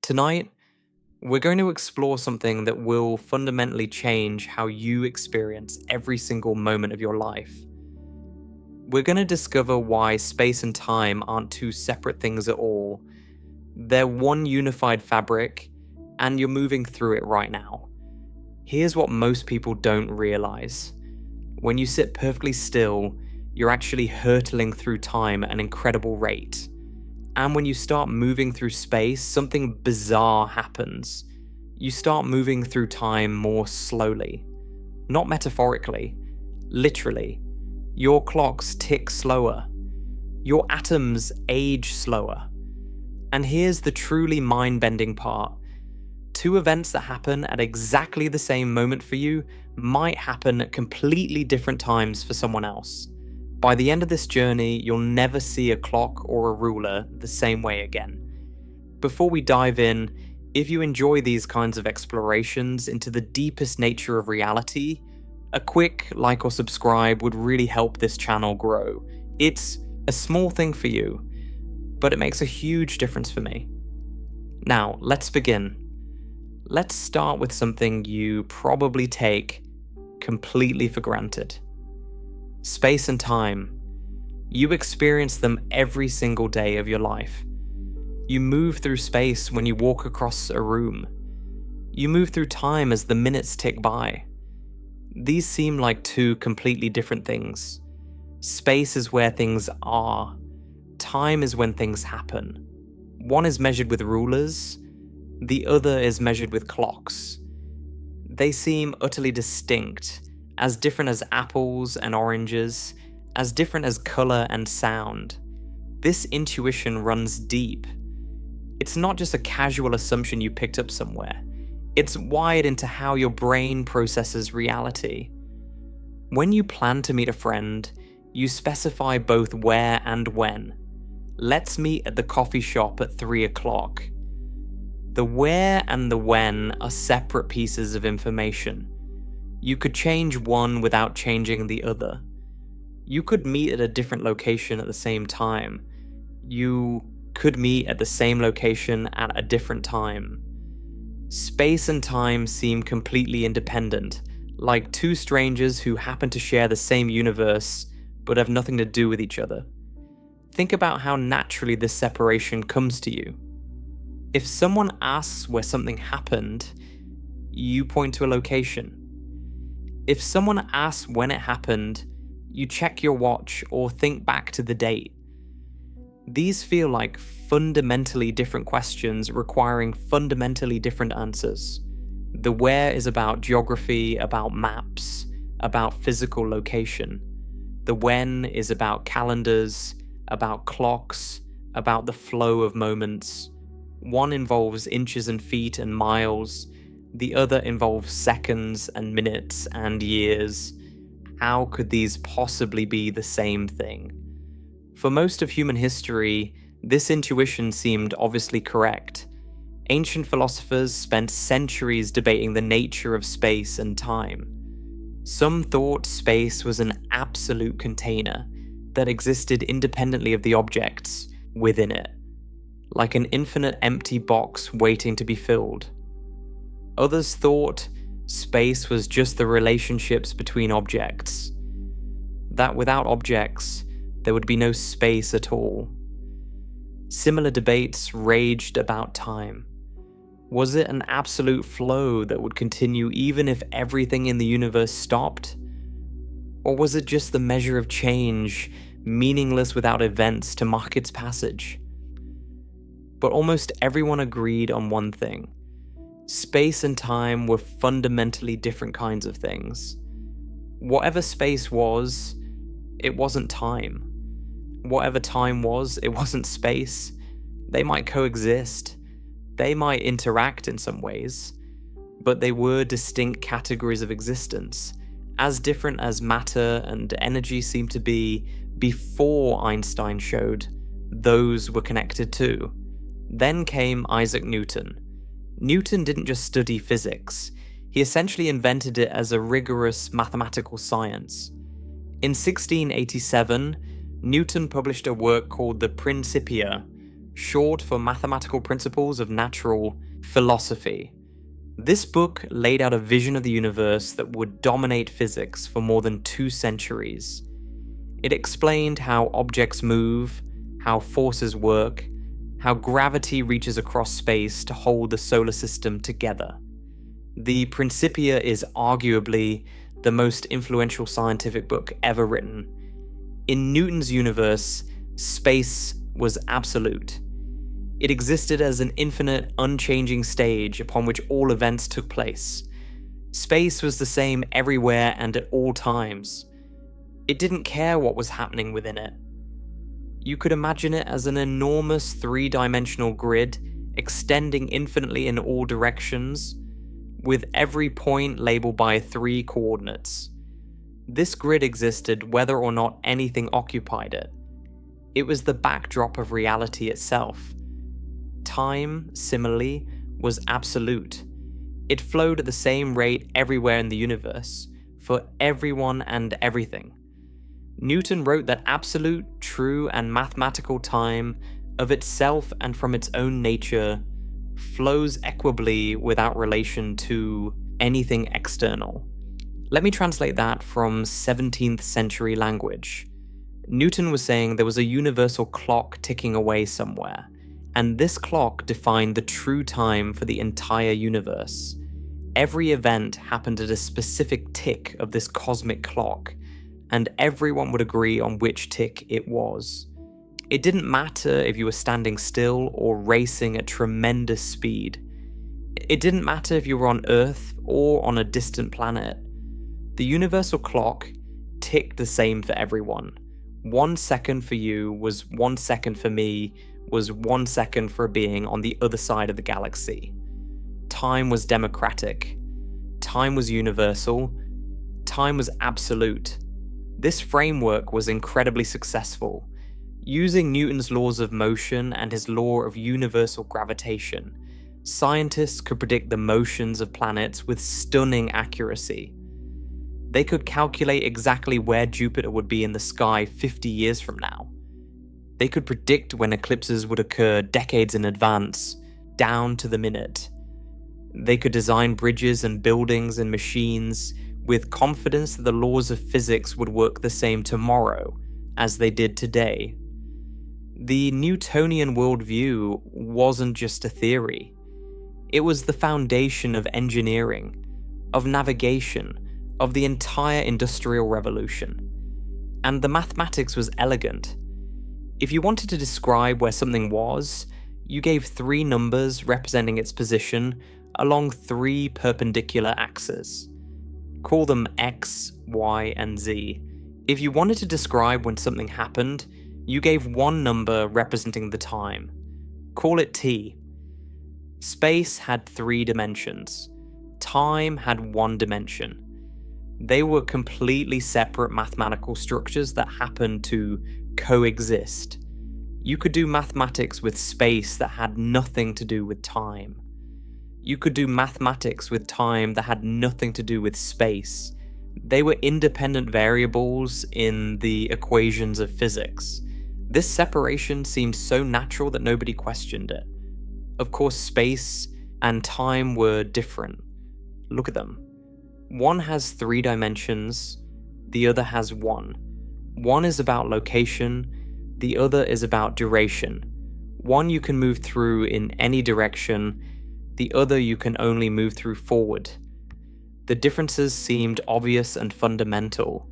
Tonight, we're going to explore something that will fundamentally change how you experience every single moment of your life. We're going to discover why space and time aren't two separate things at all. They're one unified fabric, and you're moving through it right now. Here's what most people don't realize. When you sit perfectly still, you're actually hurtling through time at an incredible rate. And when you start moving through space, something bizarre happens. You start moving through time more slowly. Not metaphorically, literally. Your clocks tick slower. Your atoms age slower. And here's the truly mind-bending part. Two events that happen at exactly the same moment for you might happen at completely different times for someone else. By the end of this journey, you'll never see a clock or a ruler the same way again. Before we dive in, if you enjoy these kinds of explorations into the deepest nature of reality, a quick like or subscribe would really help this channel grow. It's a small thing for you, but it makes a huge difference for me. Now, let's begin. Let's start with something you probably take completely for granted. Space and time. You experience them every single day of your life. You move through space when you walk across a room. You move through time as the minutes tick by. These seem like two completely different things. Space is where things are. Time is when things happen. One is measured with rulers, the other is measured with clocks. They seem utterly distinct, as different as apples and oranges, as different as color and sound. This intuition runs deep. It's not just a casual assumption you picked up somewhere. It's wired into how your brain processes reality. When you plan to meet a friend, you specify both where and when. Let's meet at the coffee shop at 3 o'clock. The where and the when are separate pieces of information. You could change one without changing the other. You could meet at a different location at the same time. You could meet at the same location at a different time. Space and time seem completely independent, like two strangers who happen to share the same universe but have nothing to do with each other. Think about how naturally this separation comes to you. If someone asks where something happened, you point to a location. If someone asks when it happened, you check your watch or think back to the date. These feel like fundamentally different questions requiring fundamentally different answers. The where is about geography, about maps, about physical location. The when is about calendars, about clocks, about the flow of moments. One involves inches and feet and miles. The other involves seconds and minutes and years. How could these possibly be the same thing? For most of human history, this intuition seemed obviously correct. Ancient philosophers spent centuries debating the nature of space and time. Some thought space was an absolute container that existed independently of the objects within it, like an infinite empty box waiting to be filled. Others thought space was just the relationships between objects, that without objects, there would be no space at all. Similar debates raged about time. Was it an absolute flow that would continue even if everything in the universe stopped? Or was it just the measure of change, meaningless without events to mark its passage? But almost everyone agreed on one thing. Space and time were fundamentally different kinds of things. Whatever space was, it wasn't time. Whatever time was, it wasn't space. They might coexist. They might interact in some ways. But they were distinct categories of existence, as different as matter and energy seemed to be before Einstein showed those were connected too. Then came Isaac Newton. Newton didn't just study physics, he essentially invented it as a rigorous mathematical science. In 1687, Newton published a work called the Principia, short for Mathematical Principles of Natural Philosophy. This book laid out a vision of the universe that would dominate physics for more than 2 centuries. It explained how objects move, how forces work, how gravity reaches across space to hold the solar system together. The Principia is arguably the most influential scientific book ever written. In Newton's universe, space was absolute. It existed as an infinite, unchanging stage upon which all events took place. Space was the same everywhere and at all times. It didn't care what was happening within it. You could imagine it as an enormous 3-dimensional grid extending infinitely in all directions, with every point labeled by 3 coordinates. This grid existed whether or not anything occupied it. It was the backdrop of reality itself. Time, similarly, was absolute. It flowed at the same rate everywhere in the universe, for everyone and everything. Newton wrote that absolute, true, and mathematical time, of itself and from its own nature, flows equably without relation to anything external. Let me translate that from 17th century language. Newton was saying there was a universal clock ticking away somewhere, and this clock defined the true time for the entire universe. Every event happened at a specific tick of this cosmic clock, and everyone would agree on which tick it was. It didn't matter if you were standing still or racing at tremendous speed. It didn't matter if you were on Earth or on a distant planet. The universal clock ticked the same for everyone. 1 second for you was 1 second for me, was 1 second for a being on the other side of the galaxy. Time was democratic. Time was universal. Time was absolute. This framework was incredibly successful. Using Newton's laws of motion and his law of universal gravitation, scientists could predict the motions of planets with stunning accuracy. They could calculate exactly where Jupiter would be in the sky 50 years from now. They could predict when eclipses would occur decades in advance, down to the minute. They could design bridges and buildings and machines with confidence that the laws of physics would work the same tomorrow as they did today. The Newtonian worldview wasn't just a theory. It was the foundation of engineering, of navigation, of the entire Industrial Revolution. And the mathematics was elegant. If you wanted to describe where something was, you gave 3 numbers representing its position along 3 perpendicular axes. Call them X, Y, and Z. If you wanted to describe when something happened, you gave 1 number representing the time. Call it T. Space had 3 dimensions. Time had 1 dimension. They were completely separate mathematical structures that happened to coexist. You could do mathematics with space that had nothing to do with time. You could do mathematics with time that had nothing to do with space. They were independent variables in the equations of physics. This separation seemed so natural that nobody questioned it. Of course, space and time were different. Look at them. One has 3 dimensions, the other has 1. One is about location, the other is about duration. One you can move through in any direction, the other you can only move through forward. The differences seemed obvious and fundamental,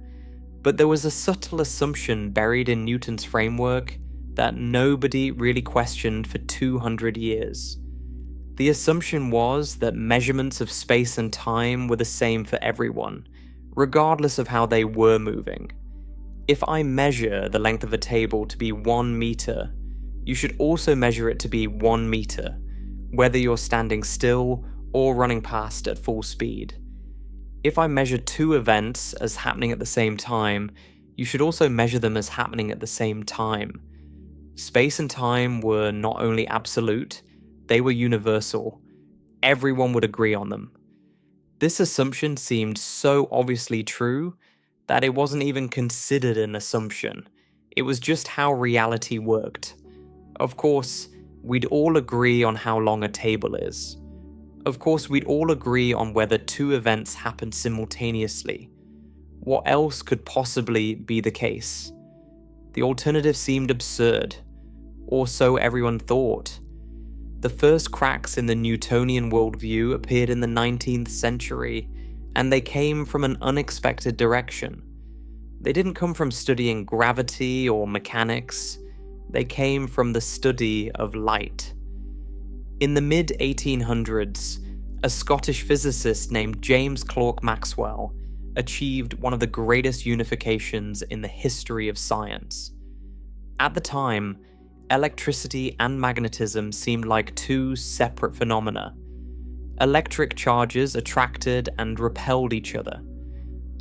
but there was a subtle assumption buried in Newton's framework that nobody really questioned for 200 years. The assumption was that measurements of space and time were the same for everyone, regardless of how they were moving. If I measure the length of a table to be 1 meter, you should also measure it to be 1 meter, whether you're standing still or running past at full speed. If I measure 2 events as happening at the same time, you should also measure them as happening at the same time. Space and time were not only absolute, they were universal. Everyone would agree on them. This assumption seemed so obviously true that it wasn't even considered an assumption. It was just how reality worked. Of course, We'd all agree on how long a table is. Of course, we'd all agree on whether two events happen simultaneously. What else could possibly be the case? The alternative seemed absurd, or so everyone thought. The first cracks in the Newtonian worldview appeared in the 19th century, and they came from an unexpected direction. They didn't come from studying gravity or mechanics, they came from the study of light. In the mid-1800s, a Scottish physicist named James Clerk Maxwell achieved one of the greatest unifications in the history of science. At the time, electricity and magnetism seemed like two separate phenomena. Electric charges attracted and repelled each other.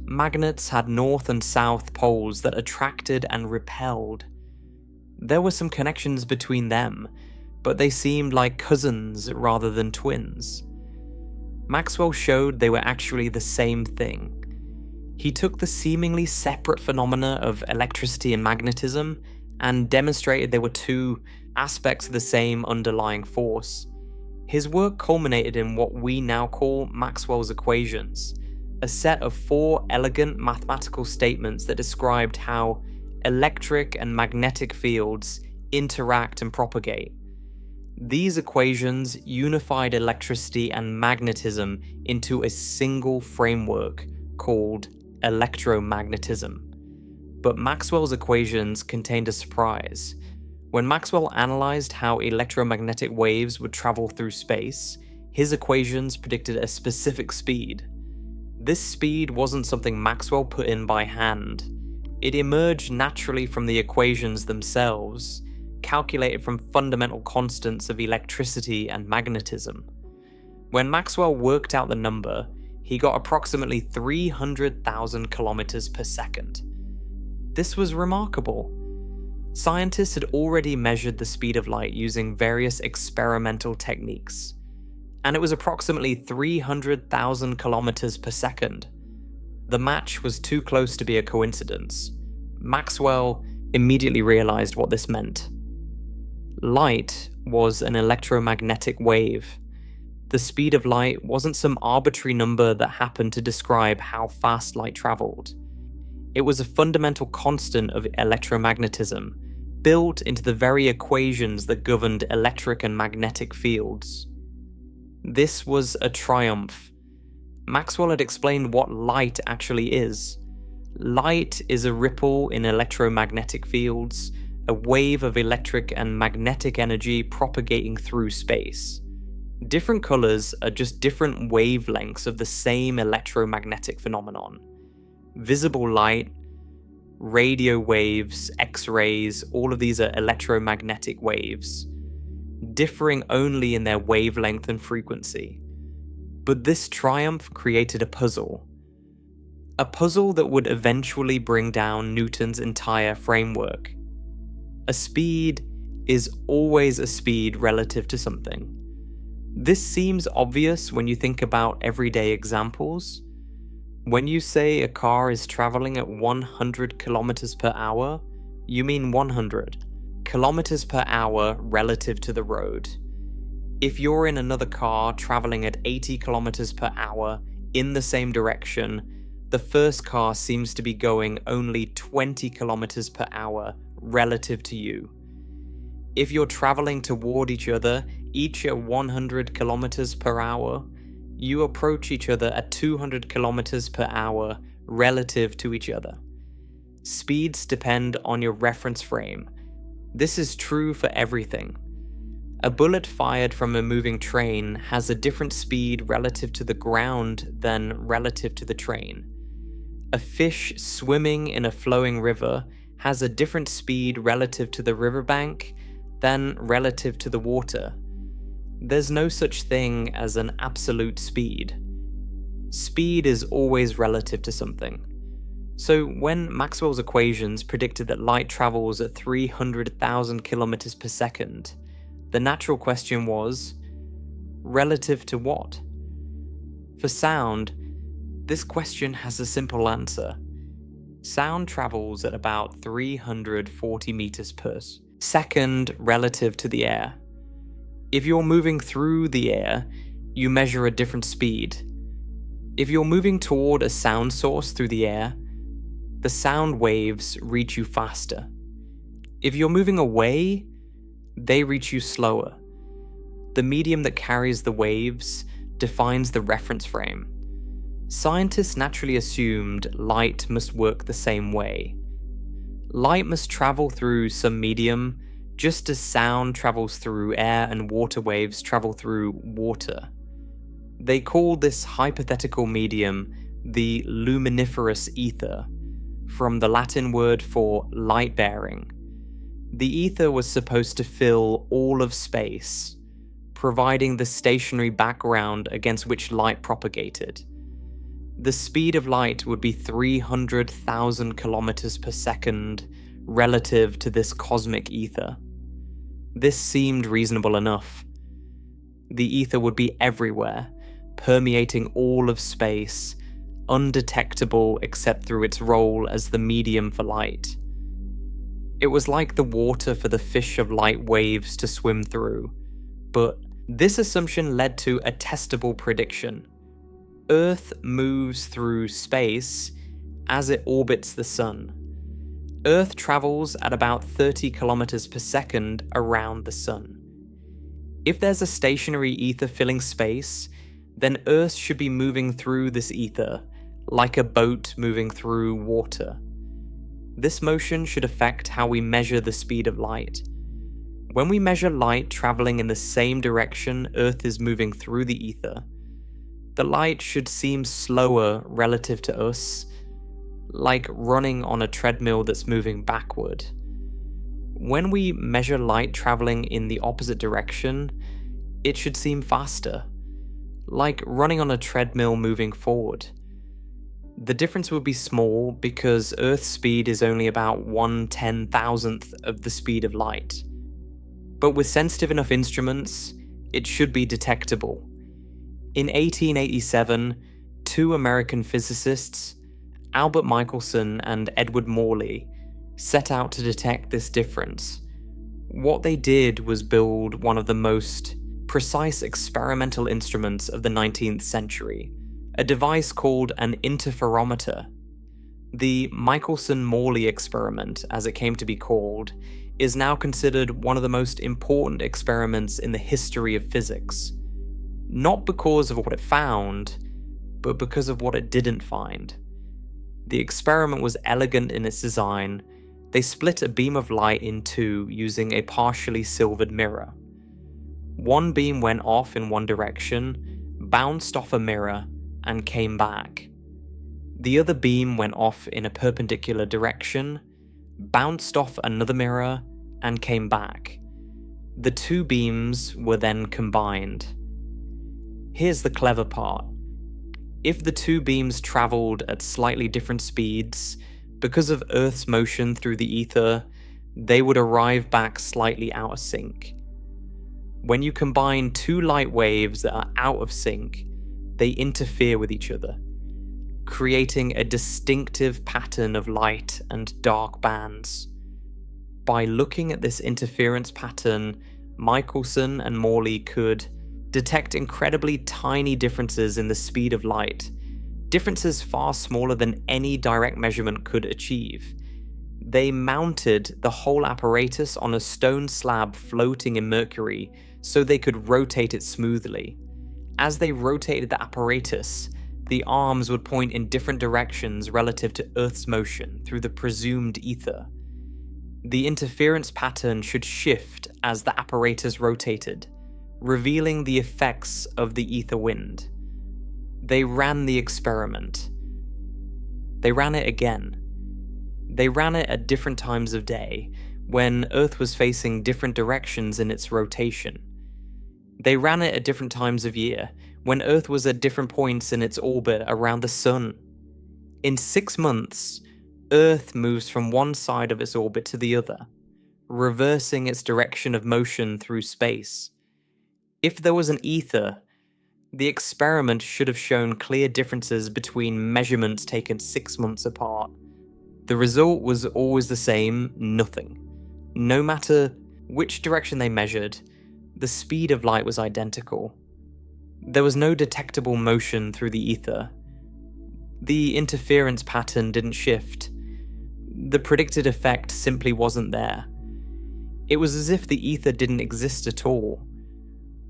Magnets had north and south poles that attracted and repelled. There were some connections between them, but they seemed like cousins rather than twins. Maxwell showed they were actually the same thing. He took the seemingly separate phenomena of electricity and magnetism and demonstrated they were two aspects of the same underlying force. His work culminated in what we now call Maxwell's equations, a set of 4 elegant mathematical statements that described how electric and magnetic fields interact and propagate. These equations unified electricity and magnetism into a single framework called electromagnetism. But Maxwell's equations contained a surprise. When Maxwell analyzed how electromagnetic waves would travel through space, his equations predicted a specific speed. This speed wasn't something Maxwell put in by hand. It emerged naturally from the equations themselves, calculated from fundamental constants of electricity and magnetism. When Maxwell worked out the number, he got approximately 300,000 kilometers per second. This was remarkable. Scientists had already measured the speed of light using various experimental techniques, and it was approximately 300,000 kilometers per second. The match was too close to be a coincidence. Maxwell immediately realized what this meant. Light was an electromagnetic wave. The speed of light wasn't some arbitrary number that happened to describe how fast light traveled. It was a fundamental constant of electromagnetism, built into the very equations that governed electric and magnetic fields. This was a triumph. Maxwell had explained what light actually is. Light is a ripple in electromagnetic fields, a wave of electric and magnetic energy propagating through space. Different colors are just different wavelengths of the same electromagnetic phenomenon. Visible light, radio waves, X-rays, all of these are electromagnetic waves, differing only in their wavelength and frequency. But this triumph created a puzzle that would eventually bring down Newton's entire framework. A speed is always a speed relative to something. This seems obvious when you think about everyday examples. When you say a car is traveling at 100 kilometers per hour, you mean 100 kilometers per hour relative to the road. If you're in another car traveling at 80 kilometers per hour in the same direction, the first car seems to be going only 20 kilometers per hour relative to you. If you're traveling toward each other, each at 100 kilometers per hour, you approach each other at 200 kilometers per hour relative to each other. Speeds depend on your reference frame. This is true for everything. A bullet fired from a moving train has a different speed relative to the ground than relative to the train. A fish swimming in a flowing river has a different speed relative to the riverbank than relative to the water. There's no such thing as an absolute speed. Speed is always relative to something. So when Maxwell's equations predicted that light travels at 300,000 kilometers per second, the natural question was, relative to what? For sound, this question has a simple answer. Sound travels at about 340 meters per second relative to the air. If you're moving through the air, you measure a different speed. If you're moving toward a sound source through the air, the sound waves reach you faster. If you're moving away, they reach you slower. The medium that carries the waves defines the reference frame. Scientists naturally assumed light must work the same way. Light must travel through some medium, just as sound travels through air and water waves travel through water. They called this hypothetical medium the luminiferous ether, from the Latin word for light-bearing. The ether was supposed to fill all of space, providing the stationary background against which light propagated. The speed of light would be 300,000 kilometers per second relative to this cosmic ether. This seemed reasonable enough. The ether would be everywhere, permeating all of space, undetectable except through its role as the medium for light. It was like the water for the fish of light waves to swim through, but this assumption led to a testable prediction. Earth moves through space as it orbits the Sun. Earth travels at about 30 kilometers per second around the Sun. If there's a stationary ether filling space, then Earth should be moving through this ether, like a boat moving through water. This motion should affect how we measure the speed of light. When we measure light traveling in the same direction Earth is moving through the ether, the light should seem slower relative to us, like running on a treadmill that's moving backward. When we measure light traveling in the opposite direction, it should seem faster, like running on a treadmill moving forward. The difference would be small because Earth's speed is only about 1/10,000th of the speed of light. But with sensitive enough instruments, it should be detectable. In 1887, two American physicists, Albert Michelson and Edward Morley, set out to detect this difference. What they did was build one of the most precise experimental instruments of the 19th century, a device called an interferometer. The Michelson-Morley experiment, as it came to be called, is now considered one of the most important experiments in the history of physics. Not because of what it found, but because of what it didn't find. The experiment was elegant in its design. They split a beam of light in two using a partially silvered mirror. One beam went off in one direction, bounced off a mirror, and came back. The other beam went off in a perpendicular direction, bounced off another mirror, and came back. The two beams were then combined. Here's the clever part. If the two beams traveled at slightly different speeds, because of Earth's motion through the ether, they would arrive back slightly out of sync. When you combine two light waves that are out of sync, they interfere with each other, creating a distinctive pattern of light and dark bands. By looking at this interference pattern, Michelson and Morley could detect incredibly tiny differences in the speed of light, differences far smaller than any direct measurement could achieve. They mounted the whole apparatus on a stone slab floating in mercury so they could rotate it smoothly. As they rotated the apparatus, the arms would point in different directions relative to Earth's motion through the presumed ether. The interference pattern should shift as the apparatus rotated, revealing the effects of the ether wind. They ran the experiment. They ran it again. They ran it at different times of day, when Earth was facing different directions in its rotation. They ran it at different times of year, when Earth was at different points in its orbit around the Sun. In 6 months, Earth moves from one side of its orbit to the other, reversing its direction of motion through space. If there was an ether, the experiment should have shown clear differences between measurements taken 6 months apart. The result was always the same: nothing. No matter which direction they measured, the speed of light was identical. There was no detectable motion through the ether. The interference pattern didn't shift. The predicted effect simply wasn't there. It was as if the ether didn't exist at all,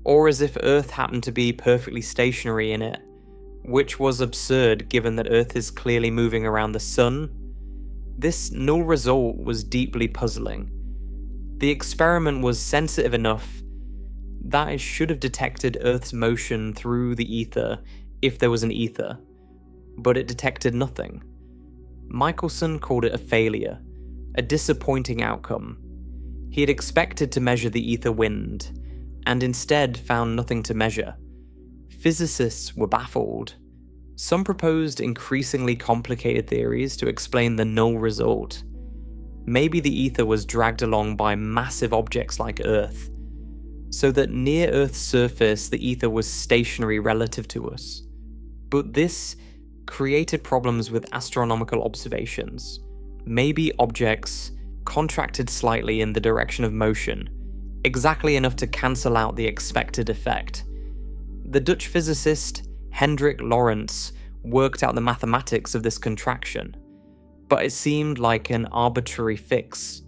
or as if Earth happened to be perfectly stationary in it, which was absurd given that Earth is clearly moving around the Sun. This null result was deeply puzzling. The experiment was sensitive enough that it should have detected Earth's motion through the ether if there was an ether, but it detected nothing. Michelson called it a failure, a disappointing outcome. He had expected to measure the ether wind, and instead found nothing to measure. Physicists were baffled. Some proposed increasingly complicated theories to explain the null result. Maybe the ether was dragged along by massive objects like Earth, so that near Earth's surface the ether was stationary relative to us. But this created problems with astronomical observations. Maybe objects contracted slightly in the direction of motion, exactly enough to cancel out the expected effect. The Dutch physicist Hendrik Lorentz worked out the mathematics of this contraction, but it seemed like an arbitrary fix,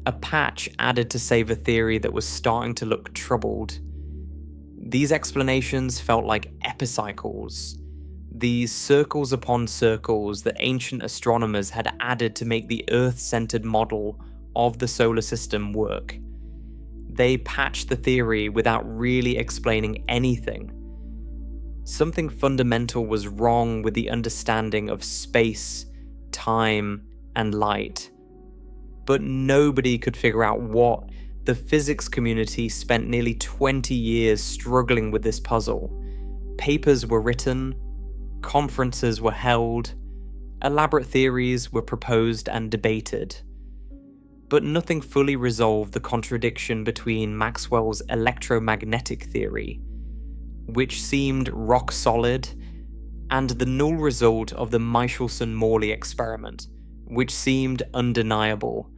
a patch added to save a theory that was starting to look troubled. These explanations felt like epicycles, these circles upon circles that ancient astronomers had added to make the Earth-centered model of the solar system work. They patched the theory without really explaining anything. Something fundamental was wrong with the understanding of space, time, and light. But nobody could figure out what. The physics community spent nearly 20 years struggling with this puzzle. Papers were written, conferences were held, elaborate theories were proposed and debated. But nothing fully resolved the contradiction between Maxwell's electromagnetic theory, which seemed rock solid, and the null result of the Michelson-Morley experiment, which seemed undeniable.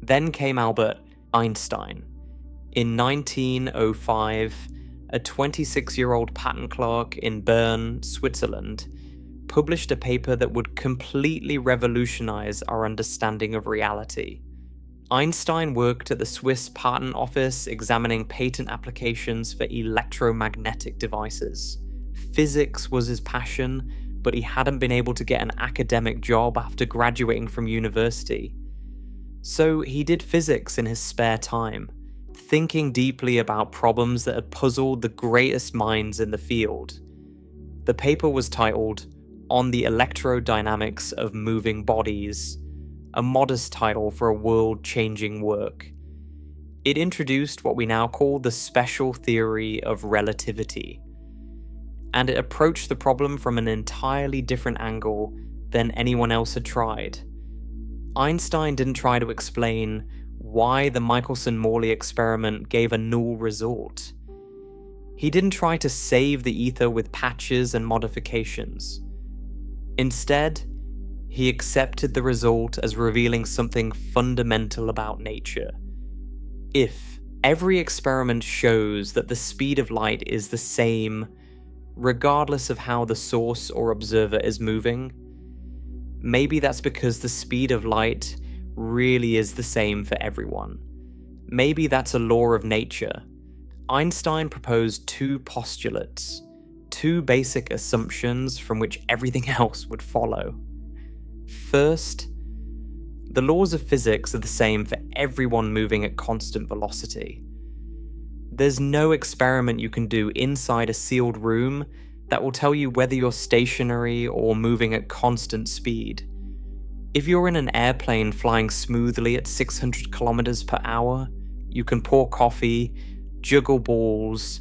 Then came Albert Einstein. In 1905, a 26-year-old patent clerk in Bern, Switzerland, published a paper that would completely revolutionize our understanding of reality. Einstein worked at the Swiss Patent Office examining patent applications for electromagnetic devices. Physics was his passion, but he hadn't been able to get an academic job after graduating from university. So he did physics in his spare time, thinking deeply about problems that had puzzled the greatest minds in the field. The paper was titled On the Electrodynamics of Moving Bodies, a modest title for a world-changing work. It introduced what we now call the special theory of relativity, and it approached the problem from an entirely different angle than anyone else had tried. Einstein didn't try to explain why the Michelson-Morley experiment gave a null result. He didn't try to save the ether with patches and modifications. Instead, he accepted the result as revealing something fundamental about nature. If every experiment shows that the speed of light is the same, regardless of how the source or observer is moving, maybe that's because the speed of light really is the same for everyone. Maybe that's a law of nature. Einstein proposed two postulates, two basic assumptions from which everything else would follow. First, the laws of physics are the same for everyone moving at constant velocity. There's no experiment you can do inside a sealed room that will tell you whether you're stationary or moving at constant speed. If you're in an airplane flying smoothly at 600 kilometers per hour, you can pour coffee, juggle balls,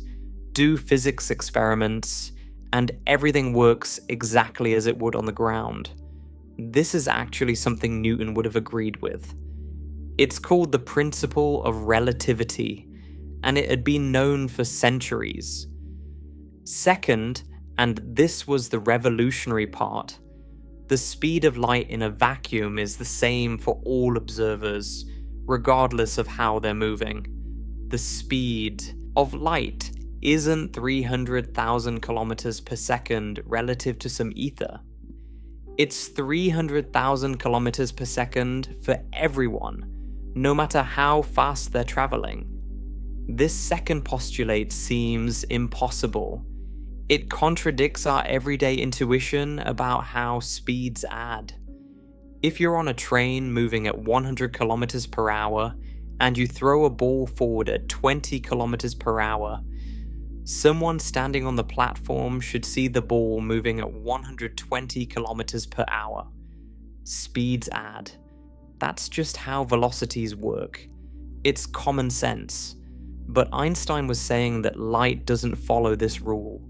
do physics experiments, and everything works exactly as it would on the ground. This is actually something Newton would have agreed with. It's called the principle of relativity, and it had been known for centuries. Second, and this was the revolutionary part, the speed of light in a vacuum is the same for all observers, regardless of how they're moving. The the speed of light isn't 300,000 kilometers per second relative to some ether. It's 300,000 kilometers per second for everyone, no matter how fast they're traveling. This second postulate seems impossible. It contradicts our everyday intuition about how speeds add. If you're on a train moving at 100 kilometers per hour and you throw a ball forward at 20 kilometers per hour, someone standing on the platform should see the ball moving at 120 kilometers per hour. Speeds add. That's just how velocities work. It's common sense. But Einstein was saying that light doesn't follow this rule.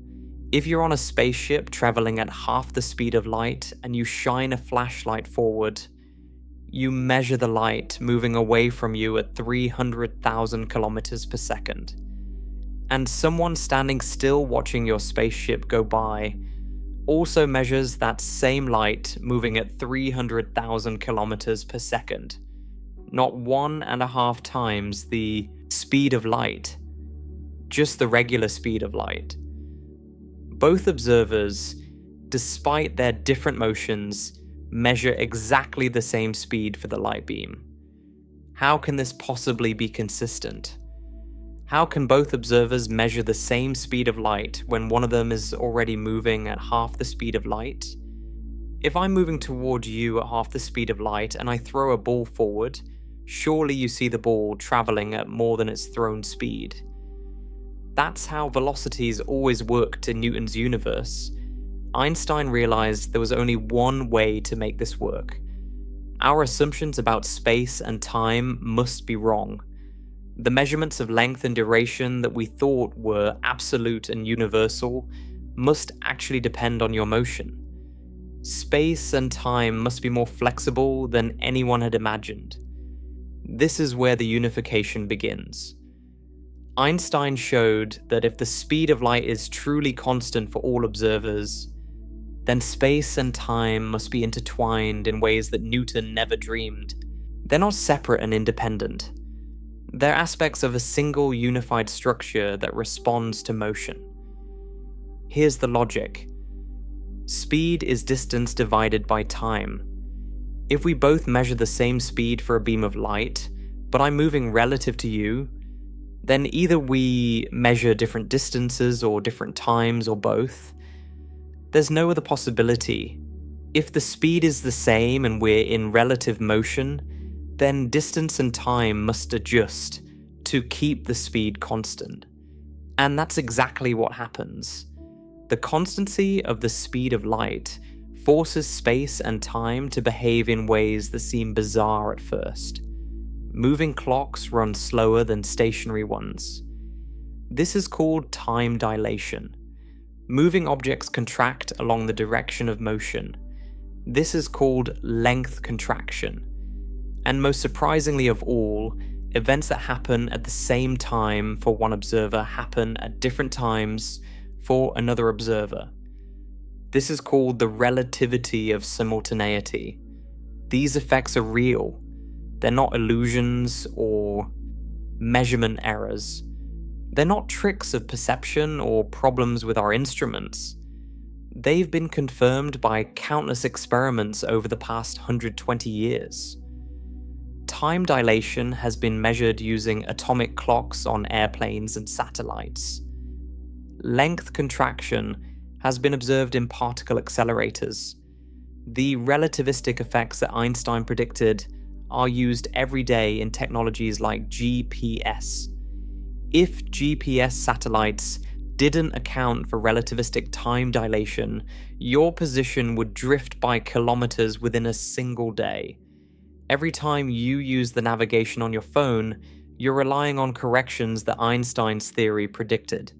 If you're on a spaceship traveling at half the speed of light and you shine a flashlight forward, you measure the light moving away from you at 300,000 kilometers per second. And someone standing still watching your spaceship go by also measures that same light moving at 300,000 kilometers per second. Not 1.5 times the speed of light, just the regular speed of light. Both observers, despite their different motions, measure exactly the same speed for the light beam. How can this possibly be consistent? How can both observers measure the same speed of light when one of them is already moving at half the speed of light? If I'm moving toward you at half the speed of light and I throw a ball forward, surely you see the ball traveling at more than its thrown speed. That's how velocities always worked in Newton's universe. Einstein realized there was only one way to make this work. Our assumptions about space and time must be wrong. The measurements of length and duration that we thought were absolute and universal must actually depend on your motion. Space and time must be more flexible than anyone had imagined. This is where the unification begins. Einstein showed that if the speed of light is truly constant for all observers, then space and time must be intertwined in ways that Newton never dreamed. They're not separate and independent. They're aspects of a single unified structure that responds to motion. Here's the logic. Speed is distance divided by time. If we both measure the same speed for a beam of light, but I'm moving relative to you, then either we measure different distances or different times or both. There's no other possibility. If the speed is the same and we're in relative motion, then distance and time must adjust to keep the speed constant. And that's exactly what happens. The constancy of the speed of light forces space and time to behave in ways that seem bizarre at first. Moving clocks run slower than stationary ones. This is called time dilation. Moving objects contract along the direction of motion. This is called length contraction. And most surprisingly of all, events that happen at the same time for one observer happen at different times for another observer. This is called the relativity of simultaneity. These effects are real. They're not illusions or measurement errors. They're not tricks of perception or problems with our instruments. They've been confirmed by countless experiments over the past 120 years. Time dilation has been measured using atomic clocks on airplanes and satellites. Length contraction has been observed in particle accelerators. The relativistic effects that Einstein predicted are used every day in technologies like GPS. If GPS satellites didn't account for relativistic time dilation, your position would drift by kilometers within a single day. Every time you use the navigation on your phone, you're relying on corrections that Einstein's theory predicted.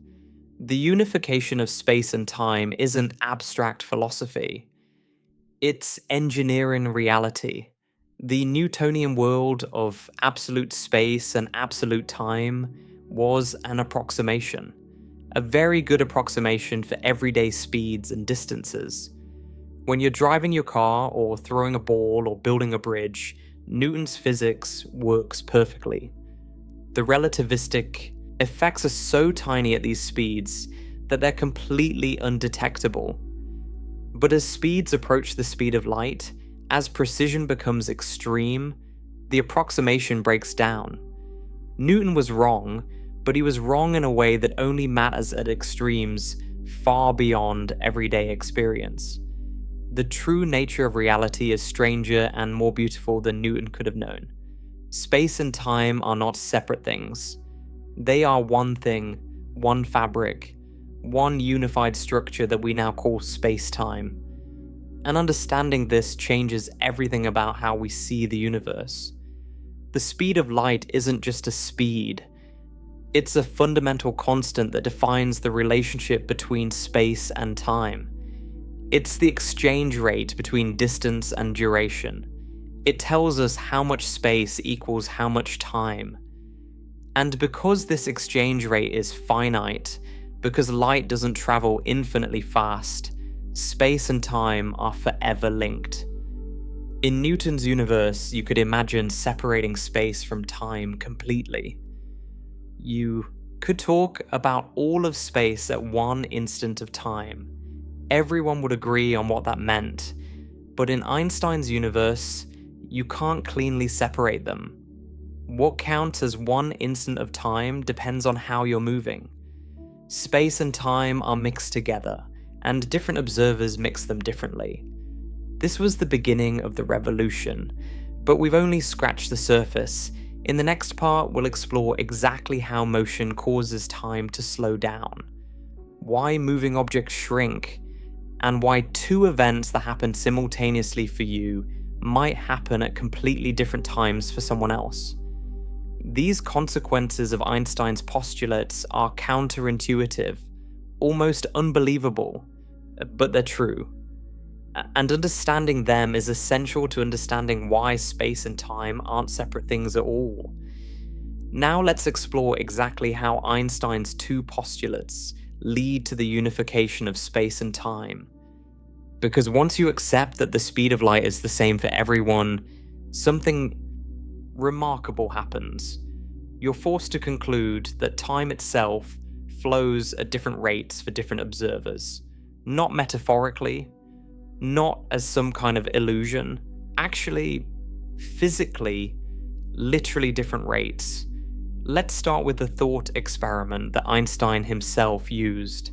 The unification of space and time isn't abstract philosophy. It's engineering reality. The Newtonian world of absolute space and absolute time was an approximation. A very good approximation for everyday speeds and distances. When you're driving your car or throwing a ball or building a bridge, Newton's physics works perfectly. The relativistic effects are so tiny at these speeds that they're completely undetectable. But as speeds approach the speed of light, as precision becomes extreme, the approximation breaks down. Newton was wrong, but he was wrong in a way that only matters at extremes far beyond everyday experience. The true nature of reality is stranger and more beautiful than Newton could have known. Space and time are not separate things. They are one thing, one fabric, one unified structure that we now call space-time. And understanding this changes everything about how we see the universe. The speed of light isn't just a speed. It's a fundamental constant that defines the relationship between space and time. It's the exchange rate between distance and duration. It tells us how much space equals how much time. And because this exchange rate is finite, because light doesn't travel infinitely fast, space and time are forever linked. In Newton's universe, you could imagine separating space from time completely. You could talk about all of space at one instant of time. Everyone would agree on what that meant, but in Einstein's universe, you can't cleanly separate them. What counts as one instant of time depends on how you're moving. Space and time are mixed together, and different observers mix them differently. This was the beginning of the revolution, but we've only scratched the surface. In the next part, we'll explore exactly how motion causes time to slow down, why moving objects shrink, and why two events that happen simultaneously for you might happen at completely different times for someone else. These consequences of Einstein's postulates are counterintuitive, almost unbelievable, but they're true. And understanding them is essential to understanding why space and time aren't separate things at all. Now let's explore exactly how Einstein's two postulates lead to the unification of space and time. Because once you accept that the speed of light is the same for everyone, something remarkable happens. You're forced to conclude that time itself flows at different rates for different observers. Not metaphorically, not as some kind of illusion, actually, physically, literally different rates. Let's start with the thought experiment that Einstein himself used.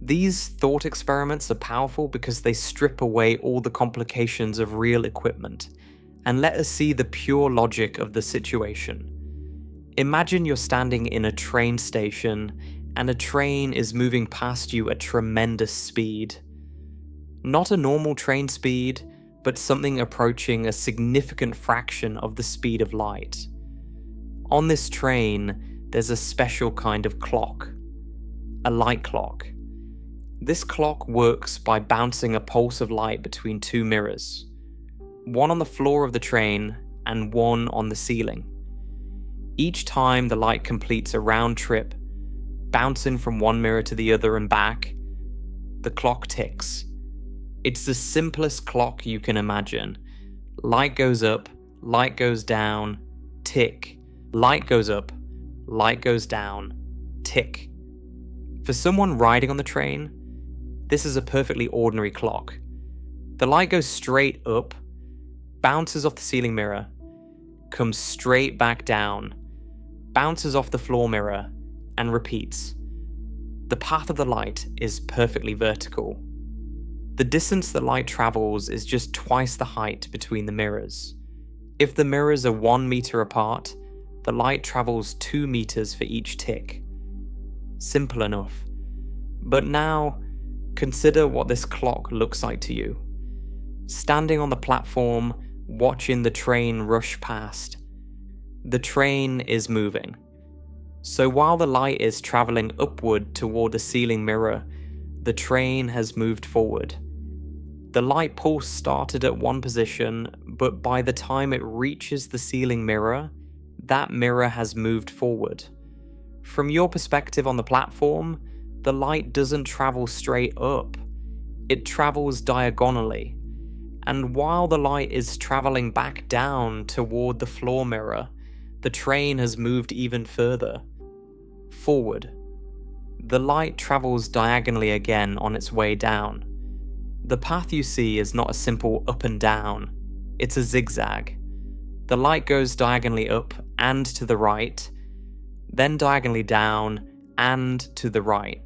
These thought experiments are powerful because they strip away all the complications of real equipment and let us see the pure logic of the situation. Imagine you're standing in a train station and a train is moving past you at tremendous speed. Not a normal train speed, but something approaching a significant fraction of the speed of light. On this train, there's a special kind of clock, a light clock. This clock works by bouncing a pulse of light between two mirrors, one on the floor of the train and one on the ceiling. Each time the light completes a round trip, bouncing from one mirror to the other and back, the clock ticks. It's the simplest clock you can imagine. Light goes up, light goes down, tick. Light goes up, light goes down, tick. For someone riding on the train, this is a perfectly ordinary clock. The light goes straight up, bounces off the ceiling mirror, comes straight back down, bounces off the floor mirror, and repeats. The path of the light is perfectly vertical. The distance the light travels is just twice the height between the mirrors. If the mirrors are 1 meter apart, the light travels 2 meters for each tick. Simple enough. But now, consider what this clock looks like to you. Standing on the platform, watching the train rush past. The train is moving. So while the light is traveling upward toward the ceiling mirror, the train has moved forward. The light pulse started at one position, but by the time it reaches the ceiling mirror, that mirror has moved forward. From your perspective on the platform, the light doesn't travel straight up. It travels diagonally. And while the light is traveling back down toward the floor mirror, the train has moved even further. Forward. The light travels diagonally again on its way down. The path you see is not a simple up and down, it's a zigzag. The light goes diagonally up and to the right, then diagonally down and to the right.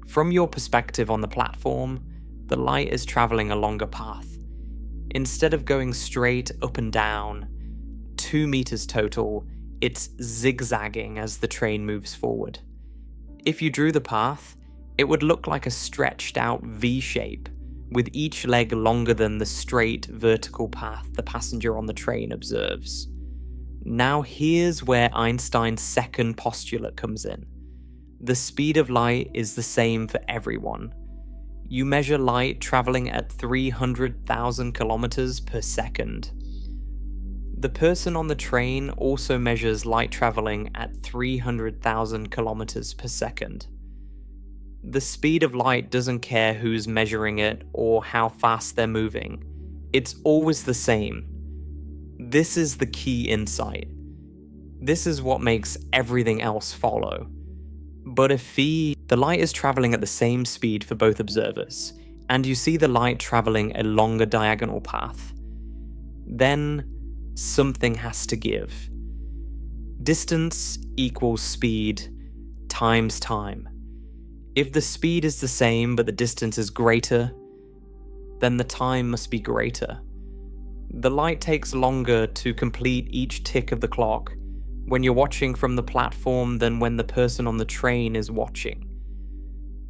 From your perspective on the platform, the light is traveling along a path. Instead of going straight up and down, 2 meters total, it's zigzagging as the train moves forward. If you drew the path, it would look like a stretched out V shape, with each leg longer than the straight vertical path the passenger on the train observes. Now here's where Einstein's second postulate comes in. The speed of light is the same for everyone. You measure light traveling at 300,000 kilometers per second. The person on the train also measures light traveling at 300,000 kilometers per second. The speed of light doesn't care who's measuring it or how fast they're moving. It's always the same. This is the key insight. This is what makes everything else follow. But if the light is traveling at the same speed for both observers, and you see the light traveling a longer diagonal path, then something has to give. Distance equals speed times time. If the speed is the same but the distance is greater, then the time must be greater. The light takes longer to complete each tick of the clock when you're watching from the platform than when the person on the train is watching.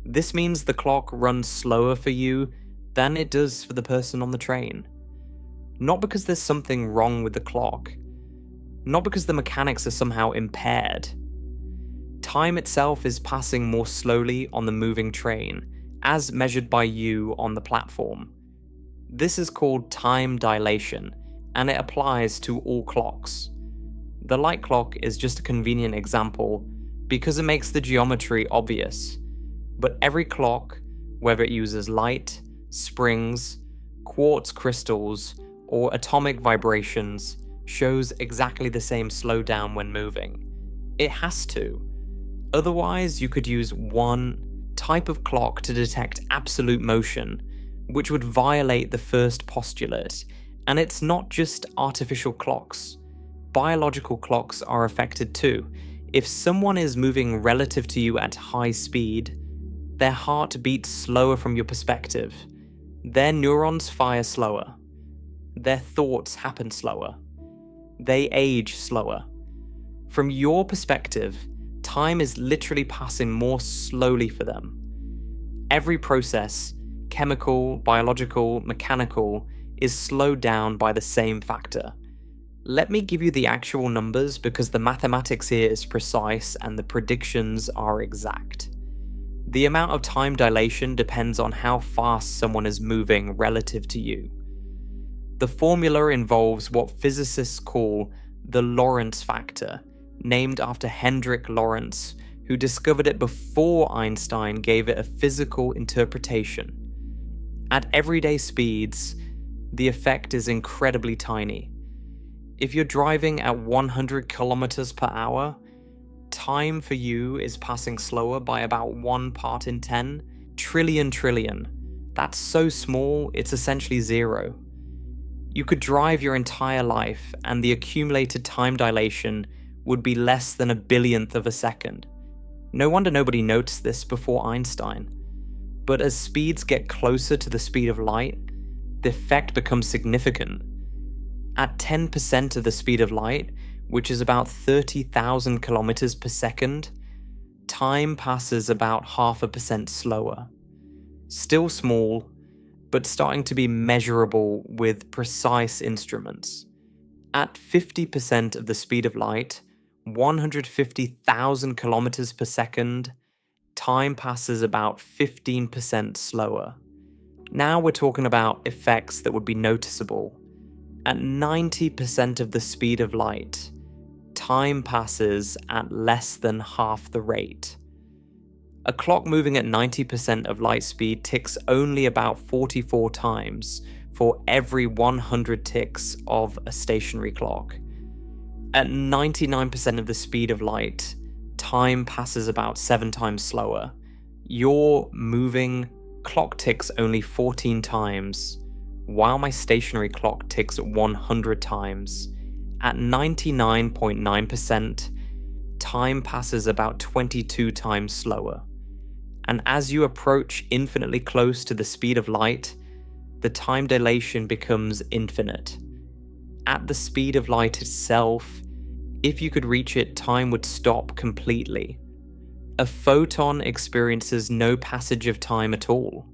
This means the clock runs slower for you than it does for the person on the train. Not because there's something wrong with the clock, not because the mechanics are somehow impaired. Time itself is passing more slowly on the moving train, as measured by you on the platform. This is called time dilation, and it applies to all clocks. The light clock is just a convenient example because it makes the geometry obvious, but every clock, whether it uses light, springs, quartz crystals, or atomic vibrations, shows exactly the same slowdown when moving. It has to. Otherwise, you could use one type of clock to detect absolute motion, which would violate the first postulate. And it's not just artificial clocks. Biological clocks are affected too. If someone is moving relative to you at high speed, their heart beats slower from your perspective. Their neurons fire slower. Their thoughts happen slower. They age slower. From your perspective, time is literally passing more slowly for them. Every process, chemical, biological, mechanical, is slowed down by the same factor. Let me give you the actual numbers because the mathematics here is precise and the predictions are exact. The amount of time dilation depends on how fast someone is moving relative to you. The formula involves what physicists call the Lorentz factor, named after Hendrik Lorentz, who discovered it before Einstein gave it a physical interpretation. At everyday speeds, the effect is incredibly tiny. If you're driving at 100 kilometers per hour, time for you is passing slower by about 1 part in 10 trillion. That's so small, it's essentially zero. You could drive your entire life and the accumulated time dilation would be less than 1/1000th of a second. No wonder nobody noticed this before Einstein. But as speeds get closer to the speed of light, the effect becomes significant. At 10% of the speed of light, which is about 30,000 kilometers per second, time passes about 0.5% slower. Still small, but starting to be measurable with precise instruments. At 50% of the speed of light, 150,000 kilometers per second, time passes about 15% slower. Now we're talking about effects that would be noticeable. At 90% of the speed of light, time passes at less than half the rate. A clock moving at 90% of light speed ticks only about 44 times for every 100 ticks of a stationary clock. At 99% of the speed of light, time passes about 7 times slower. Your moving clock ticks only 14 times, while my stationary clock ticks 100 times. At 99.9%, time passes about 22 times slower. And as you approach infinitely close to the speed of light, the time dilation becomes infinite. At the speed of light itself, if you could reach it, time would stop completely. A photon experiences no passage of time at all.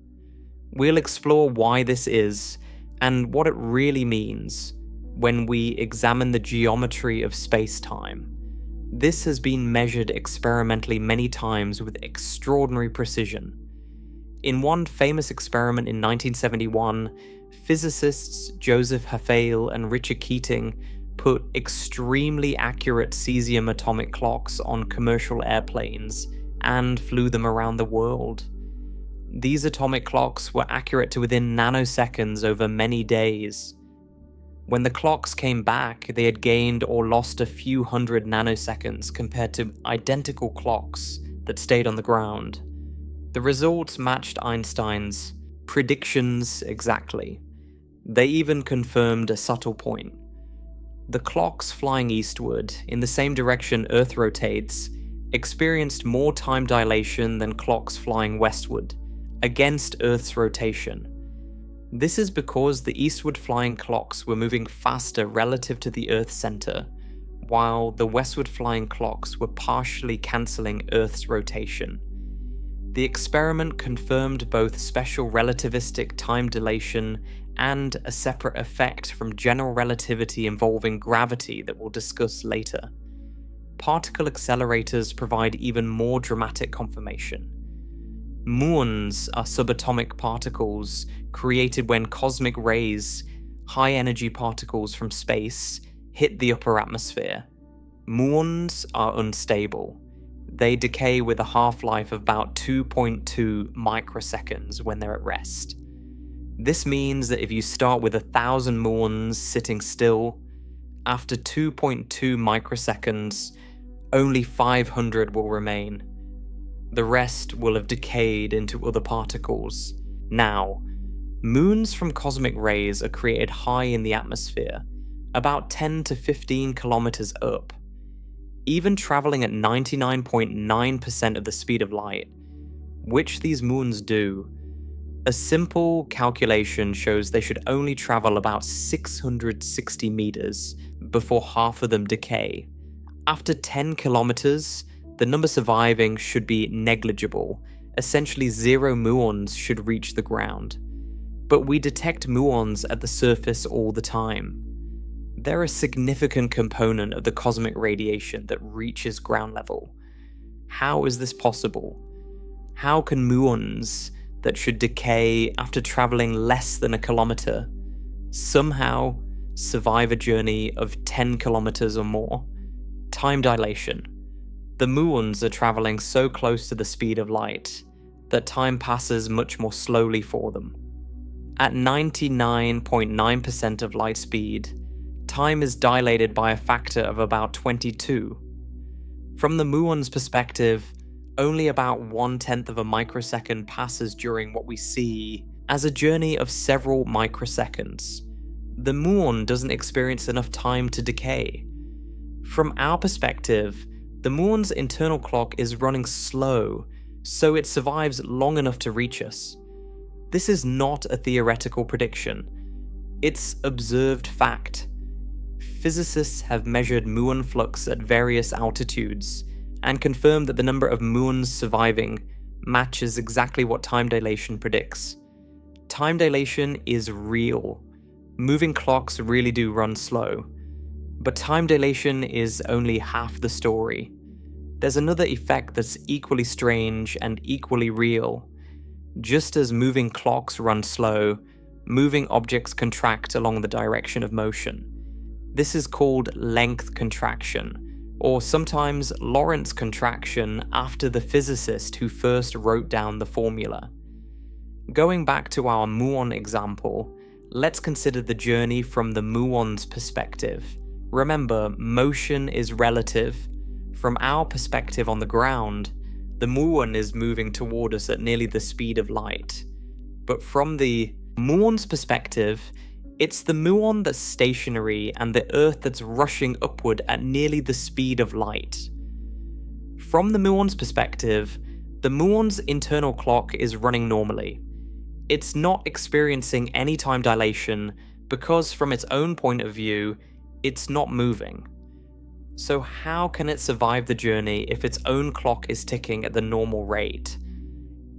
We'll explore why this is and what it really means when we examine the geometry of space-time. This has been measured experimentally many times with extraordinary precision. In one famous experiment in 1971, physicists Joseph Hafele and Richard Keating put extremely accurate cesium atomic clocks on commercial airplanes and flew them around the world. These atomic clocks were accurate to within nanoseconds over many days. When the clocks came back, they had gained or lost a few hundred nanoseconds compared to identical clocks that stayed on the ground. The results matched Einstein's predictions exactly. They even confirmed a subtle point. The clocks flying eastward, in the same direction Earth rotates, experienced more time dilation than clocks flying westward, against Earth's rotation. This is because the eastward flying clocks were moving faster relative to the Earth's center, while the westward flying clocks were partially cancelling Earth's rotation. The experiment confirmed both special relativistic time dilation and a separate effect from general relativity involving gravity that we'll discuss later. Particle accelerators provide even more dramatic confirmation. Muons are subatomic particles created when cosmic rays, high-energy particles from space, hit the upper atmosphere. Muons are unstable. They decay with a half-life of about 2.2 microseconds when they're at rest. This means that if you start with 1,000 muons sitting still, after 2.2 microseconds, only 500 will remain. The rest will have decayed into other particles. Now, moons from cosmic rays are created high in the atmosphere, about 10 to 15 kilometers up. Even traveling at 99.9% of the speed of light, which these moons do, a simple calculation shows they should only travel about 660 meters before half of them decay. After 10 kilometers, the number surviving should be negligible. Essentially 0 muons should reach the ground. But we detect muons at the surface all the time. They're a significant component of the cosmic radiation that reaches ground level. How is this possible? How can muons that should decay after traveling less than a kilometer somehow survive a journey of 10 kilometers or more? Time dilation. The muons are traveling so close to the speed of light that time passes much more slowly for them. At 99.9% of light speed, time is dilated by a factor of about 22. From the muon's perspective, only about 1/10 of a microsecond passes during what we see as a journey of several microseconds. The muon doesn't experience enough time to decay. From our perspective, the muon's internal clock is running slow, so it survives long enough to reach us. This is not a theoretical prediction. It's observed fact. Physicists have measured muon flux at various altitudes and confirmed that the number of muons surviving matches exactly what time dilation predicts. Time dilation is real. Moving clocks really do run slow. But time dilation is only half the story. There's another effect that's equally strange and equally real. Just as moving clocks run slow, moving objects contract along the direction of motion. This is called length contraction, or sometimes Lorentz contraction after the physicist who first wrote down the formula. Going back to our muon example, let's consider the journey from the muon's perspective. Remember, motion is relative. From our perspective on the ground, the muon is moving toward us at nearly the speed of light. But from the muon's perspective, it's the muon that's stationary and the Earth that's rushing upward at nearly the speed of light. From the muon's perspective, the muon's internal clock is running normally. It's not experiencing any time dilation because from its own point of view, it's not moving. So how can it survive the journey if its own clock is ticking at the normal rate?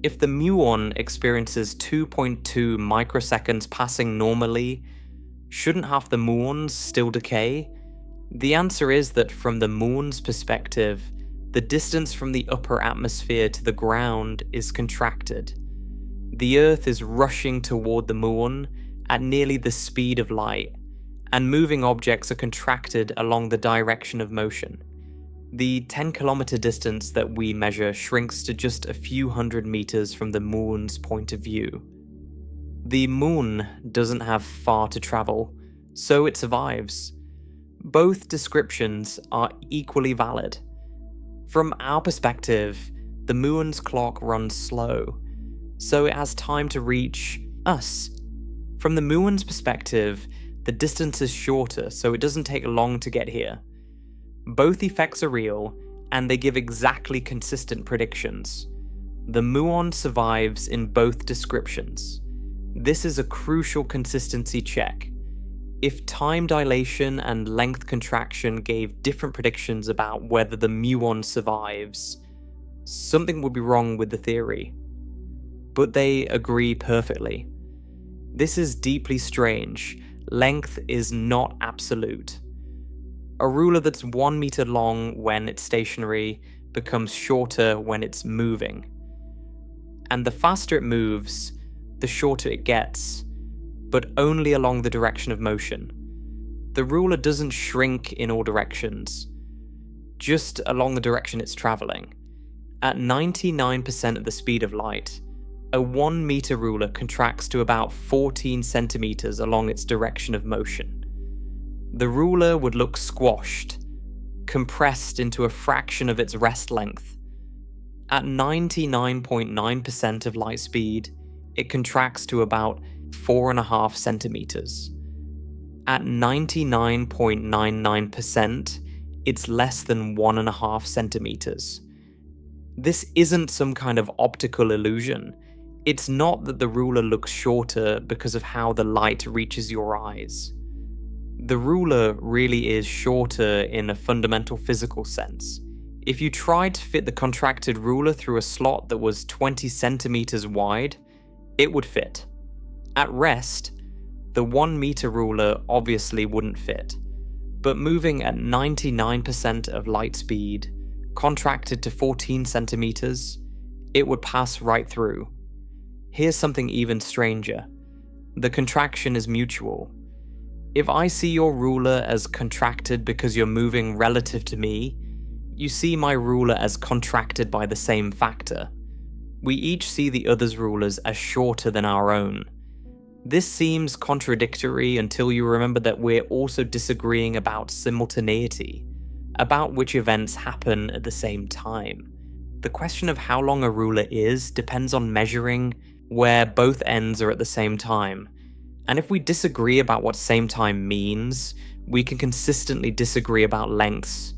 If the muon experiences 2.2 microseconds passing normally, shouldn't half the muons still decay? The answer is that from the muon's perspective, the distance from the upper atmosphere to the ground is contracted. The Earth is rushing toward the muon at nearly the speed of light, and moving objects are contracted along the direction of motion. The 10-kilometer distance that we measure shrinks to just a few hundred meters from the muon's point of view. The muon doesn't have far to travel, so it survives. Both descriptions are equally valid. From our perspective, the muon's clock runs slow, so it has time to reach us. From the muon's perspective, the distance is shorter, so it doesn't take long to get here. Both effects are real, and they give exactly consistent predictions. The muon survives in both descriptions. This is a crucial consistency check. If time dilation and length contraction gave different predictions about whether the muon survives, something would be wrong with the theory. But they agree perfectly. This is deeply strange. Length is not absolute. A ruler that's 1 meter long when it's stationary becomes shorter when it's moving. And the faster it moves, the shorter it gets, but only along the direction of motion. The ruler doesn't shrink in all directions, just along the direction it's traveling. At 99% of the speed of light, a 1 meter ruler contracts to about 14 centimeters along its direction of motion. The ruler would look squashed, compressed into a fraction of its rest length. At 99.9% of light speed, it contracts to about 4.5 centimeters. At 99.99%, it's less than 1.5 centimeters. This isn't some kind of optical illusion. It's not that the ruler looks shorter because of how the light reaches your eyes. The ruler really is shorter in a fundamental physical sense. If you tried to fit the contracted ruler through a slot that was 20 centimeters wide, it would fit. At rest, the 1 meter ruler obviously wouldn't fit, but moving at 99% of light speed, contracted to 14 centimeters, it would pass right through. Here's something even stranger. The contraction is mutual. If I see your ruler as contracted because you're moving relative to me, you see my ruler as contracted by the same factor. We each see the other's rulers as shorter than our own. This seems contradictory until you remember that we're also disagreeing about simultaneity, about which events happen at the same time. The question of how long a ruler is depends on measuring where both ends are at the same time. And if we disagree about what same time means, we can consistently disagree about lengths.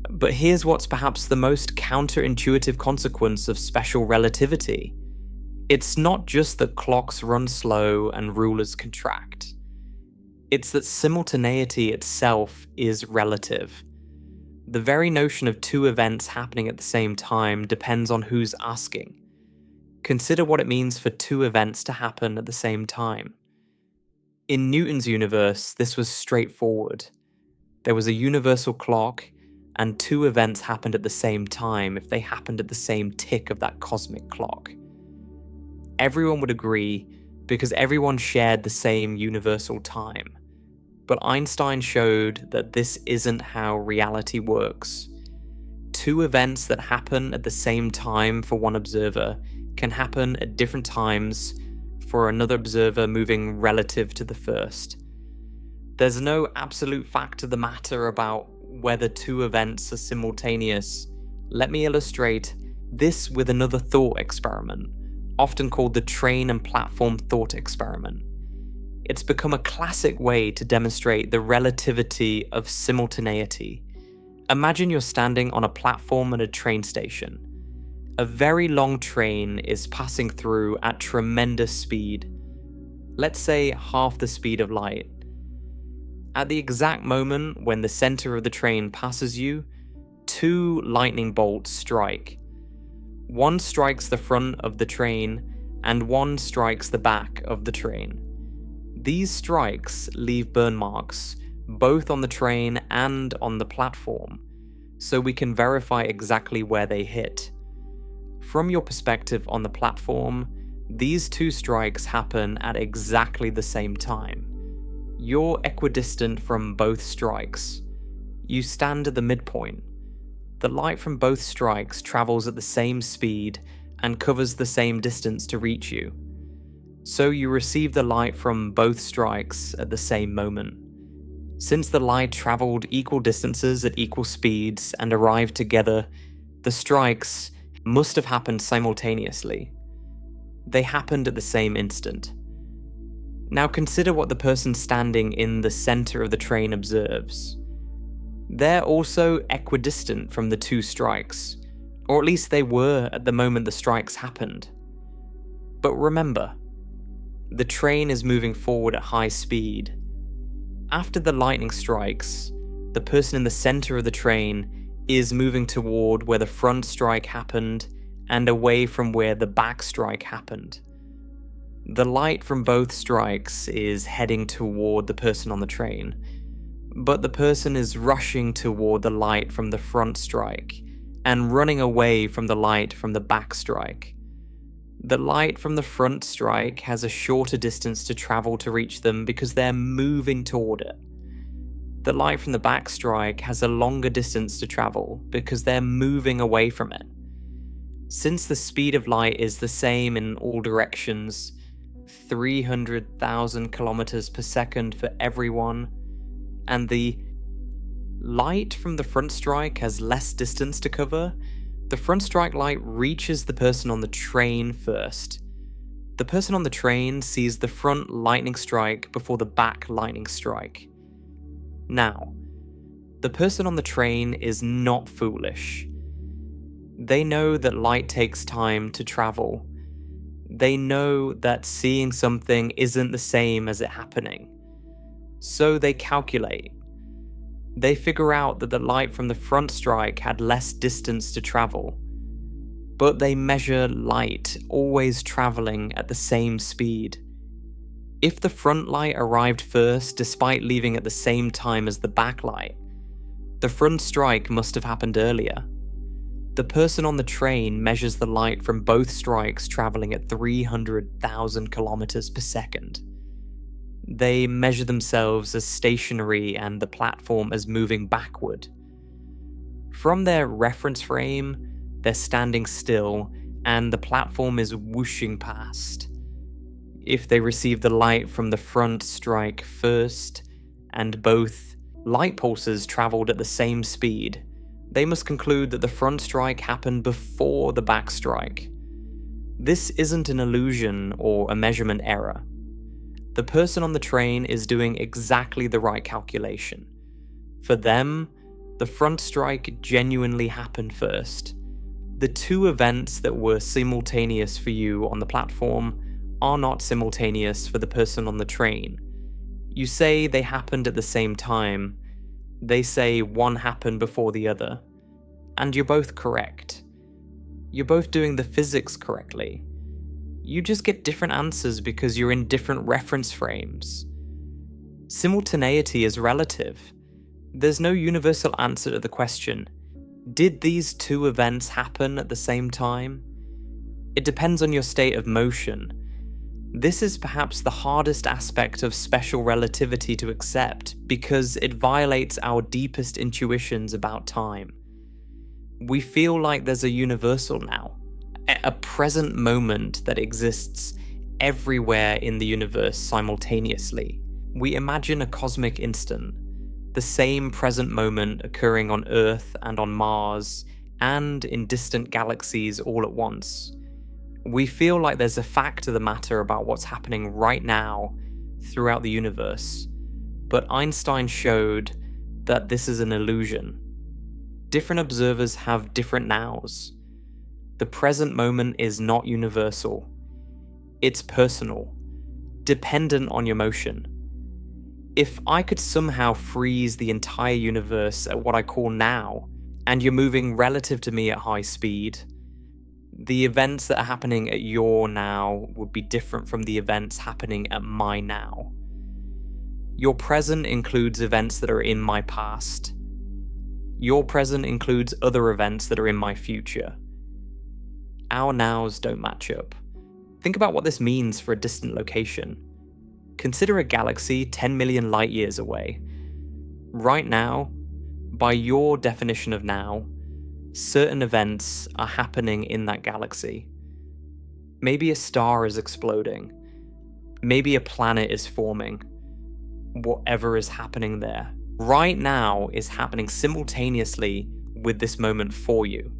But here's what's perhaps the most counterintuitive consequence of special relativity. It's not just that clocks run slow and rulers contract. It's that simultaneity itself is relative. The very notion of two events happening at the same time depends on who's asking. Consider what it means for two events to happen at the same time. In Newton's universe, this was straightforward. There was a universal clock, and two events happened at the same time if they happened at the same tick of that cosmic clock. Everyone would agree because everyone shared the same universal time. But Einstein showed that this isn't how reality works. Two events that happen at the same time for one observer can happen at different times for another observer moving relative to the first. There's no absolute fact of the matter about whether two events are simultaneous. Let me illustrate this with another thought experiment, often called the train and platform thought experiment. It's become a classic way to demonstrate the relativity of simultaneity. Imagine you're standing on a platform at a train station. A very long train is passing through at tremendous speed. Let's say half the speed of light. At the exact moment when the center of the train passes you, two lightning bolts strike. One strikes the front of the train, and one strikes the back of the train. These strikes leave burn marks, both on the train and on the platform, so we can verify exactly where they hit. From your perspective on the platform, these two strikes happen at exactly the same time. You're equidistant from both strikes. You stand at the midpoint. The light from both strikes travels at the same speed and covers the same distance to reach you. So you receive the light from both strikes at the same moment. Since the light traveled equal distances at equal speeds and arrived together, the strikes must have happened simultaneously. They happened at the same instant. Now consider what the person standing in the center of the train observes. They're also equidistant from the two strikes, or at least they were at the moment the strikes happened. But remember, the train is moving forward at high speed. After the lightning strikes, the person in the center of the train is moving toward where the front strike happened and away from where the back strike happened. The light from both strikes is heading toward the person on the train, but the person is rushing toward the light from the front strike and running away from the light from the back strike. The light from the front strike has a shorter distance to travel to reach them because they're moving toward it. The light from the back strike has a longer distance to travel because they're moving away from it. Since the speed of light is the same in all directions, 300,000 kilometers per second for everyone, and the light from the front strike has less distance to cover, the front strike light reaches the person on the train first. The person on the train sees the front lightning strike before the back lightning strike. Now, the person on the train is not foolish. They know that light takes time to travel. They know that seeing something isn't the same as it happening. So they calculate. They figure out that the light from the front strike had less distance to travel. But they measure light always traveling at the same speed. If the front light arrived first despite leaving at the same time as the back light, the front strike must have happened earlier. The person on the train measures the light from both strikes traveling at 300,000 kilometers per second. They measure themselves as stationary and the platform as moving backward. From their reference frame, they're standing still and the platform is whooshing past. If they receive the light from the front strike first, and both light pulses traveled at the same speed, they must conclude that the front strike happened before the back strike. This isn't an illusion or a measurement error. The person on the train is doing exactly the right calculation. For them, the front strike genuinely happened first. The two events that were simultaneous for you on the platform are not simultaneous for the person on the train. You say they happened at the same time. They say one happened before the other. And you're both correct. You're both doing the physics correctly. You just get different answers because you're in different reference frames. Simultaneity is relative. There's no universal answer to the question, did these two events happen at the same time? It depends on your state of motion. This is perhaps the hardest aspect of special relativity to accept because it violates our deepest intuitions about time. We feel like there's a universal now, a present moment that exists everywhere in the universe simultaneously. We imagine a cosmic instant, the same present moment occurring on Earth and on Mars, and in distant galaxies all at once. We feel like there's a fact of the matter about what's happening right now throughout the universe, but Einstein showed that this is an illusion. Different observers have different nows. The present moment is not universal. It's personal, dependent on your motion. If I could somehow freeze the entire universe at what I call now, and you're moving relative to me at high speed, the events that are happening at your now would be different from the events happening at my now. Your present includes events that are in my past. Your present includes other events that are in my future. Our nows don't match up. Think about what this means for a distant location. Consider a galaxy 10 million light years away. Right now, by your definition of now, certain events are happening in that galaxy. Maybe a star is exploding. Maybe a planet is forming. Whatever is happening there, right now, is happening simultaneously with this moment for you.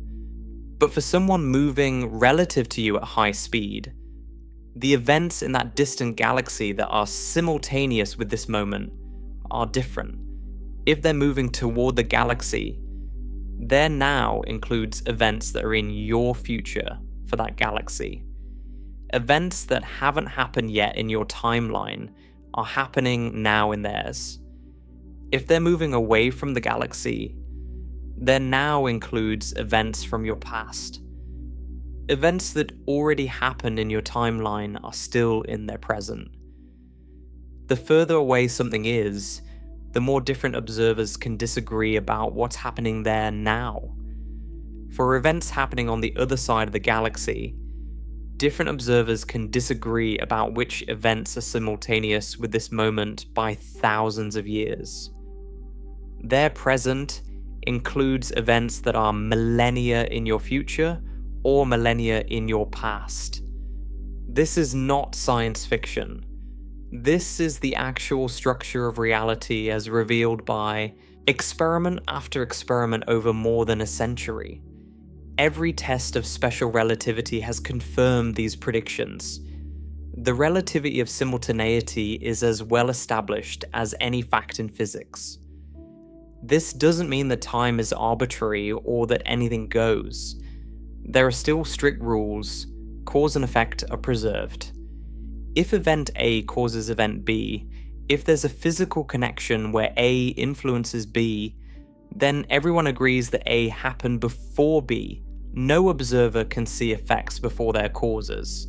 But for someone moving relative to you at high speed, the events in that distant galaxy that are simultaneous with this moment are different. If they're moving toward the galaxy, their now includes events that are in your future for that galaxy. Events that haven't happened yet in your timeline are happening now in theirs. If they're moving away from the galaxy, their now includes events from your past. Events that already happened in your timeline are still in their present. The further away something is, the more different observers can disagree about what's happening there now. For events happening on the other side of the galaxy, different observers can disagree about which events are simultaneous with this moment by thousands of years. Their present includes events that are millennia in your future or millennia in your past. This is not science fiction. This is the actual structure of reality as revealed by experiment after experiment over more than a century. Every test of special relativity has confirmed these predictions. The relativity of simultaneity is as well established as any fact in physics. This doesn't mean that time is arbitrary or that anything goes. There are still strict rules. Cause and effect are preserved. If event A causes event B, if there's a physical connection where A influences B, then everyone agrees that A happened before B. No observer can see effects before their causes.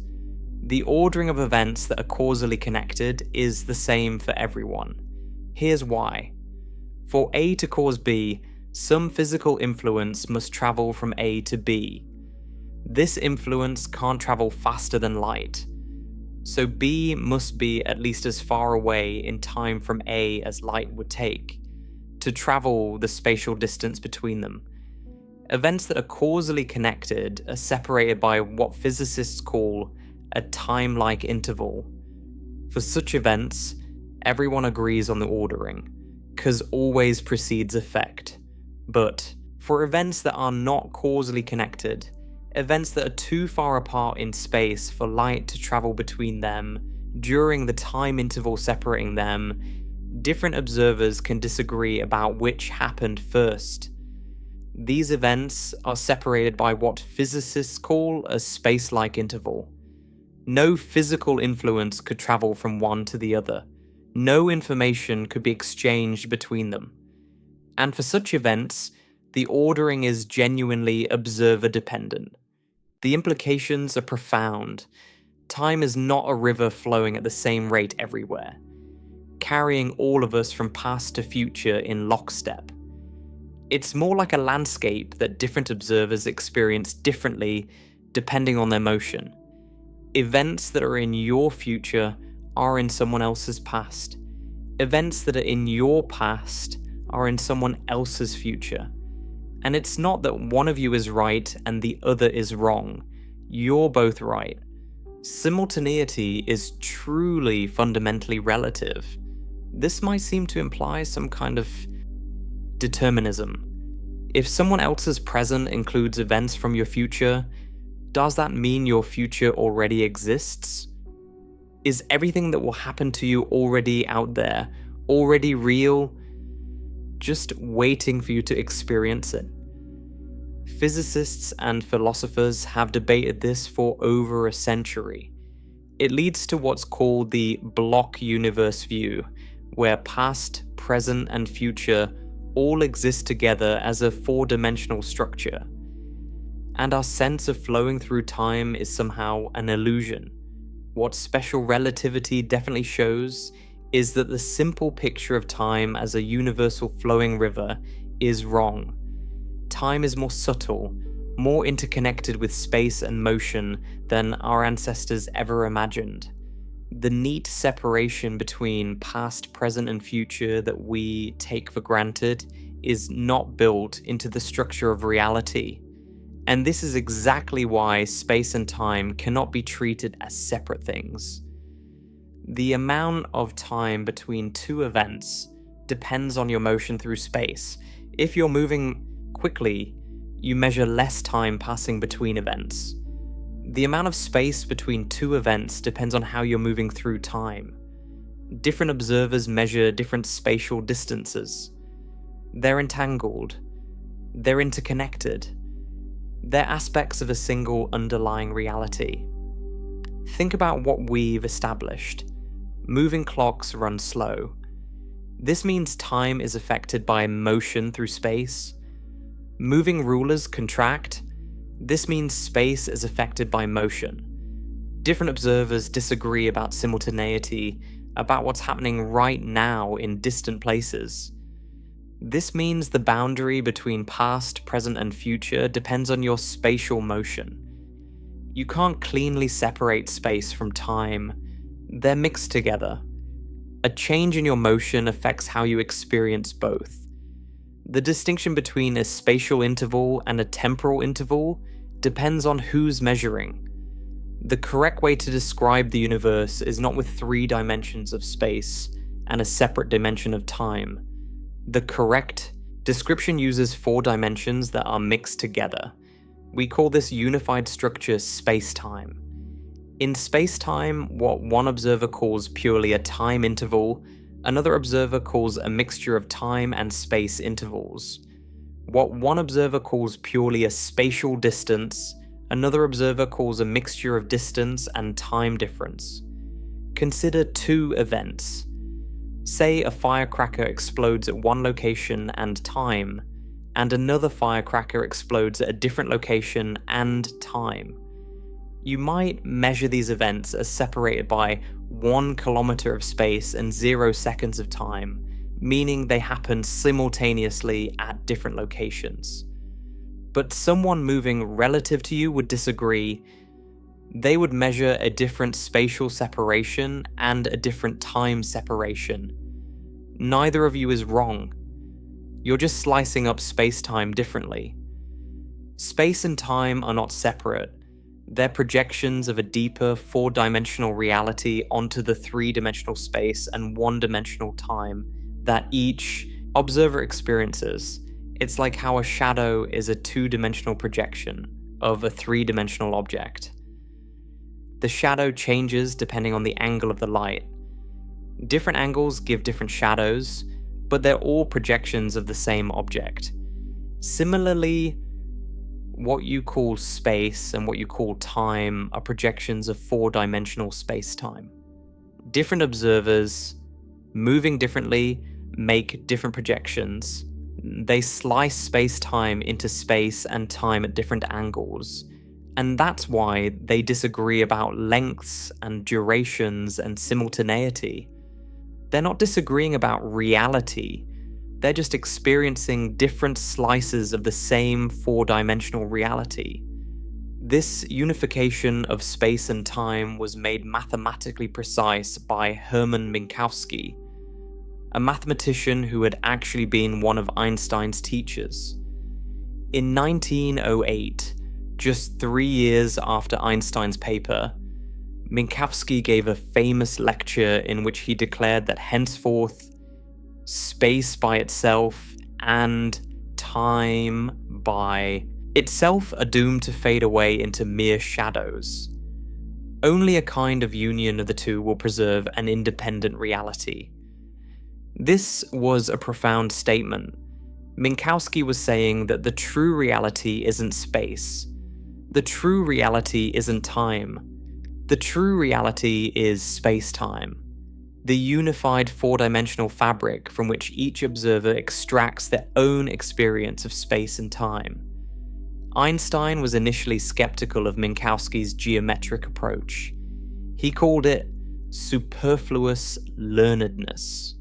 The ordering of events that are causally connected is the same for everyone. Here's why. For A to cause B, some physical influence must travel from A to B. This influence can't travel faster than light. So B must be at least as far away in time from A as light would take to travel the spatial distance between them. Events that are causally connected are separated by what physicists call a time-like interval. For such events, everyone agrees on the ordering, cause always precedes effect. But for events that are not causally connected, events that are too far apart in space for light to travel between them during the time interval separating them, different observers can disagree about which happened first. These events are separated by what physicists call a space-like interval. No physical influence could travel from one to the other. No information could be exchanged between them. And for such events, the ordering is genuinely observer-dependent. The implications are profound. Time is not a river flowing at the same rate everywhere, carrying all of us from past to future in lockstep. It's more like a landscape that different observers experience differently depending on their motion. Events that are in your future are in someone else's past. Events that are in your past are in someone else's future. And it's not that one of you is right and the other is wrong. You're both right. Simultaneity is truly fundamentally relative. This might seem to imply some kind of determinism. If someone else's present includes events from your future, does that mean your future already exists? Is everything that will happen to you already out there, already real, just waiting for you to experience it? Physicists and philosophers have debated this for over a century. It leads to what's called the block universe view, where past, present, and future all exist together as a four-dimensional structure. And our sense of flowing through time is somehow an illusion. What special relativity definitely shows is that the simple picture of time as a universal flowing river is wrong. Time is more subtle, more interconnected with space and motion than our ancestors ever imagined. The neat separation between past, present, and future that we take for granted is not built into the structure of reality. And this is exactly why space and time cannot be treated as separate things. The amount of time between two events depends on your motion through space. If you're moving quickly, you measure less time passing between events. The amount of space between two events depends on how you're moving through time. Different observers measure different spatial distances. They're entangled. They're interconnected. They're aspects of a single underlying reality. Think about what we've established. Moving clocks run slow. This means time is affected by motion through space. Moving rulers contract. This means space is affected by motion. Different observers disagree about simultaneity, about what's happening right now in distant places. This means the boundary between past, present, and future depends on your spatial motion. You can't cleanly separate space from time. They're mixed together. A change in your motion affects how you experience both. The distinction between a spatial interval and a temporal interval depends on who's measuring. The correct way to describe the universe is not with 3 dimensions of space and a separate dimension of time. The correct description uses 4 dimensions that are mixed together. We call this unified structure space-time. In space-time, what one observer calls purely a time interval, another observer calls a mixture of time and space intervals. What one observer calls purely a spatial distance, another observer calls a mixture of distance and time difference. Consider 2 events. Say a firecracker explodes at one location and time, and another firecracker explodes at a different location and time. You might measure these events as separated by 1 kilometer of space and 0 seconds of time, meaning they happen simultaneously at different locations. But someone moving relative to you would disagree. They would measure a different spatial separation and a different time separation. Neither of you is wrong. You're just slicing up space-time differently. Space and time are not separate. They're projections of a deeper 4-dimensional reality onto the 3-dimensional space and 1-dimensional time that each observer experiences. It's like how a shadow is a 2-dimensional projection of a 3-dimensional object. The shadow changes depending on the angle of the light. Different angles give different shadows, but they're all projections of the same object. Similarly, what you call space and what you call time are projections of 4-dimensional space-time. Different observers, moving differently, make different projections. They slice space-time into space and time at different angles, and that's why they disagree about lengths and durations and simultaneity. They're not disagreeing about reality. They're just experiencing different slices of the same 4-dimensional reality. This unification of space and time was made mathematically precise by Hermann Minkowski, a mathematician who had actually been one of Einstein's teachers. In 1908, just 3 years after Einstein's paper, Minkowski gave a famous lecture in which he declared that henceforth, space by itself and time by itself are doomed to fade away into mere shadows. Only a kind of union of the two will preserve an independent reality. This was a profound statement. Minkowski was saying that the true reality isn't space. The true reality isn't time. The true reality is space-time, the unified four-dimensional fabric from which each observer extracts their own experience of space and time. Einstein was initially skeptical of Minkowski's geometric approach. He called it superfluous learnedness,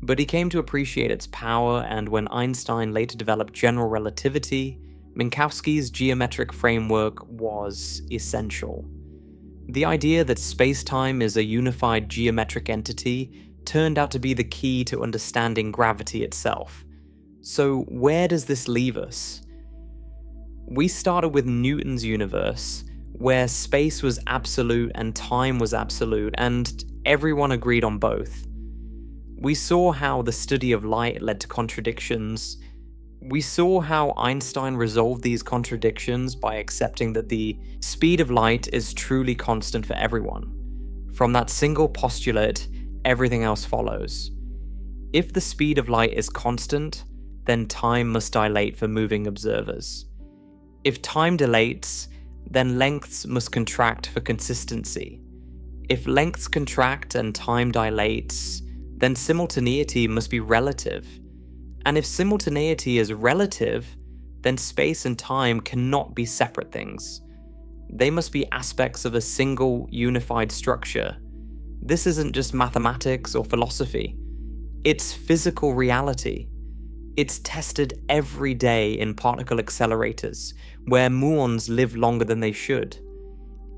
but he came to appreciate its power, and when Einstein later developed general relativity, Minkowski's geometric framework was essential. The idea that space-time is a unified geometric entity turned out to be the key to understanding gravity itself. So where does this leave us? We started with Newton's universe, where space was absolute and time was absolute, and everyone agreed on both. We saw how the study of light led to contradictions. We saw how Einstein resolved these contradictions by accepting that the speed of light is truly constant for everyone. From that single postulate, everything else follows. If the speed of light is constant, then time must dilate for moving observers. If time dilates, then lengths must contract for consistency. If lengths contract and time dilates, then simultaneity must be relative. And if simultaneity is relative, then space and time cannot be separate things. They must be aspects of a single, unified structure. This isn't just mathematics or philosophy. It's physical reality. It's tested every day in particle accelerators, where muons live longer than they should.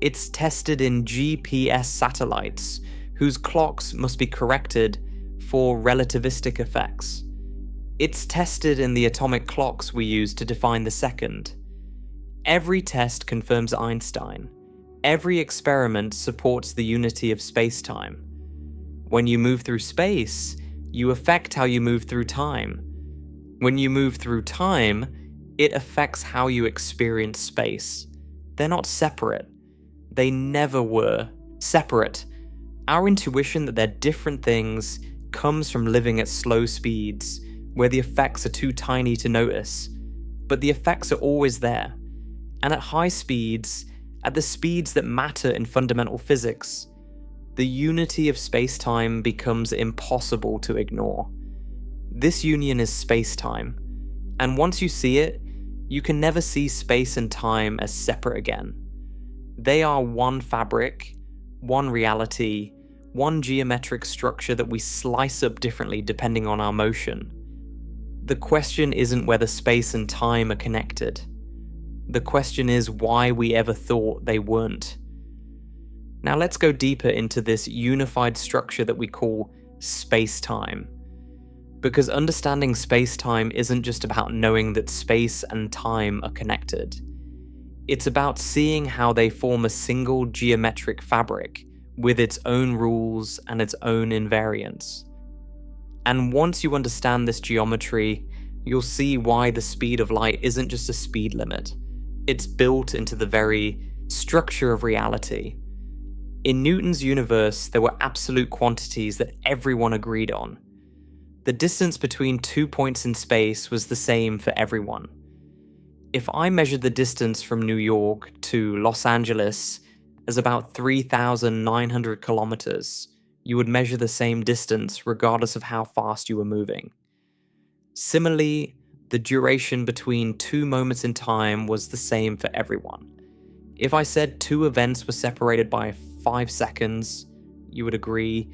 It's tested in GPS satellites, whose clocks must be corrected for relativistic effects. It's tested in the atomic clocks we use to define the second. Every test confirms Einstein. Every experiment supports the unity of space-time. When you move through space, you affect how you move through time. When you move through time, it affects how you experience space. They're not separate. They never were separate. Our intuition that they're different things comes from living at slow speeds, where the effects are too tiny to notice, but the effects are always there. And at high speeds, at the speeds that matter in fundamental physics, the unity of space-time becomes impossible to ignore. This union is space-time, and once you see it, you can never see space and time as separate again. They are one fabric, one reality, one geometric structure that we slice up differently depending on our motion. The question isn't whether space and time are connected. The question is why we ever thought they weren't. Now let's go deeper into this unified structure that we call space-time. Because understanding space-time isn't just about knowing that space and time are connected. It's about seeing how they form a single geometric fabric with its own rules and its own invariants. And once you understand this geometry, you'll see why the speed of light isn't just a speed limit. It's built into the very structure of reality. In Newton's universe, there were absolute quantities that everyone agreed on. The distance between 2 points in space was the same for everyone. If I measured the distance from New York to Los Angeles as about 3,900 kilometers, you would measure the same distance regardless of how fast you were moving. Similarly, the duration between two moments in time was the same for everyone. If I said two events were separated by 5 seconds, you would agree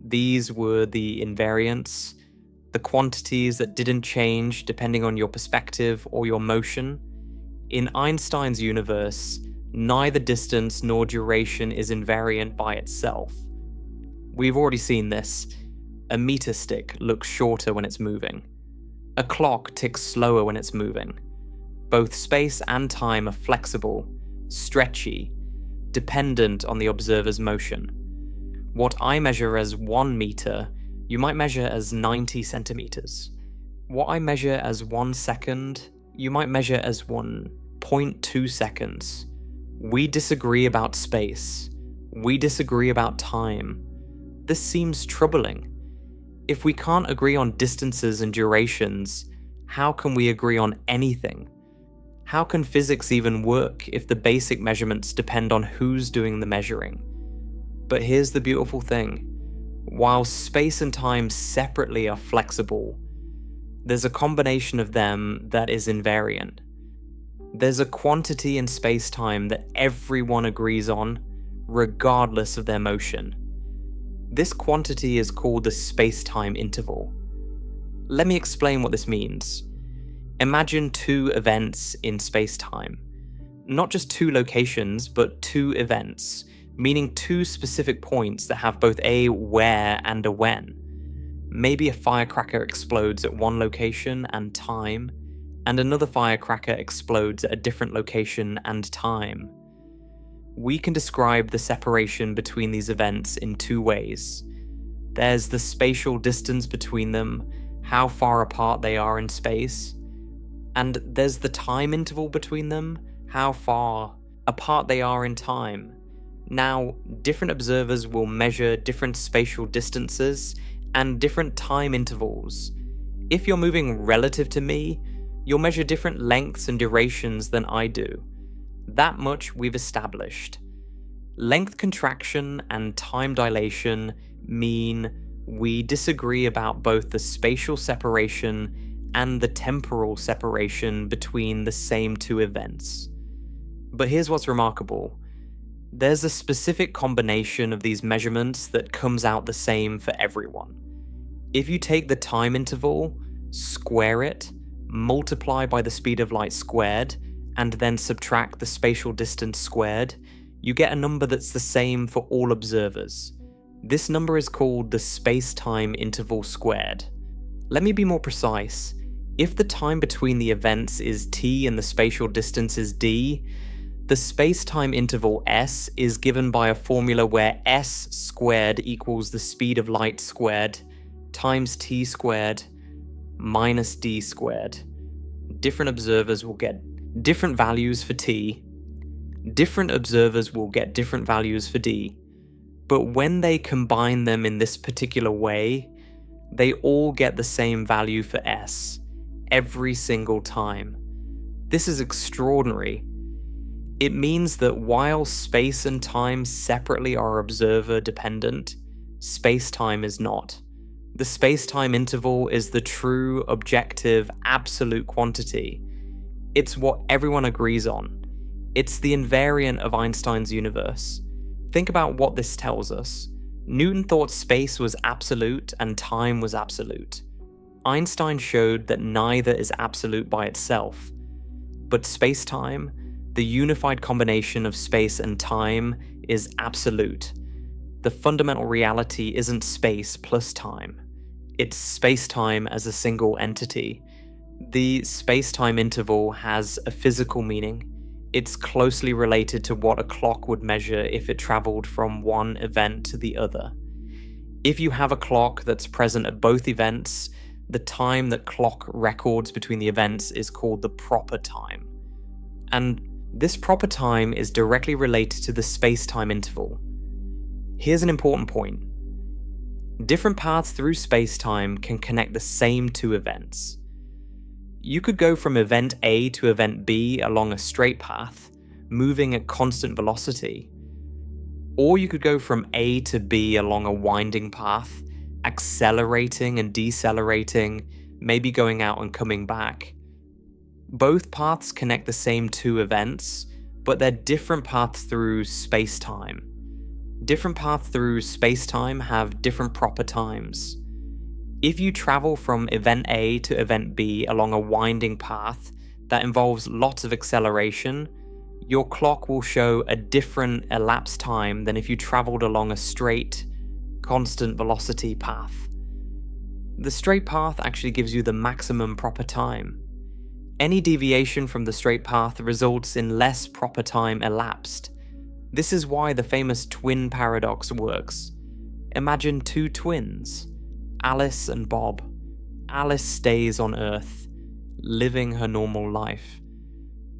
these were the invariants, the quantities that didn't change depending on your perspective or your motion. In Einstein's universe, neither distance nor duration is invariant by itself. We've already seen this. A meter stick looks shorter when it's moving. A clock ticks slower when it's moving. Both space and time are flexible, stretchy, dependent on the observer's motion. What I measure as 1 meter, you might measure as 90 centimeters. What I measure as 1 second, you might measure as 1.2 seconds. We disagree about space. We disagree about time. This seems troubling. If we can't agree on distances and durations, how can we agree on anything? How can physics even work if the basic measurements depend on who's doing the measuring? But here's the beautiful thing. While space and time separately are flexible, there's a combination of them that is invariant. There's a quantity in space-time that everyone agrees on, regardless of their motion. This quantity is called the space-time interval. Let me explain what this means. Imagine 2 events in space-time. Not just 2 locations, but 2 events, meaning 2 specific points that have both a where and a when. Maybe a firecracker explodes at one location and time, and another firecracker explodes at a different location and time. We can describe the separation between these events in 2 ways. There's the spatial distance between them, how far apart they are in space, and there's the time interval between them, how far apart they are in time. Now, different observers will measure different spatial distances and different time intervals. If you're moving relative to me, you'll measure different lengths and durations than I do. That much we've established. Length contraction and time dilation mean we disagree about both the spatial separation and the temporal separation between the same 2 events. But here's what's remarkable. There's a specific combination of these measurements that comes out the same for everyone. If you take the time interval, square it, multiply by the speed of light squared, and then subtract the spatial distance squared, you get a number that's the same for all observers. This number is called the space-time interval squared. Let me be more precise. If the time between the events is t and the spatial distance is d, the space-time interval s is given by a formula where s squared equals the speed of light squared times t squared minus d squared. Different observers will get different values for t. Different observers will get different values for d. But when they combine them in this particular way, they all get the same value for s, every single time. This is extraordinary. It means that while space and time separately are observer dependent, space-time is not. The space-time interval is the true, objective, absolute quantity. It's what everyone agrees on. It's the invariant of Einstein's universe. Think about what this tells us. Newton thought space was absolute and time was absolute. Einstein showed that neither is absolute by itself. But space-time, the unified combination of space and time, is absolute. The fundamental reality isn't space plus time. It's space-time as a single entity. The space-time interval has a physical meaning. It's closely related to what a clock would measure if it traveled from one event to the other. If you have a clock that's present at both events, the time that clock records between the events is called the proper time. And this proper time is directly related to the space-time interval. Here's an important point. Different paths through space-time can connect the same 2 events. You could go from event A to event B along a straight path, moving at constant velocity. Or you could go from A to B along a winding path, accelerating and decelerating, maybe going out and coming back. Both paths connect the same 2 events, but they're different paths through space-time. Different paths through space-time have different proper times. If you travel from event A to event B along a winding path that involves lots of acceleration, your clock will show a different elapsed time than if you traveled along a straight, constant velocity path. The straight path actually gives you the maximum proper time. Any deviation from the straight path results in less proper time elapsed. This is why the famous twin paradox works. Imagine two twins, Alice and Bob. Alice stays on Earth, living her normal life.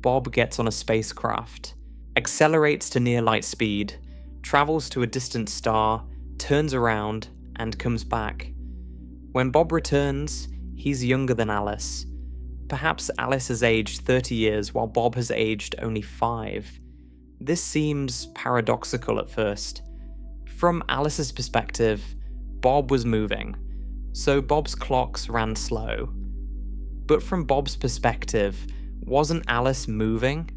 Bob gets on a spacecraft, accelerates to near light speed, travels to a distant star, turns around, and comes back. When Bob returns, he's younger than Alice. Perhaps Alice has aged 30 years while Bob has aged only 5. This seems paradoxical at first. From Alice's perspective, Bob was moving, so Bob's clocks ran slow. But from Bob's perspective, wasn't Alice moving?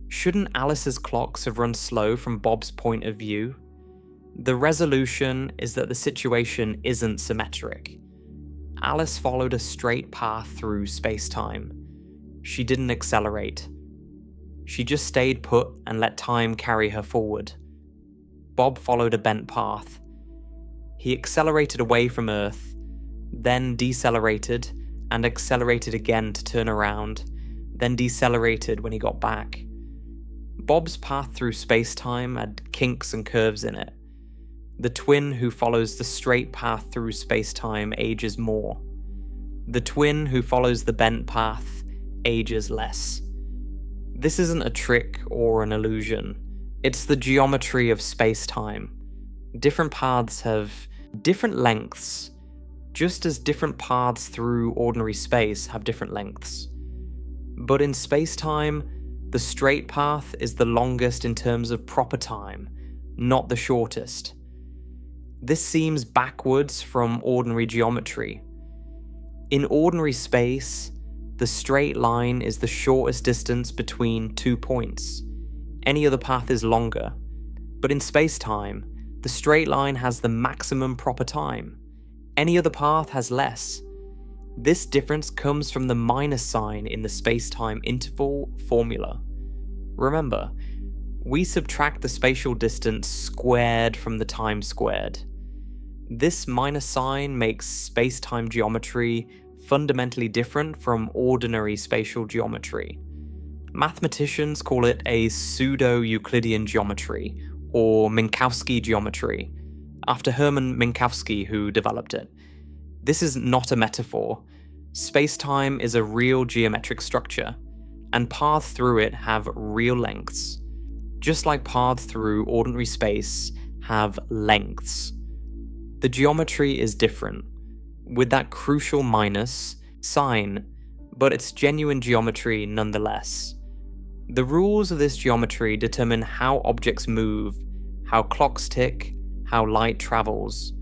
Shouldn't Alice's clocks have run slow from Bob's point of view? The resolution is that the situation isn't symmetric. Alice followed a straight path through space-time. She didn't accelerate. She just stayed put and let time carry her forward. Bob followed a bent path. He accelerated away from Earth, then decelerated, and accelerated again to turn around, then decelerated when he got back. Bob's path through space-time had kinks and curves in it. The twin who follows the straight path through space-time ages more. The twin who follows the bent path ages less. This isn't a trick or an illusion. It's the geometry of space-time. Different paths have different lengths, just as different paths through ordinary space have different lengths. But in space-time, the straight path is the longest in terms of proper time, not the shortest. This seems backwards from ordinary geometry. In ordinary space, the straight line is the shortest distance between 2 points. Any other path is longer. But in space-time, the straight line has the maximum proper time. Any other path has less. This difference comes from the minus sign in the space-time interval formula. Remember, we subtract the spatial distance squared from the time squared. This minus sign makes space-time geometry fundamentally different from ordinary spatial geometry. Mathematicians call it a pseudo-Euclidean geometry, or Minkowski geometry, after Hermann Minkowski, who developed it. This is not a metaphor. Space-time is a real geometric structure, and paths through it have real lengths, just like paths through ordinary space have lengths. The geometry is different, with that crucial minus sign, but it's genuine geometry nonetheless. The rules of this geometry determine how objects move, how clocks tick, how light travels.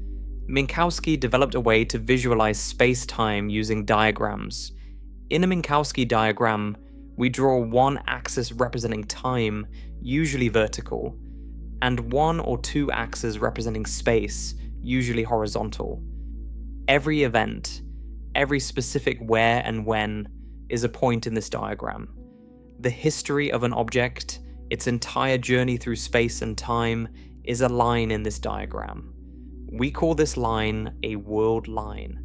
Minkowski developed a way to visualize space-time using diagrams. In a Minkowski diagram, we draw one axis representing time, usually vertical, and one or two axes representing space, usually horizontal. Every event, every specific where and when, is a point in this diagram. The history of an object, its entire journey through space and time, is a line in this diagram. We call this line a world line.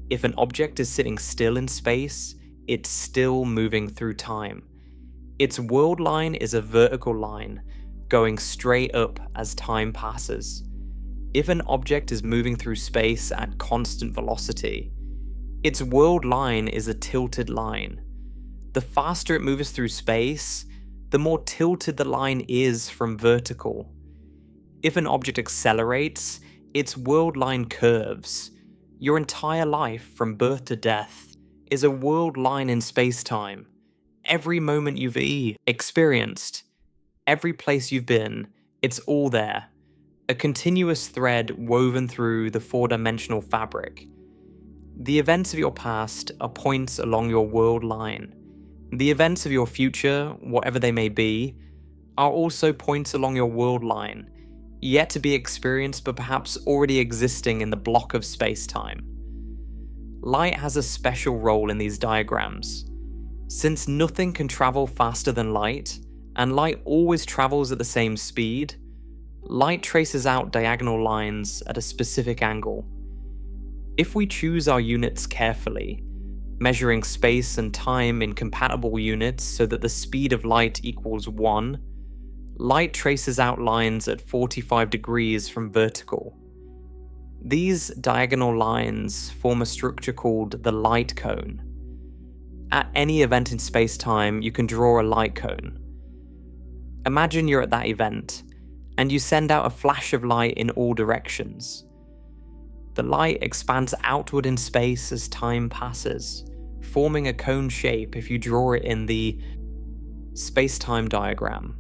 If an object is sitting still in space, it's still moving through time. Its world line is a vertical line, going straight up as time passes. If an object is moving through space at constant velocity, its world line is a tilted line. The faster it moves through space, the more tilted the line is from vertical. If an object accelerates, its world line curves. Your entire life, from birth to death, is a world line in space-time. Every moment you've experienced, every place you've been, it's all there. A continuous thread woven through the four-dimensional fabric. The events of your past are points along your world line. The events of your future, whatever they may be, are also points along your world line, yet to be experienced but perhaps already existing in the block of space-time. Light has a special role in these diagrams. Since nothing can travel faster than light, and light always travels at the same speed, light traces out diagonal lines at a specific angle. If we choose our units carefully, measuring space and time in compatible units so that the speed of light equals 1, Light traces out lines at 45 degrees from vertical. These diagonal lines form a structure called the light cone. At any event in space-time, you can draw a light cone. Imagine you're at that event, and you send out a flash of light in all directions. The light expands outward in space as time passes, forming a cone shape if you draw it in the space-time diagram.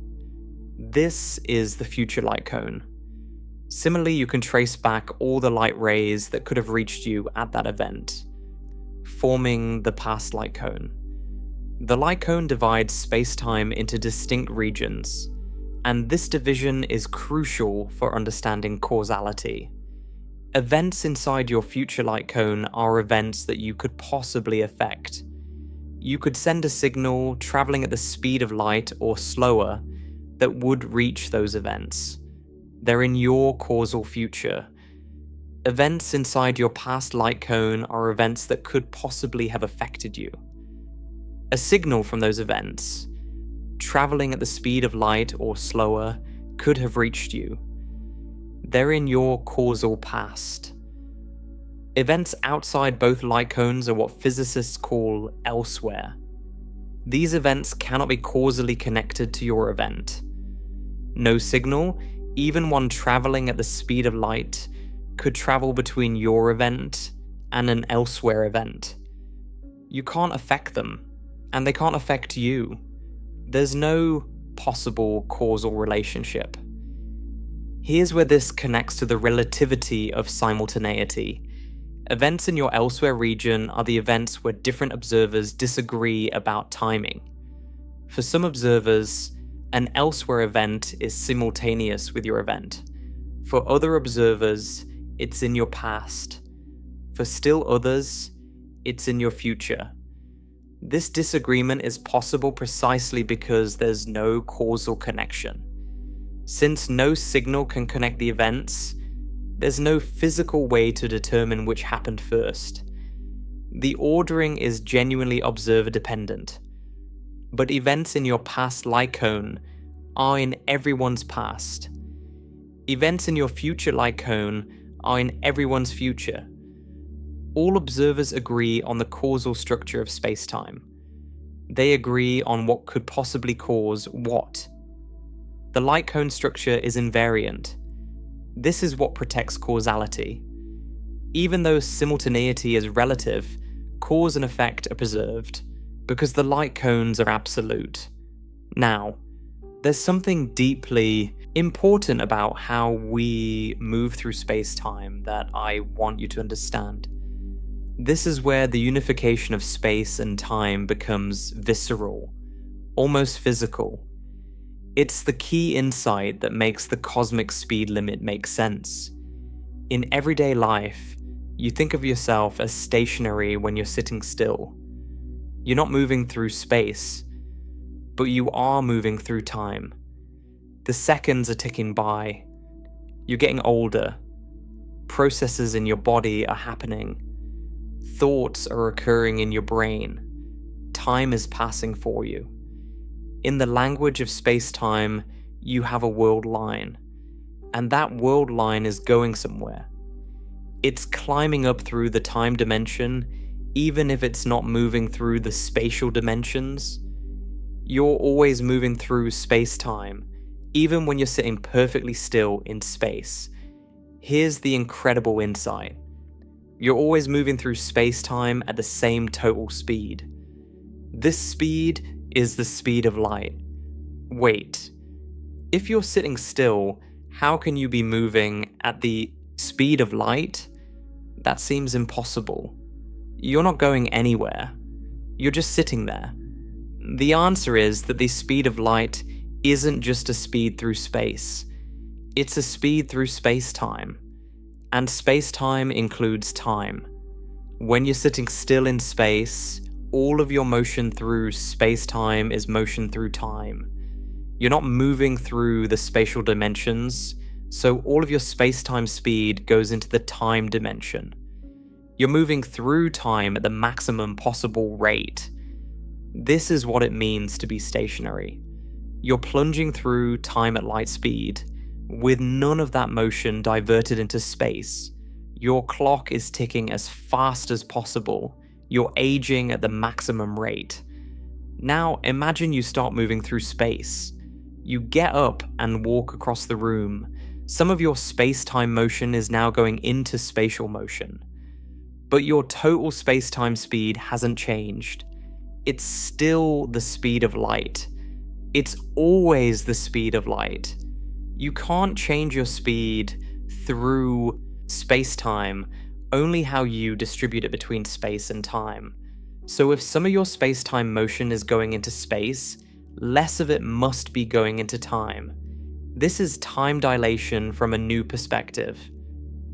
This is the future light cone. Similarly, you can trace back all the light rays that could have reached you at that event, forming the past light cone. The light cone divides space-time into distinct regions, and this division is crucial for understanding causality. Events inside your future light cone are events that you could possibly affect. You could send a signal traveling at the speed of light or slower that would reach those events. They're in your causal future. Events inside your past light cone are events that could possibly have affected you. A signal from those events, traveling at the speed of light or slower, could have reached you. They're in your causal past. Events outside both light cones are what physicists call elsewhere. These events cannot be causally connected to your event. No signal, even one traveling at the speed of light, could travel between your event and an elsewhere event. You can't affect them, and they can't affect you. There's no possible causal relationship. Here's where this connects to the relativity of simultaneity. Events in your elsewhere region are the events where different observers disagree about timing. For some observers, an elsewhere event is simultaneous with your event. For other observers, it's in your past. For still others, it's in your future. This disagreement is possible precisely because there's no causal connection. Since no signal can connect the events, there's no physical way to determine which happened first. The ordering is genuinely observer-dependent. But events in your past light cone are in everyone's past. Events in your future light cone are in everyone's future. All observers agree on the causal structure of space-time. They agree on what could possibly cause what. The light cone structure is invariant. This is what protects causality. Even though simultaneity is relative, cause and effect are preserved, because the light cones are absolute. Now, there's something deeply important about how we move through space-time that I want you to understand. This is where the unification of space and time becomes visceral, almost physical. It's the key insight that makes the cosmic speed limit make sense. In everyday life, you think of yourself as stationary when you're sitting still. You're not moving through space, but you are moving through time. The seconds are ticking by. You're getting older. Processes in your body are happening. Thoughts are occurring in your brain. Time is passing for you. In the language of space-time, you have a world line, and that world line is going somewhere. It's climbing up through the time dimension, even if it's not moving through the spatial dimensions. You're always moving through space-time, even when you're sitting perfectly still in space. Here's the incredible insight. You're always moving through space-time at the same total speed. This speed is the speed of light. Wait, if you're sitting still, how can you be moving at the speed of light? That seems impossible. You're not going anywhere. You're just sitting there. The answer is that the speed of light isn't just a speed through space. It's a speed through space-time. And space-time includes time. When you're sitting still in space, all of your motion through space-time is motion through time. You're not moving through the spatial dimensions, so all of your space-time speed goes into the time dimension. You're moving through time at the maximum possible rate. This is what it means to be stationary. You're plunging through time at light speed, with none of that motion diverted into space. Your clock is ticking as fast as possible. You're aging at the maximum rate. Now imagine you start moving through space. You get up and walk across the room. Some of your space-time motion is now going into spatial motion. But your total space-time speed hasn't changed. It's still the speed of light. It's always the speed of light. You can't change your speed through space-time, only how you distribute it between space and time. So if some of your space-time motion is going into space, less of it must be going into time. This is time dilation from a new perspective.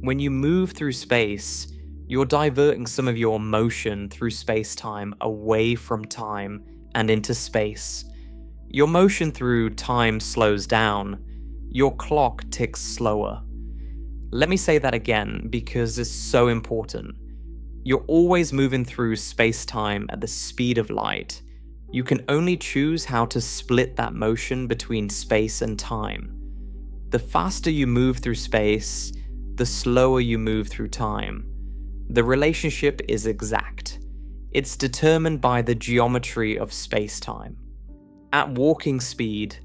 When you move through space, you're diverting some of your motion through space-time away from time and into space. Your motion through time slows down. Your clock ticks slower. Let me say that again because it's so important. You're always moving through space-time at the speed of light. You can only choose how to split that motion between space and time. The faster you move through space, the slower you move through time. The relationship is exact. It's determined by the geometry of space-time. At walking speed,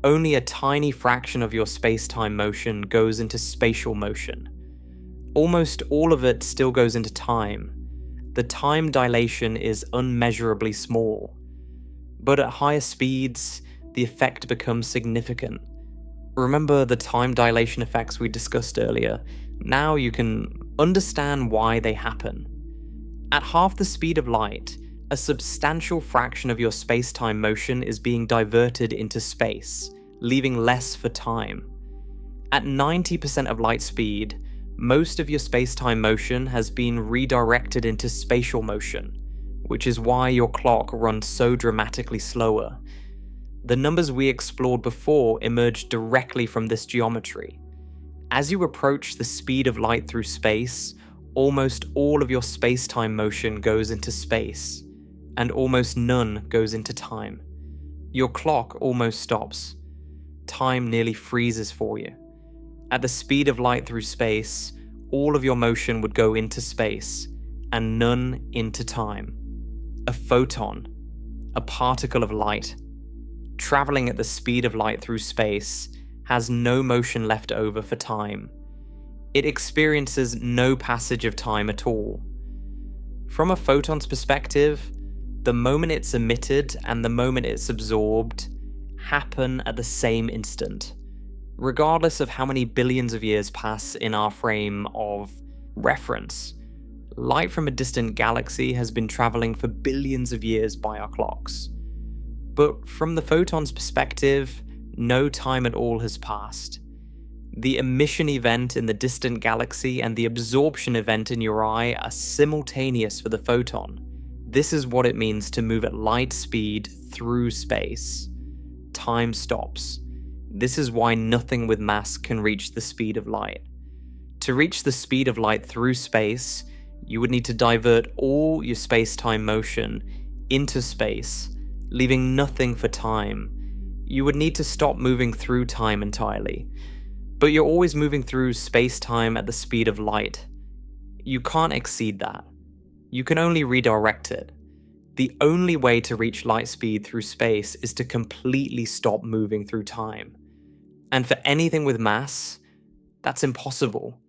only a tiny fraction of your space-time motion goes into spatial motion. Almost all of it still goes into time. The time dilation is unmeasurably small. But at higher speeds, the effect becomes significant. Remember the time dilation effects we discussed earlier? Now you can understand why they happen. At half the speed of light, a substantial fraction of your space-time motion is being diverted into space, leaving less for time. At 90% of light speed, most of your space-time motion has been redirected into spatial motion, which is why your clock runs so dramatically slower. The numbers we explored before emerged directly from this geometry. As you approach the speed of light through space, almost all of your space-time motion goes into space, and almost none goes into time. Your clock almost stops. Time nearly freezes for you. At the speed of light through space, all of your motion would go into space, and none into time. A photon, a particle of light, traveling at the speed of light through space, has no motion left over for time. It experiences no passage of time at all. From a photon's perspective, the moment it's emitted and the moment it's absorbed happen at the same instant, regardless of how many billions of years pass in our frame of reference. Light from a distant galaxy has been traveling for billions of years by our clocks. But from the photon's perspective, no time at all has passed. The emission event in the distant galaxy and the absorption event in your eye are simultaneous for the photon. This is what it means to move at light speed through space. Time stops. This is why nothing with mass can reach the speed of light. To reach the speed of light through space, you would need to divert all your space-time motion into space, leaving nothing for time. You would need to stop moving through time entirely. But you're always moving through space-time at the speed of light. You can't exceed that. You can only redirect it. The only way to reach light speed through space is to completely stop moving through time. And for anything with mass, that's impossible.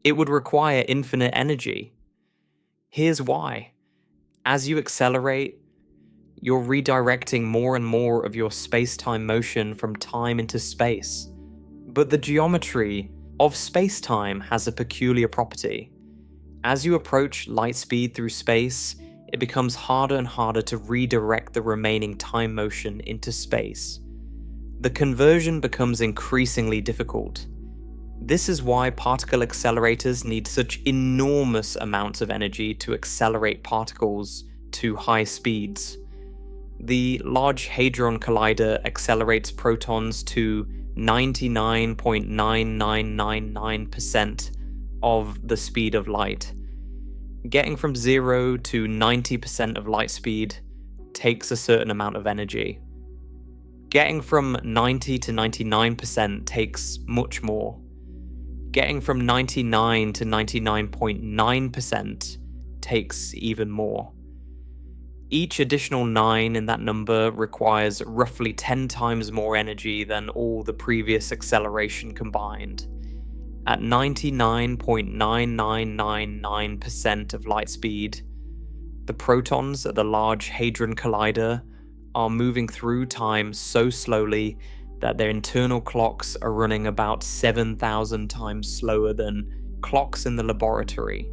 It would require infinite energy. Here's why. As you accelerate, you're redirecting more and more of your space-time motion from time into space. But the geometry of space-time has a peculiar property. As you approach light speed through space, it becomes harder and harder to redirect the remaining time motion into space. The conversion becomes increasingly difficult. This is why particle accelerators need such enormous amounts of energy to accelerate particles to high speeds. The Large Hadron Collider accelerates protons to 99.9999% of the speed of light. Getting from 0 to 90% of light speed takes a certain amount of energy. Getting from 90 to 99% takes much more. Getting from 99 to 99.9% takes even more. Each additional 9 in that number requires roughly 10 times more energy than all the previous acceleration combined. At 99.9999% of light speed, the protons at the Large Hadron Collider are moving through time so slowly that their internal clocks are running about 7,000 times slower than clocks in the laboratory.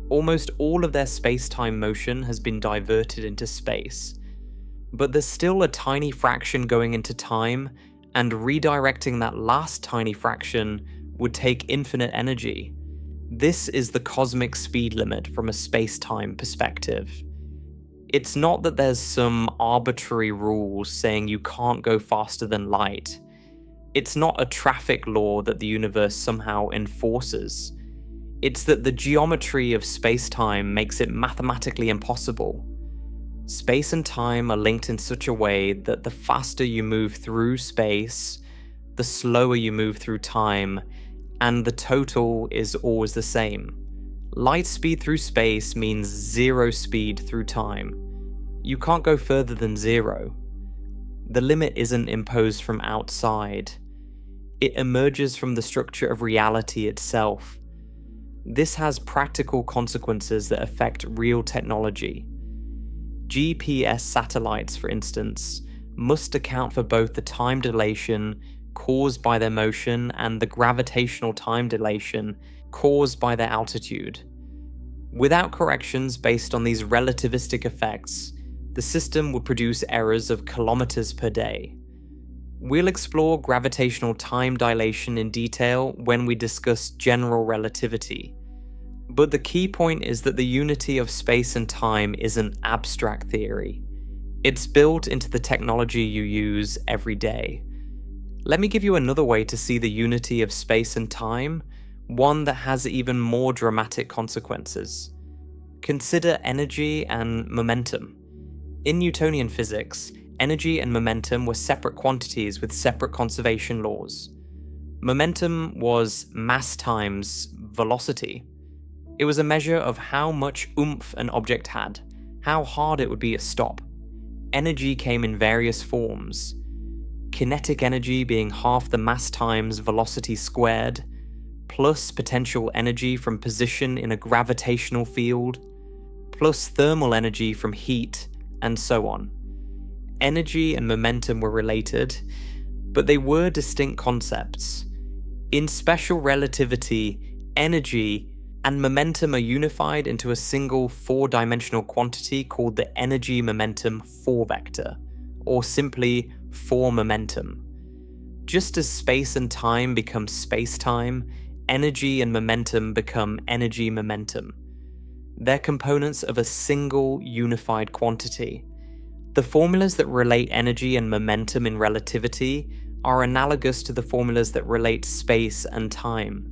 Almost all of their space-time motion has been diverted into space, but there's still a tiny fraction going into time, and redirecting that last tiny fraction would take infinite energy. This is the cosmic speed limit from a space-time perspective. It's not that there's some arbitrary rule saying you can't go faster than light. It's not a traffic law that the universe somehow enforces. It's that the geometry of space-time makes it mathematically impossible. Space and time are linked in such a way that the faster you move through space, the slower you move through time, and the total is always the same. Light speed through space means zero speed through time. You can't go further than zero. The limit isn't imposed from outside. It emerges from the structure of reality itself. This has practical consequences that affect real technology. GPS satellites, for instance, must account for both the time dilation caused by their motion and the gravitational time dilation caused by their altitude. Without corrections based on these relativistic effects, the system would produce errors of kilometers per day. We'll explore gravitational time dilation in detail when we discuss general relativity. But the key point is that the unity of space and time isn't abstract theory. It's built into the technology you use every day. Let me give you another way to see the unity of space and time, one that has even more dramatic consequences. Consider energy and momentum. In Newtonian physics, energy and momentum were separate quantities with separate conservation laws. Momentum was mass times velocity. It was a measure of how much oomph an object had, how hard it would be to stop. Energy came in various forms. Kinetic energy being half the mass times velocity squared, plus potential energy from position in a gravitational field, plus thermal energy from heat, and so on. Energy and momentum were related, but they were distinct concepts. In special relativity, energy and momentum are unified into a single four-dimensional quantity called the energy-momentum 4-vector, or simply 4-momentum. Just as space and time become space-time, energy and momentum become energy-momentum. They're components of a single unified quantity. The formulas that relate energy and momentum in relativity are analogous to the formulas that relate space and time.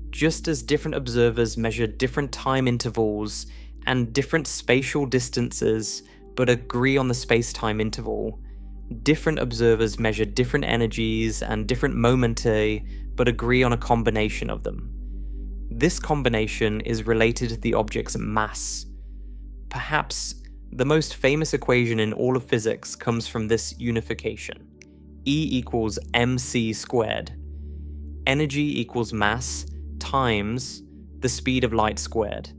Just as different observers measure different time intervals and different spatial distances but agree on the space-time interval, different observers measure different energies and different momentae but agree on a combination of them. This combination is related to the object's mass. Perhaps the most famous equation in all of physics comes from this unification. E equals mc squared. Energy equals mass times the speed of light squared.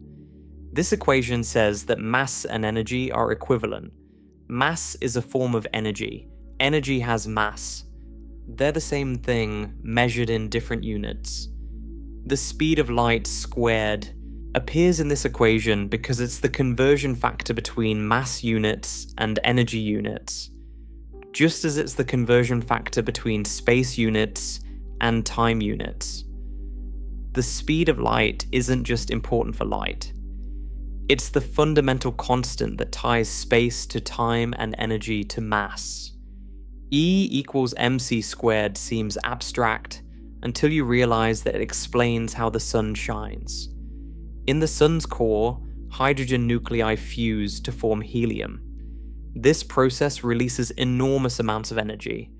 This equation says that mass and energy are equivalent. Mass is a form of energy. Energy has mass. They're the same thing, measured in different units. The speed of light squared appears in this equation because it's the conversion factor between mass units and energy units, just as it's the conversion factor between space units and time units. The speed of light isn't just important for light. It's the fundamental constant that ties space to time and energy to mass. E equals mc squared seems abstract until you realize that it explains how the sun shines. In the sun's core, hydrogen nuclei fuse to form helium. This process releases enormous amounts of energy.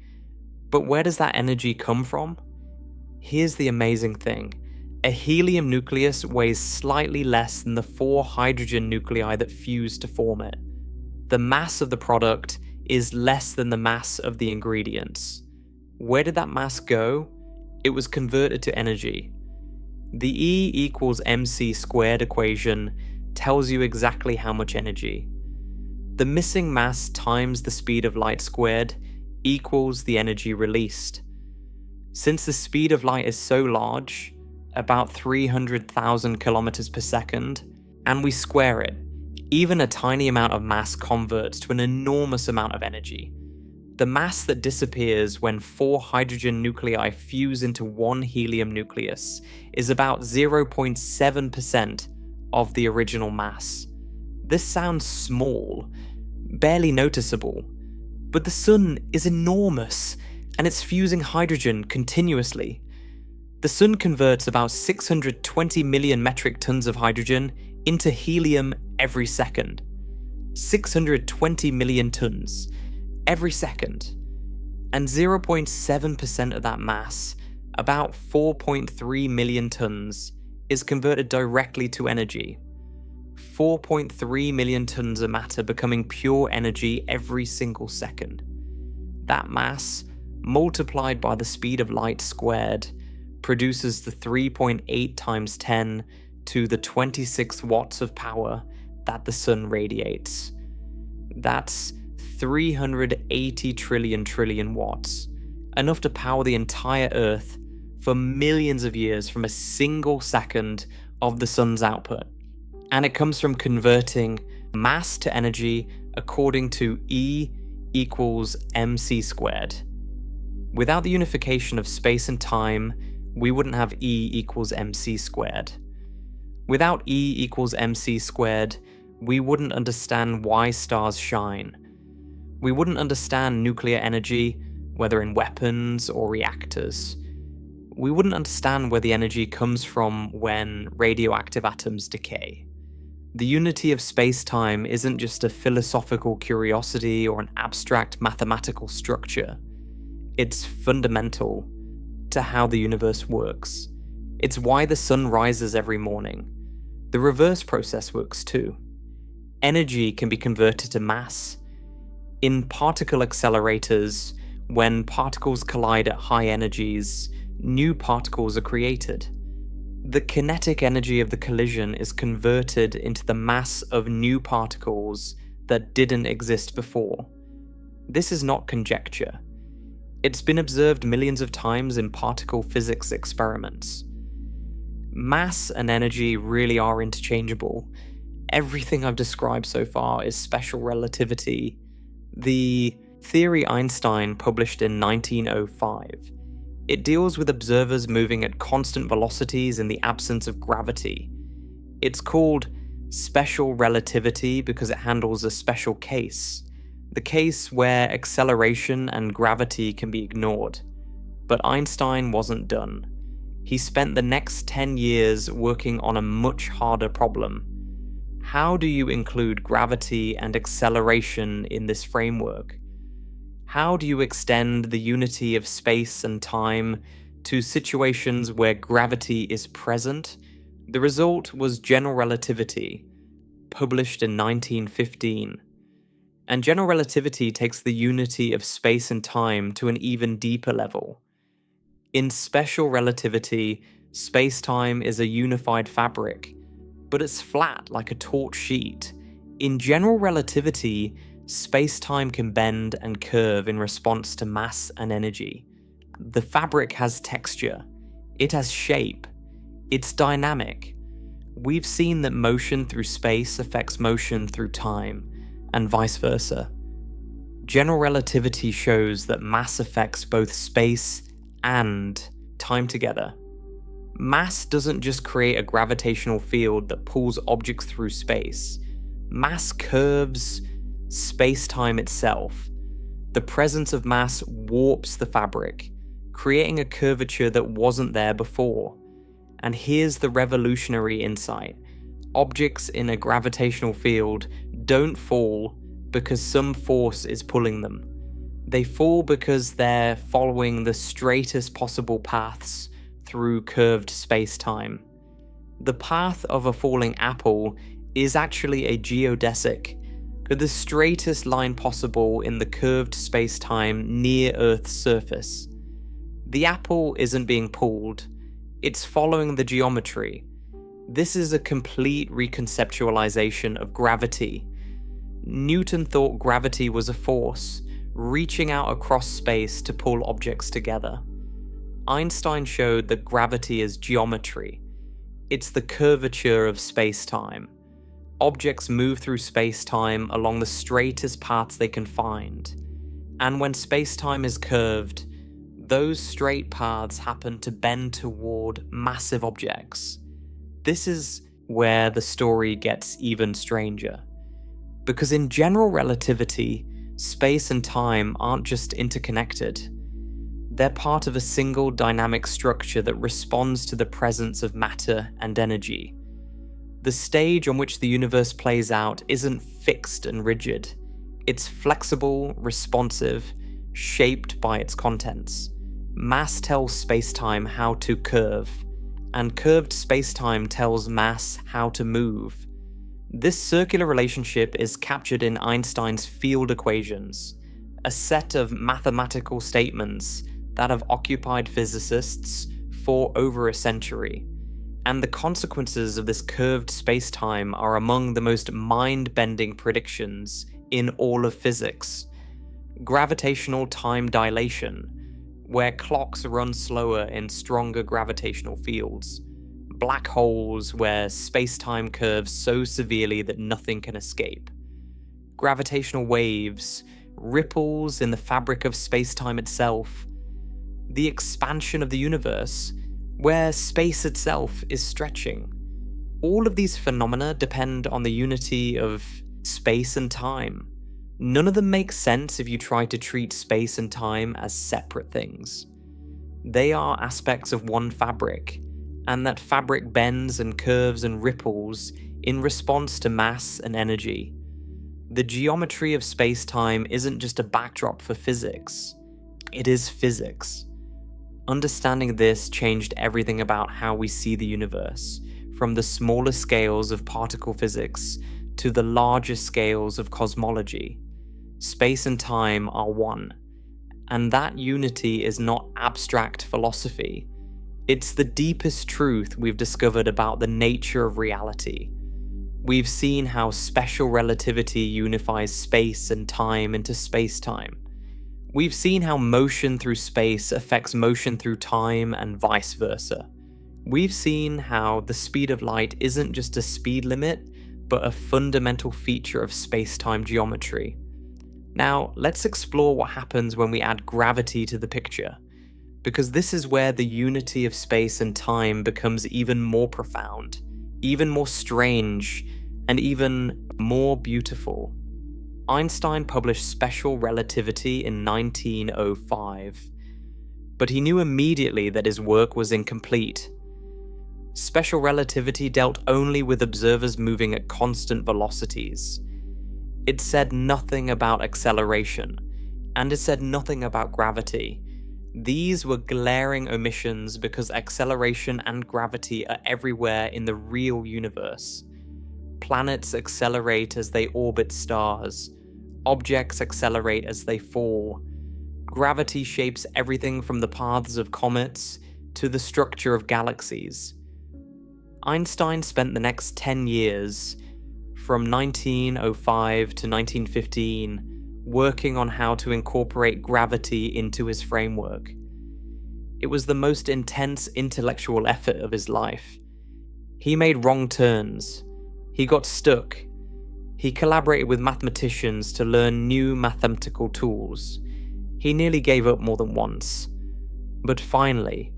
But where does that energy come from? Here's the amazing thing. A helium nucleus weighs slightly less than the 4 hydrogen nuclei that fuse to form it. The mass of the product is less than the mass of the ingredients. Where did that mass go? It was converted to energy. The E equals mc squared equation tells you exactly how much energy. The missing mass times the speed of light squared equals the energy released. Since the speed of light is so large, about 300,000 kilometers per second, and we square it, even a tiny amount of mass converts to an enormous amount of energy. The mass that disappears when 4 hydrogen nuclei fuse into 1 helium nucleus is about 0.7% of the original mass. This sounds small, barely noticeable, but the sun is enormous, and it's fusing hydrogen continuously. The sun converts about 620 million metric tons of hydrogen into helium every second. 620 million tons every second. And 0.7% of that mass, about 4.3 million tons, is converted directly to energy. 4.3 million tons of matter becoming pure energy every single second. That mass, multiplied by the speed of light squared, produces the 3.8 times 10 to the 26 watts of power that the sun radiates. That's 380 trillion watts, enough to power the entire Earth for millions of years from a single second of the sun's output. And it comes from converting mass to energy according to E equals mc squared. Without the unification of space and time, we wouldn't have E equals mc squared. Without E equals mc squared, we wouldn't understand why stars shine. We wouldn't understand nuclear energy, whether in weapons or reactors. We wouldn't understand where the energy comes from when radioactive atoms decay. The unity of space-time isn't just a philosophical curiosity or an abstract mathematical structure. It's fundamental to how the universe works. It's why the sun rises every morning. The reverse process works too. Energy can be converted to mass. In particle accelerators, when particles collide at high energies, new particles are created. The kinetic energy of the collision is converted into the mass of new particles that didn't exist before. This is not conjecture. It's been observed millions of times in particle physics experiments. Mass and energy really are interchangeable. Everything I've described so far is special relativity. The theory Einstein published in 1905. It deals with observers moving at constant velocities in the absence of gravity. It's called special relativity because it handles a special case. The case where acceleration and gravity can be ignored. But Einstein wasn't done. He spent the next 10 years working on a much harder problem. How do you include gravity and acceleration in this framework? How do you extend the unity of space and time to situations where gravity is present? The result was general relativity, published in 1915. And general relativity takes the unity of space and time to an even deeper level. In special relativity, space-time is a unified fabric, but it's flat like a taut sheet. In general relativity, space-time can bend and curve in response to mass and energy. The fabric has texture. It has shape. It's dynamic. We've seen that motion through space affects motion through time, and vice versa. General relativity shows that mass affects both space and time together. Mass doesn't just create a gravitational field that pulls objects through space. Mass curves space-time itself. The presence of mass warps the fabric, creating a curvature that wasn't there before. And here's the revolutionary insight. Objects in a gravitational field don't fall, because some force is pulling them. They fall because they're following the straightest possible paths through curved space-time. The path of a falling apple is actually a geodesic, the straightest line possible in the curved space-time near Earth's surface. The apple isn't being pulled, it's following the geometry. This is a complete reconceptualization of gravity. Newton thought gravity was a force, reaching out across space to pull objects together. Einstein showed that gravity is geometry. It's the curvature of space-time. Objects move through space-time along the straightest paths they can find. And when space-time is curved, those straight paths happen to bend toward massive objects. This is where the story gets even stranger. Because in general relativity, space and time aren't just interconnected. They're part of a single dynamic structure that responds to the presence of matter and energy. The stage on which the universe plays out isn't fixed and rigid. It's flexible, responsive, shaped by its contents. Mass tells space-time how to curve, and curved space-time tells mass how to move. This circular relationship is captured in Einstein's field equations, a set of mathematical statements that have occupied physicists for over a century. And the consequences of this curved space-time are among the most mind-bending predictions in all of physics. Gravitational time dilation, where clocks run slower in stronger gravitational fields. Black holes, where space-time curves so severely that nothing can escape. Gravitational waves, ripples in the fabric of space-time itself. The expansion of the universe, where space itself is stretching. All of these phenomena depend on the unity of space and time. None of them make sense if you try to treat space and time as separate things. They are aspects of one fabric, and that fabric bends and curves and ripples in response to mass and energy. The geometry of space-time isn't just a backdrop for physics, it is physics. Understanding this changed everything about how we see the universe, from the smallest scales of particle physics to the largest scales of cosmology. Space and time are one, and that unity is not abstract philosophy. It's the deepest truth we've discovered about the nature of reality. We've seen how special relativity unifies space and time into space-time. We've seen how motion through space affects motion through time and vice versa. We've seen how the speed of light isn't just a speed limit, but a fundamental feature of space-time geometry. Now, let's explore what happens when we add gravity to the picture, because this is where the unity of space and time becomes even more profound, even more strange, and even more beautiful. Einstein published Special Relativity in 1905, but he knew immediately that his work was incomplete. Special relativity dealt only with observers moving at constant velocities. It said nothing about acceleration, and it said nothing about gravity. These were glaring omissions because acceleration and gravity are everywhere in the real universe. Planets accelerate as they orbit stars. Objects accelerate as they fall. Gravity shapes everything from the paths of comets to the structure of galaxies. Einstein spent the next 10 years, from 1905 to 1915, working on how to incorporate gravity into his framework. It was the most intense intellectual effort of his life. He made wrong turns. He got stuck. He collaborated with mathematicians to learn new mathematical tools. He nearly gave up more than once. But finally,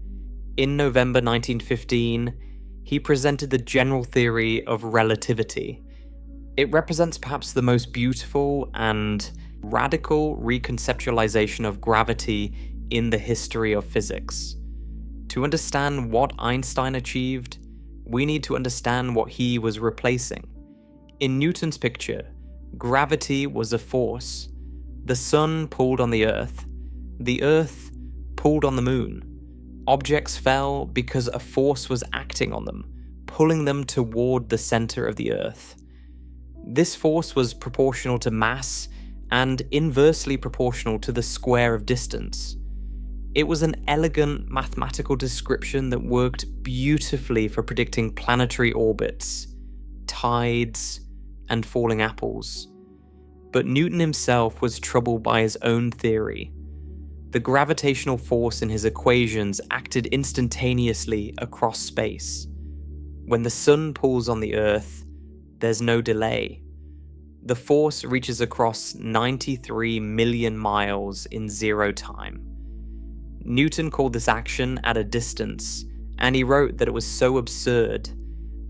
in November 1915, he presented the general theory of relativity. It represents perhaps the most beautiful and radical reconceptualization of gravity in the history of physics. To understand what Einstein achieved, we need to understand what he was replacing. In Newton's picture, Gravity was a force. The sun pulled on the Earth. The Earth pulled on the moon. Objects fell because a force was acting on them, pulling them toward the center of the Earth. This force was proportional to mass and inversely proportional to the square of distance. It was an elegant mathematical description that worked beautifully for predicting planetary orbits, tides, and falling apples. But Newton himself was troubled by his own theory. The gravitational force in his equations acted instantaneously across space. When the sun pulls on the Earth, there's no delay. The force reaches across 93 million miles in 0 time. Newton called this action at a distance, and he wrote that it was so absurd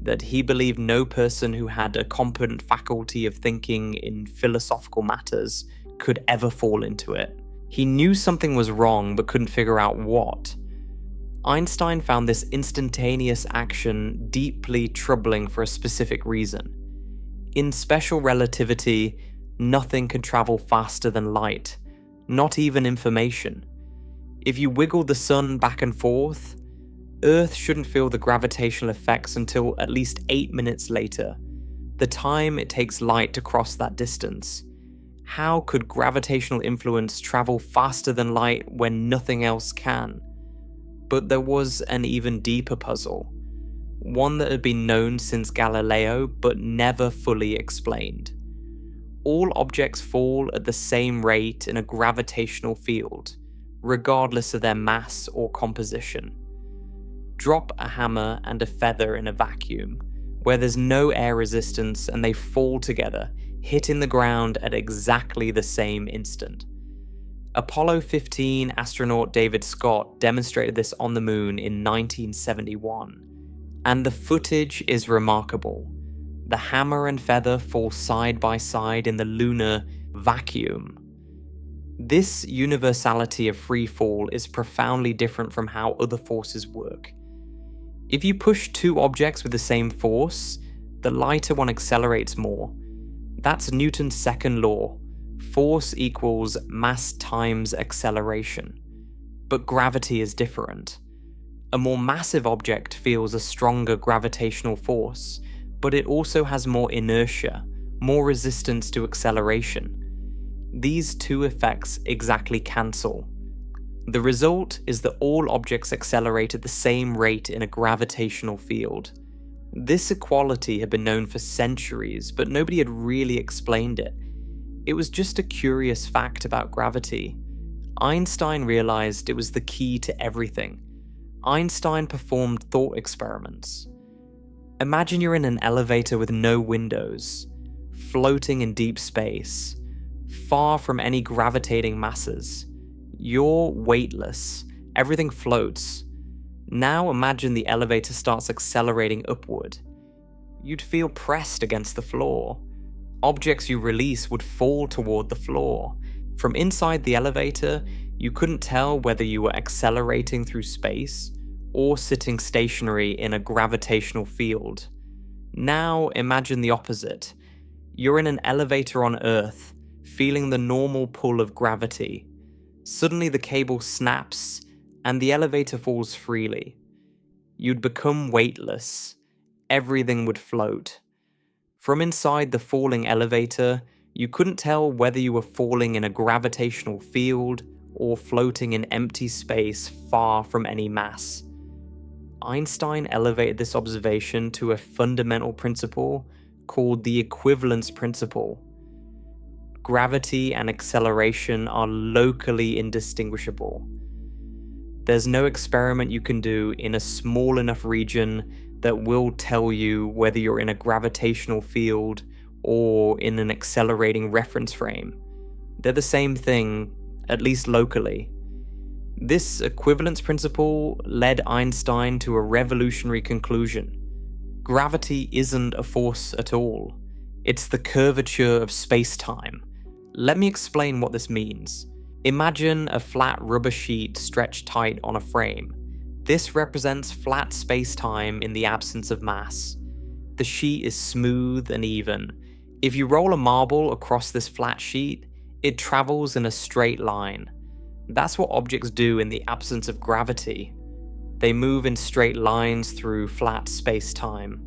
that he believed no person who had a competent faculty of thinking in philosophical matters could ever fall into it. He knew something was wrong but couldn't figure out what. Einstein found this instantaneous action deeply troubling for a specific reason. In special relativity, nothing can travel faster than light, not even information. If you wiggle the sun back and forth, Earth shouldn't feel the gravitational effects until at least 8 minutes later, the time it takes light to cross that distance. How could gravitational influence travel faster than light when nothing else can? But there was an even deeper puzzle, one that had been known since Galileo but never fully explained. All objects fall at the same rate in a gravitational field, regardless of their mass or composition. Drop a hammer and a feather in a vacuum, where there's no air resistance, and they fall together, hitting the ground at exactly the same instant. Apollo 15 astronaut David Scott demonstrated this on the moon in 1971, and the footage is remarkable. The hammer and feather fall side by side in the lunar vacuum. This universality of free fall is profoundly different from how other forces work. If you push 2 objects with the same force, the lighter one accelerates more. That's Newton's second law. Force equals mass times acceleration. But gravity is different. A more massive object feels a stronger gravitational force, but it also has more inertia, more resistance to acceleration. These 2 effects exactly cancel. The result is that all objects accelerate at the same rate in a gravitational field. This equality had been known for centuries, but nobody had really explained it. It was just a curious fact about gravity. Einstein realized it was the key to everything. Einstein performed thought experiments. Imagine you're in an elevator with no windows, floating in deep space, far from any gravitating masses. You're weightless. Everything floats. Now imagine the elevator starts accelerating upward. You'd feel pressed against the floor. Objects you release would fall toward the floor. From inside the elevator, you couldn't tell whether you were accelerating through space or sitting stationary in a gravitational field. Now imagine the opposite. You're in an elevator on Earth, feeling the normal pull of gravity. Suddenly the cable snaps, and the elevator falls freely. You'd become weightless. Everything would float. From inside the falling elevator, you couldn't tell whether you were falling in a gravitational field or floating in empty space far from any mass. Einstein elevated this observation to a fundamental principle called the equivalence principle. Gravity and acceleration are locally indistinguishable. There's no experiment you can do in a small enough region that will tell you whether you're in a gravitational field or in an accelerating reference frame. They're the same thing, at least locally. This equivalence principle led Einstein to a revolutionary conclusion. Gravity isn't a force at all. It's the curvature of space-time. Let me explain what this means. Imagine a flat rubber sheet stretched tight on a frame. This represents flat space-time in the absence of mass. The sheet is smooth and even. If you roll a marble across this flat sheet, it travels in a straight line. That's what objects do in the absence of gravity. They move in straight lines through flat space-time.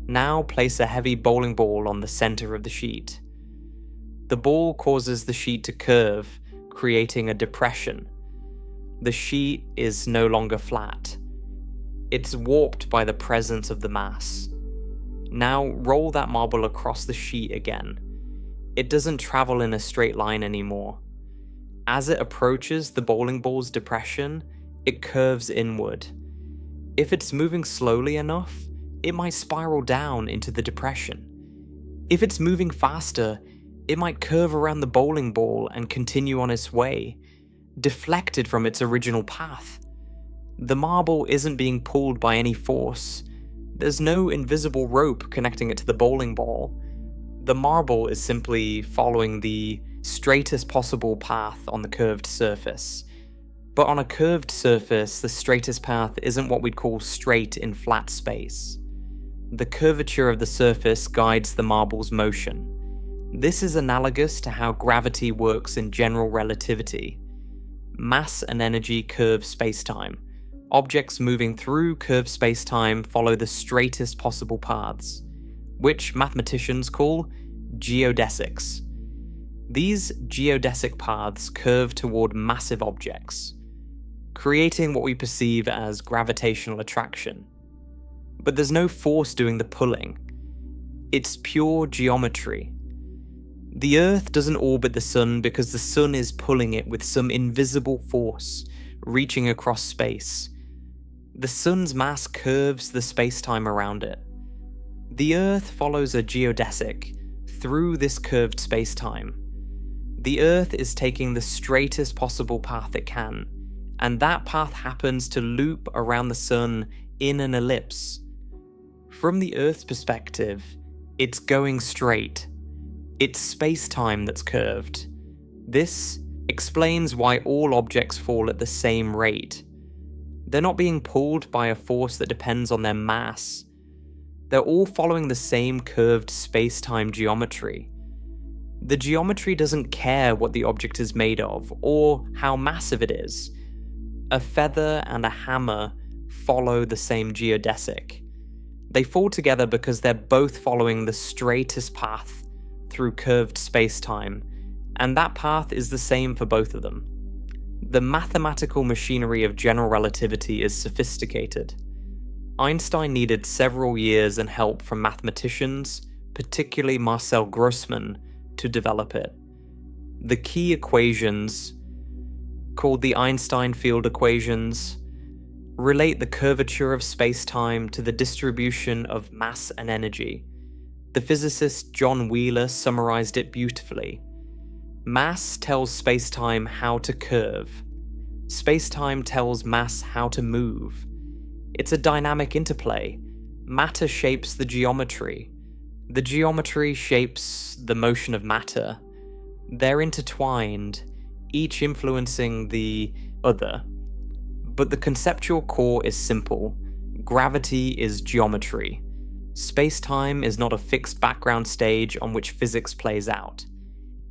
Now place a heavy bowling ball on the center of the sheet. The ball causes the sheet to curve, creating a depression. The sheet is no longer flat. It's warped by the presence of the mass. Now roll that marble across the sheet again. It doesn't travel in a straight line anymore. As it approaches the bowling ball's depression, it curves inward. If it's moving slowly enough, it might spiral down into the depression. If it's moving faster, it might curve around the bowling ball and continue on its way, deflected from its original path. The marble isn't being pulled by any force. There's no invisible rope connecting it to the bowling ball. The marble is simply following the straightest possible path on the curved surface. But on a curved surface, the straightest path isn't what we'd call straight in flat space. The curvature of the surface guides the marble's motion. This is analogous to how gravity works in general relativity. Mass and energy curve spacetime. Objects moving through curved spacetime follow the straightest possible paths, which mathematicians call geodesics. These geodesic paths curve toward massive objects, creating what we perceive as gravitational attraction. But there's no force doing the pulling. It's pure geometry. The Earth doesn't orbit the Sun because the Sun is pulling it with some invisible force, reaching across space. The Sun's mass curves the spacetime around it. The Earth follows a geodesic through this curved spacetime. The Earth is taking the straightest possible path it can, and that path happens to loop around the Sun in an ellipse. From the Earth's perspective, it's going straight. It's space-time that's curved. This explains why all objects fall at the same rate. They're not being pulled by a force that depends on their mass. They're all following the same curved space-time geometry. The geometry doesn't care what the object is made of, or how massive it is. A feather and a hammer follow the same geodesic. They fall together because they're both following the straightest path through curved space-time, and that path is the same for both of them. The mathematical machinery of general relativity is sophisticated. Einstein needed several years and help from mathematicians, particularly Marcel Grossmann, to develop it. The key equations, called the Einstein field equations, relate the curvature of space-time to the distribution of mass and energy. The physicist John Wheeler summarized it beautifully. Mass tells space-time how to curve. Space-time tells mass how to move. It's a dynamic interplay. Matter shapes the geometry. The geometry shapes the motion of matter. They're intertwined, each influencing the other. But the conceptual core is simple. Gravity is geometry. Space-time is not a fixed background stage on which physics plays out.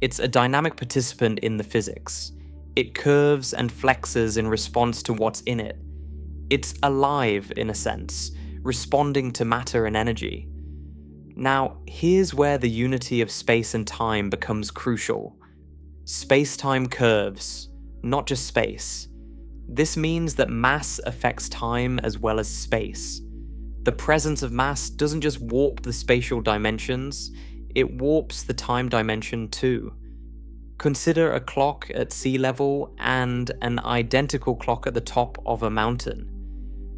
It's a dynamic participant in the physics. It curves and flexes in response to what's in it. It's alive, in a sense, responding to matter and energy. Now, here's where the unity of space and time becomes crucial. Space-time curves, not just space. This means that mass affects time as well as space. The presence of mass doesn't just warp the spatial dimensions, it warps the time dimension too. Consider a clock at sea level and an identical clock at the top of a mountain.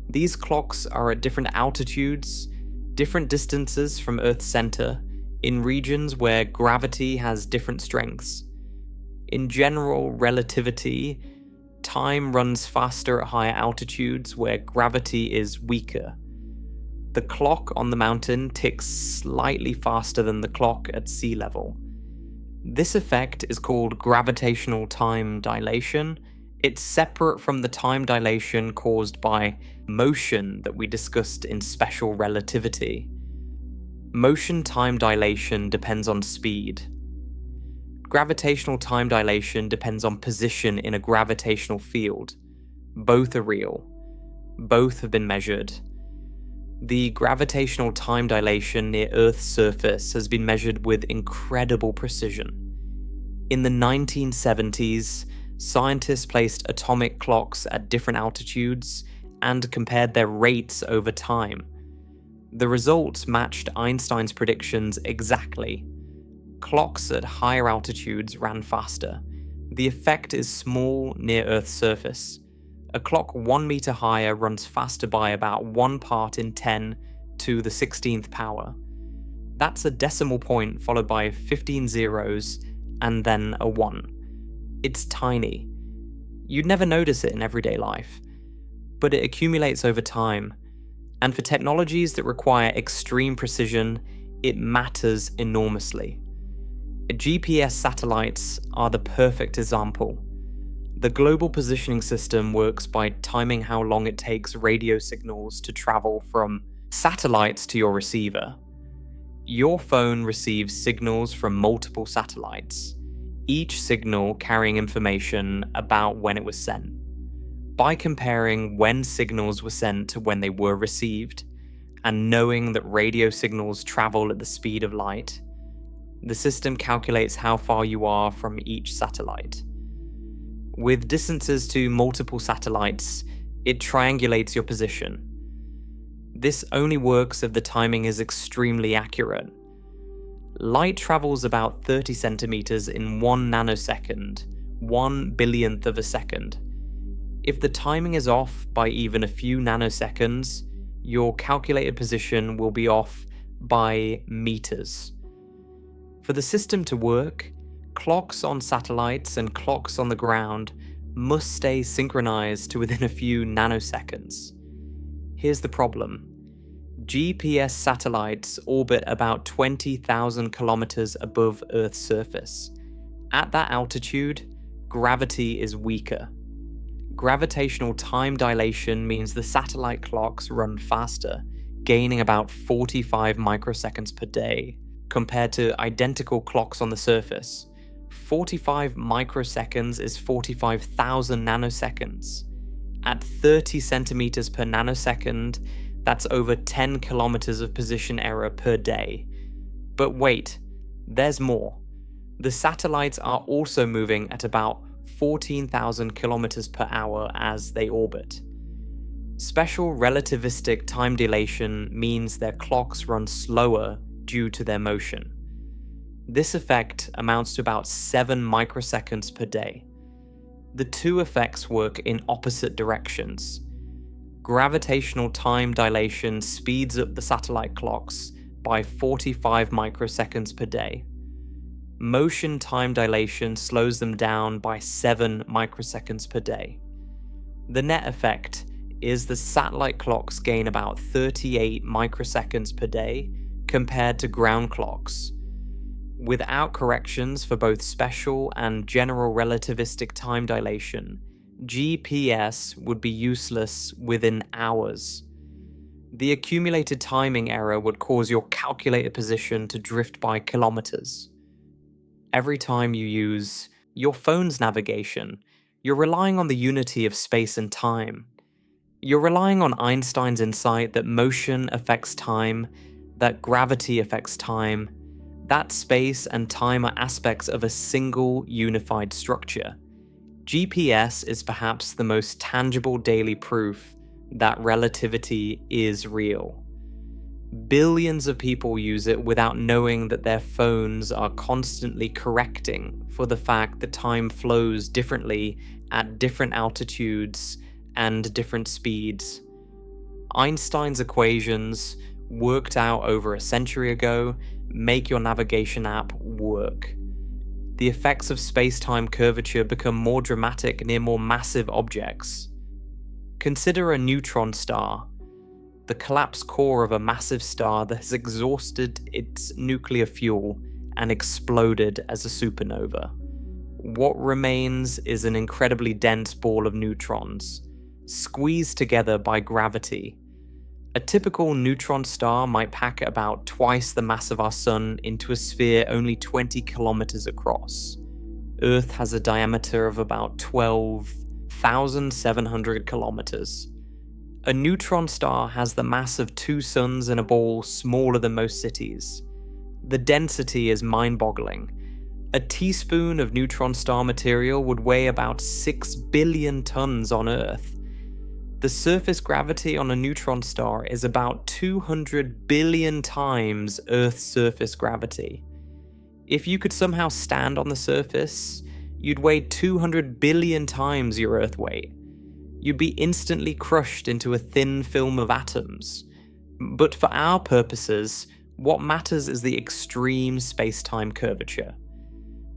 These clocks are at different altitudes, different distances from Earth's center, in regions where gravity has different strengths. In general relativity, time runs faster at higher altitudes where gravity is weaker. The clock on the mountain ticks slightly faster than the clock at sea level. This effect is called gravitational time dilation. It's separate from the time dilation caused by motion that we discussed in special relativity. Motion time dilation depends on speed. Gravitational time dilation depends on position in a gravitational field. Both are real. Both have been measured. The gravitational time dilation near Earth's surface has been measured with incredible precision. In the 1970s, scientists placed atomic clocks at different altitudes and compared their rates over time. The results matched Einstein's predictions exactly. Clocks at higher altitudes ran faster. The effect is small near Earth's surface. A clock 1 meter higher runs faster by about 1 part in 10 to the 16th power. That's a decimal point followed by 15 zeros and then a 1. It's tiny. You'd never notice it in everyday life, but it accumulates over time. And for technologies that require extreme precision, it matters enormously. GPS satellites are the perfect example. The global positioning system works by timing how long it takes radio signals to travel from satellites to your receiver. Your phone receives signals from multiple satellites, each signal carrying information about when it was sent. By comparing when signals were sent to when they were received, and knowing that radio signals travel at the speed of light, the system calculates how far you are from each satellite. With distances to multiple satellites, it triangulates your position. This only works if the timing is extremely accurate. Light travels about 30 centimeters in 1 nanosecond, 1 billionth of a second. If the timing is off by even a few nanoseconds, your calculated position will be off by meters. For the system to work, clocks on satellites and clocks on the ground must stay synchronized to within a few nanoseconds. Here's the problem. GPS satellites orbit about 20,000 kilometers above Earth's surface. At that altitude, gravity is weaker. Gravitational time dilation means the satellite clocks run faster, gaining about 45 microseconds per day, compared to identical clocks on the surface. 45 microseconds is 45,000 nanoseconds. At 30 centimeters per nanosecond, that's over 10 kilometers of position error per day. But wait, there's more. The satellites are also moving at about 14,000 kilometers per hour as they orbit. Special relativistic time dilation means their clocks run slower due to their motion. This effect amounts to about 7 microseconds per day. The two effects work in opposite directions. Gravitational time dilation speeds up the satellite clocks by 45 microseconds per day. Motion time dilation slows them down by 7 microseconds per day. The net effect is the satellite clocks gain about 38 microseconds per day compared to ground clocks. Without corrections for both special and general relativistic time dilation, GPS would be useless within hours. The accumulated timing error would cause your calculated position to drift by kilometers. Every time you use your phone's navigation, you're relying on the unity of space and time. You're relying on Einstein's insight that motion affects time, that gravity affects time, that space and time are aspects of a single unified structure. GPS is perhaps the most tangible daily proof that relativity is real. Billions of people use it without knowing that their phones are constantly correcting for the fact that time flows differently at different altitudes and different speeds. Einstein's equations, worked out over a century ago, make your navigation app work. The effects of space-time curvature become more dramatic near more massive objects. Consider a neutron star, the collapsed core of a massive star that has exhausted its nuclear fuel and exploded as a supernova. What remains is an incredibly dense ball of neutrons, squeezed together by gravity. A typical neutron star might pack about twice the mass of our Sun into a sphere only 20 kilometers across. Earth has a diameter of about 12,700 kilometers. A neutron star has the mass of 2 suns in a ball smaller than most cities. The density is mind-boggling. A teaspoon of neutron star material would weigh about 6 billion tons on Earth. The surface gravity on a neutron star is about 200 billion times Earth's surface gravity. If you could somehow stand on the surface, you'd weigh 200 billion times your Earth weight. You'd be instantly crushed into a thin film of atoms. But for our purposes, what matters is the extreme space-time curvature.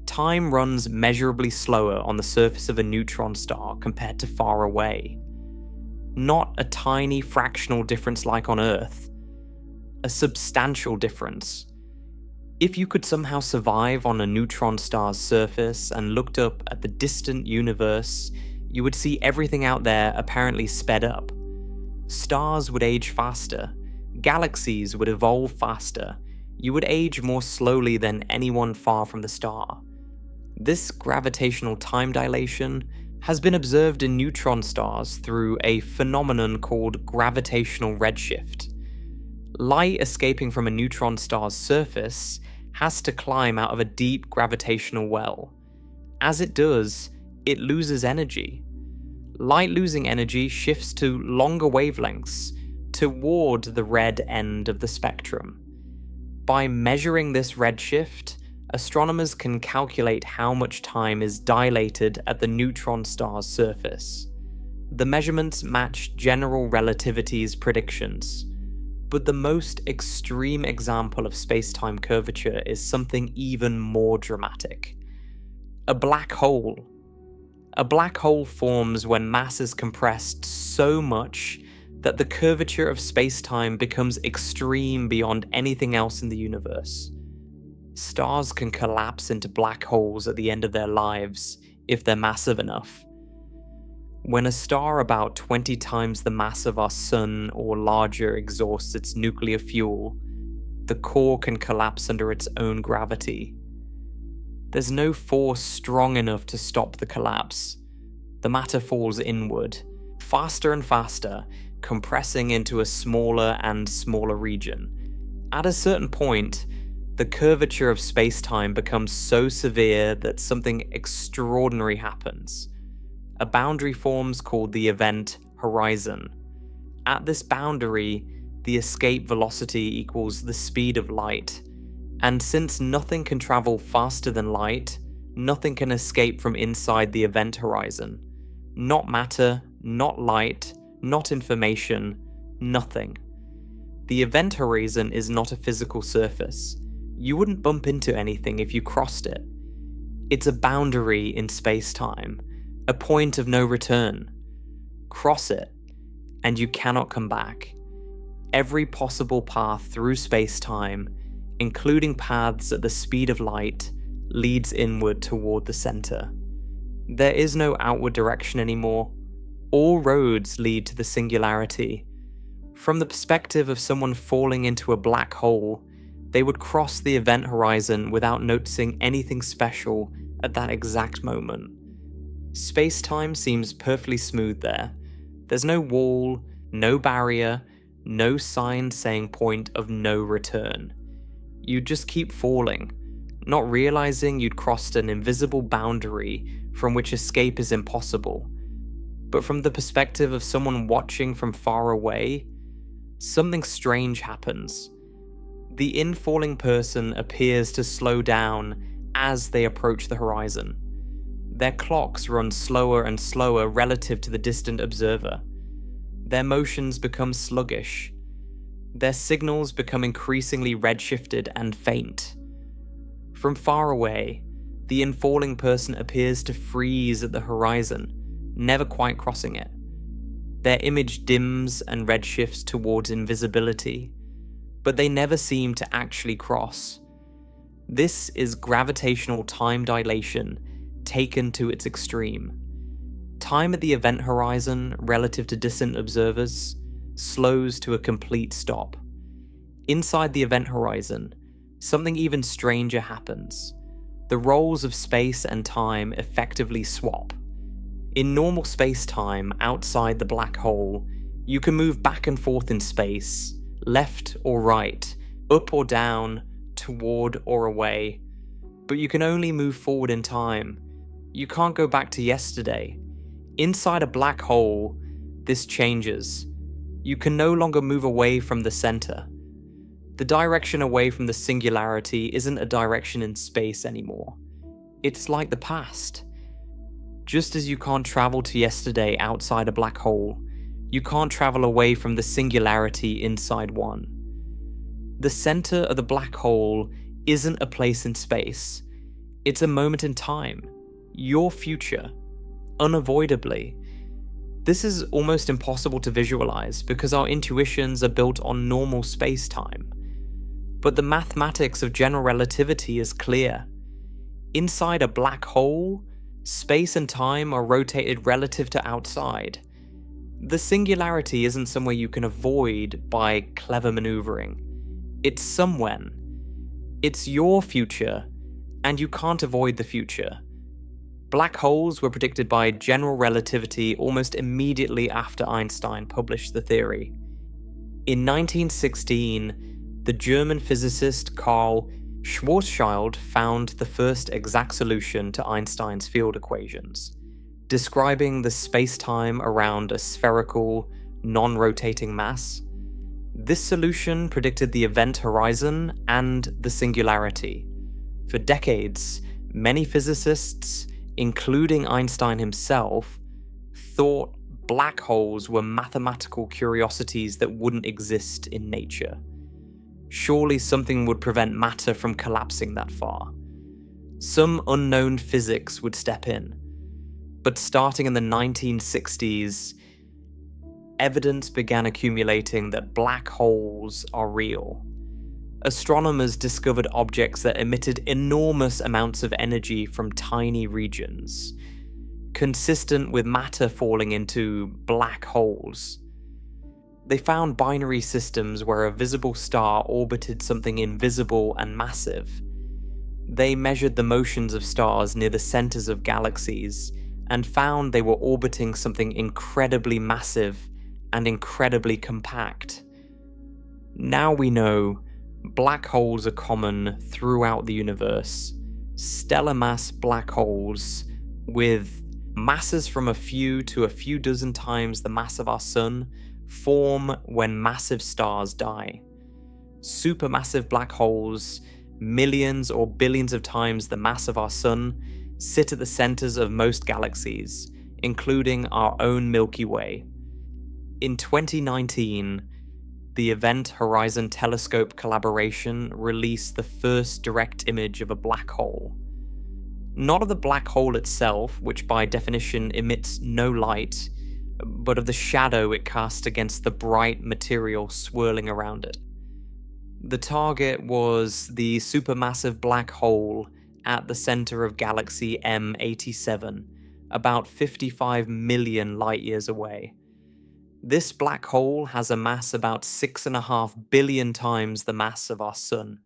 Time runs measurably slower on the surface of a neutron star compared to far away. Not a tiny fractional difference like on Earth. A substantial difference. If you could somehow survive on a neutron star's surface and looked up at the distant universe, you would see everything out there apparently sped up. Stars would age faster. Galaxies would evolve faster. You would age more slowly than anyone far from the star. This gravitational time dilation has been observed in neutron stars through a phenomenon called gravitational redshift. Light escaping from a neutron star's surface has to climb out of a deep gravitational well. As it does, it loses energy. Light losing energy shifts to longer wavelengths toward the red end of the spectrum. By measuring this redshift, astronomers can calculate how much time is dilated at the neutron star's surface. The measurements match general relativity's predictions. But the most extreme example of space-time curvature is something even more dramatic. A black hole. A black hole forms when mass is compressed so much that the curvature of space-time becomes extreme beyond anything else in the universe. Stars can collapse into black holes at the end of their lives if they're massive enough. When a star about 20 times the mass of our Sun or larger exhausts its nuclear fuel, the core can collapse under its own gravity. There's no force strong enough to stop the collapse. The matter falls inward, faster and faster, compressing into a smaller and smaller region. At a certain point, the curvature of space-time becomes so severe that something extraordinary happens. A boundary forms called the event horizon. At this boundary, the escape velocity equals the speed of light, and since nothing can travel faster than light, nothing can escape from inside the event horizon. Not matter, not light, not information, nothing. The event horizon is not a physical surface. You wouldn't bump into anything if you crossed it. It's a boundary in space-time, a point of no return. Cross it, and you cannot come back. Every possible path through space-time, including paths at the speed of light, leads inward toward the center. There is no outward direction anymore. All roads lead to the singularity. From the perspective of someone falling into a black hole, they would cross the event horizon without noticing anything special at that exact moment. Space-time seems perfectly smooth there. There's no wall, no barrier, no sign saying point of no return. You'd just keep falling, not realizing you'd crossed an invisible boundary from which escape is impossible. But from the perspective of someone watching from far away, something strange happens. The infalling person appears to slow down as they approach the horizon. Their clocks run slower and slower relative to the distant observer. Their motions become sluggish. Their signals become increasingly redshifted and faint. From far away, the infalling person appears to freeze at the horizon, never quite crossing it. Their image dims and redshifts towards invisibility, but they never seem to actually cross. This is gravitational time dilation taken to its extreme. Time at the event horizon relative to distant observers, slows to a complete stop. Inside the event horizon, something even stranger happens. The roles of space and time effectively swap. In normal space-time outside the black hole, you can move back and forth in space, left or right, up or down, toward or away. But you can only move forward in time. You can't go back to yesterday. Inside a black hole, this changes. You can no longer move away from the center. The direction away from the singularity isn't a direction in space anymore. It's like the past. Just as you can't travel to yesterday outside a black hole, you can't travel away from the singularity inside one. The center of the black hole isn't a place in space. It's a moment in time. Your future. Unavoidably. This is almost impossible to visualize because our intuitions are built on normal space-time. But the mathematics of general relativity is clear. Inside a black hole, space and time are rotated relative to outside. The singularity isn't somewhere you can avoid by clever maneuvering. It's somewhen. It's your future, and you can't avoid the future. Black holes were predicted by general relativity almost immediately after Einstein published the theory. In 1916, the German physicist Karl Schwarzschild found the first exact solution to Einstein's field equations, describing the space-time around a spherical, non-rotating mass. This solution predicted the event horizon and the singularity. For decades, many physicists, including Einstein himself, thought black holes were mathematical curiosities that wouldn't exist in nature. Surely something would prevent matter from collapsing that far. Some unknown physics would step in. But starting in the 1960s, evidence began accumulating that black holes are real. Astronomers discovered objects that emitted enormous amounts of energy from tiny regions, consistent with matter falling into black holes. They found binary systems where a visible star orbited something invisible and massive. They measured the motions of stars near the centers of galaxies and found they were orbiting something incredibly massive and incredibly compact. Now we know black holes are common throughout the universe. Stellar mass black holes with masses from a few to a few dozen times the mass of our sun form when massive stars die. Supermassive black holes, millions or billions of times the mass of our sun, sit at the centers of most galaxies, including our own Milky Way. In 2019, the Event Horizon Telescope collaboration released the first direct image of a black hole. Not of the black hole itself, which by definition emits no light, but of the shadow it casts against the bright material swirling around it. The target was the supermassive black hole at the center of galaxy M87, about 55 million light-years away. This black hole has a mass about 6.5 billion times the mass of our sun.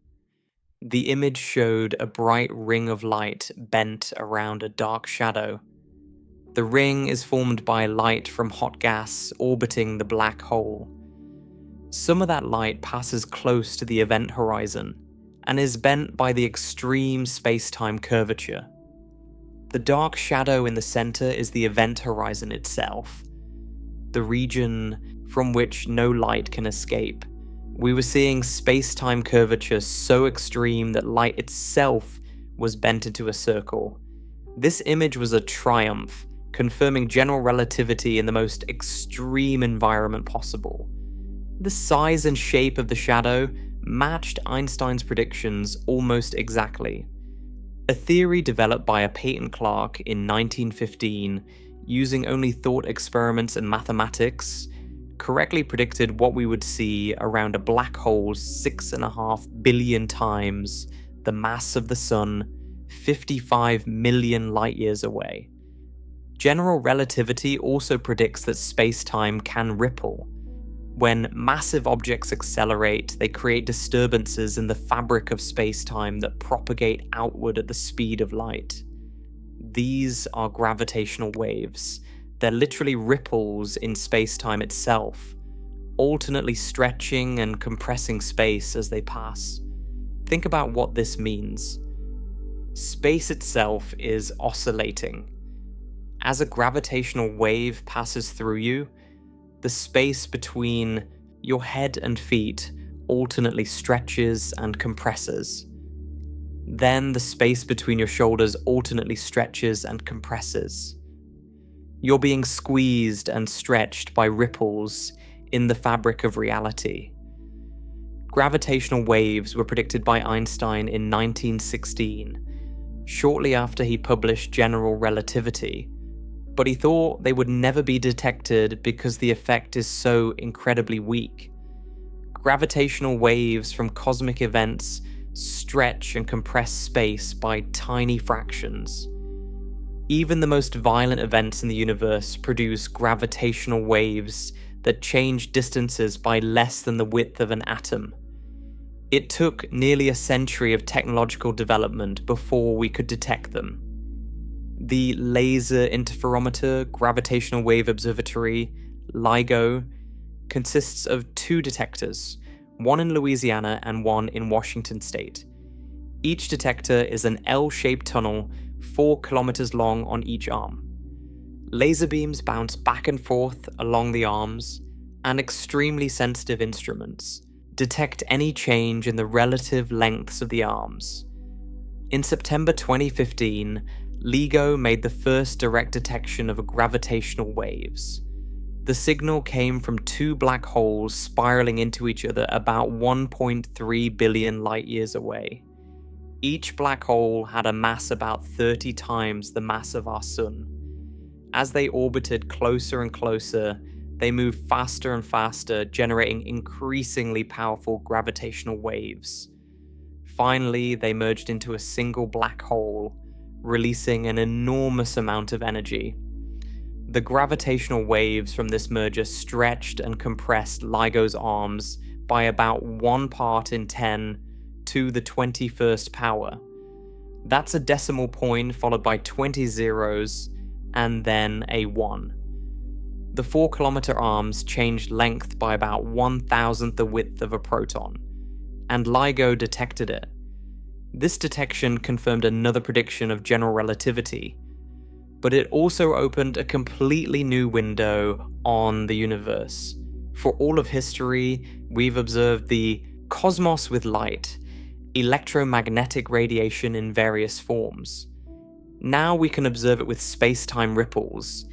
The image showed a bright ring of light bent around a dark shadow. The ring is formed by light from hot gas orbiting the black hole. Some of that light passes close to the event horizon and is bent by the extreme space-time curvature. The dark shadow in the center is the event horizon itself, the region from which no light can escape. We were seeing space-time curvature so extreme that light itself was bent into a circle. This image was a triumph, confirming general relativity in the most extreme environment possible. The size and shape of the shadow matched Einstein's predictions almost exactly. A theory developed by a patent clerk in 1915, using only thought experiments and mathematics, correctly predicted what we would see around a black hole 6.5 billion times the mass of the sun, 55 million light-years away. General relativity also predicts that space-time can ripple. When massive objects accelerate, they create disturbances in the fabric of space-time that propagate outward at the speed of light. These are gravitational waves. They're literally ripples in space-time itself, alternately stretching and compressing space as they pass. Think about what this means. Space itself is oscillating. As a gravitational wave passes through you, the space between your head and feet alternately stretches and compresses. Then the space between your shoulders alternately stretches and compresses. You're being squeezed and stretched by ripples in the fabric of reality. Gravitational waves were predicted by Einstein in 1916, shortly after he published general relativity, but he thought they would never be detected because the effect is so incredibly weak. Gravitational waves from cosmic events stretch and compress space by tiny fractions. Even the most violent events in the universe produce gravitational waves that change distances by less than the width of an atom. It took nearly a century of technological development before we could detect them. The Laser Interferometer Gravitational Wave Observatory, LIGO, consists of 2 detectors, one in Louisiana and one in Washington state. Each detector is an L-shaped tunnel 4 kilometers long on each arm. Laser beams bounce back and forth along the arms, and extremely sensitive instruments detect any change in the relative lengths of the arms. In September 2015, LIGO made the first direct detection of gravitational waves. The signal came from 2 black holes spiraling into each other about 1.3 billion light-years away. Each black hole had a mass about 30 times the mass of our Sun. As they orbited closer and closer, they moved faster and faster, generating increasingly powerful gravitational waves. Finally, they merged into a single black hole, releasing an enormous amount of energy. The gravitational waves from this merger stretched and compressed LIGO's arms by about 1 part in 10 to the 21st power. That's a decimal point followed by 20 zeros and then a 1. The 4-kilometer arms changed length by about 1,000th the width of a proton, and LIGO detected it. This detection confirmed another prediction of general relativity, but it also opened a completely new window on the universe. For all of history, we've observed the cosmos with light, electromagnetic radiation in various forms. Now we can observe it with space-time ripples.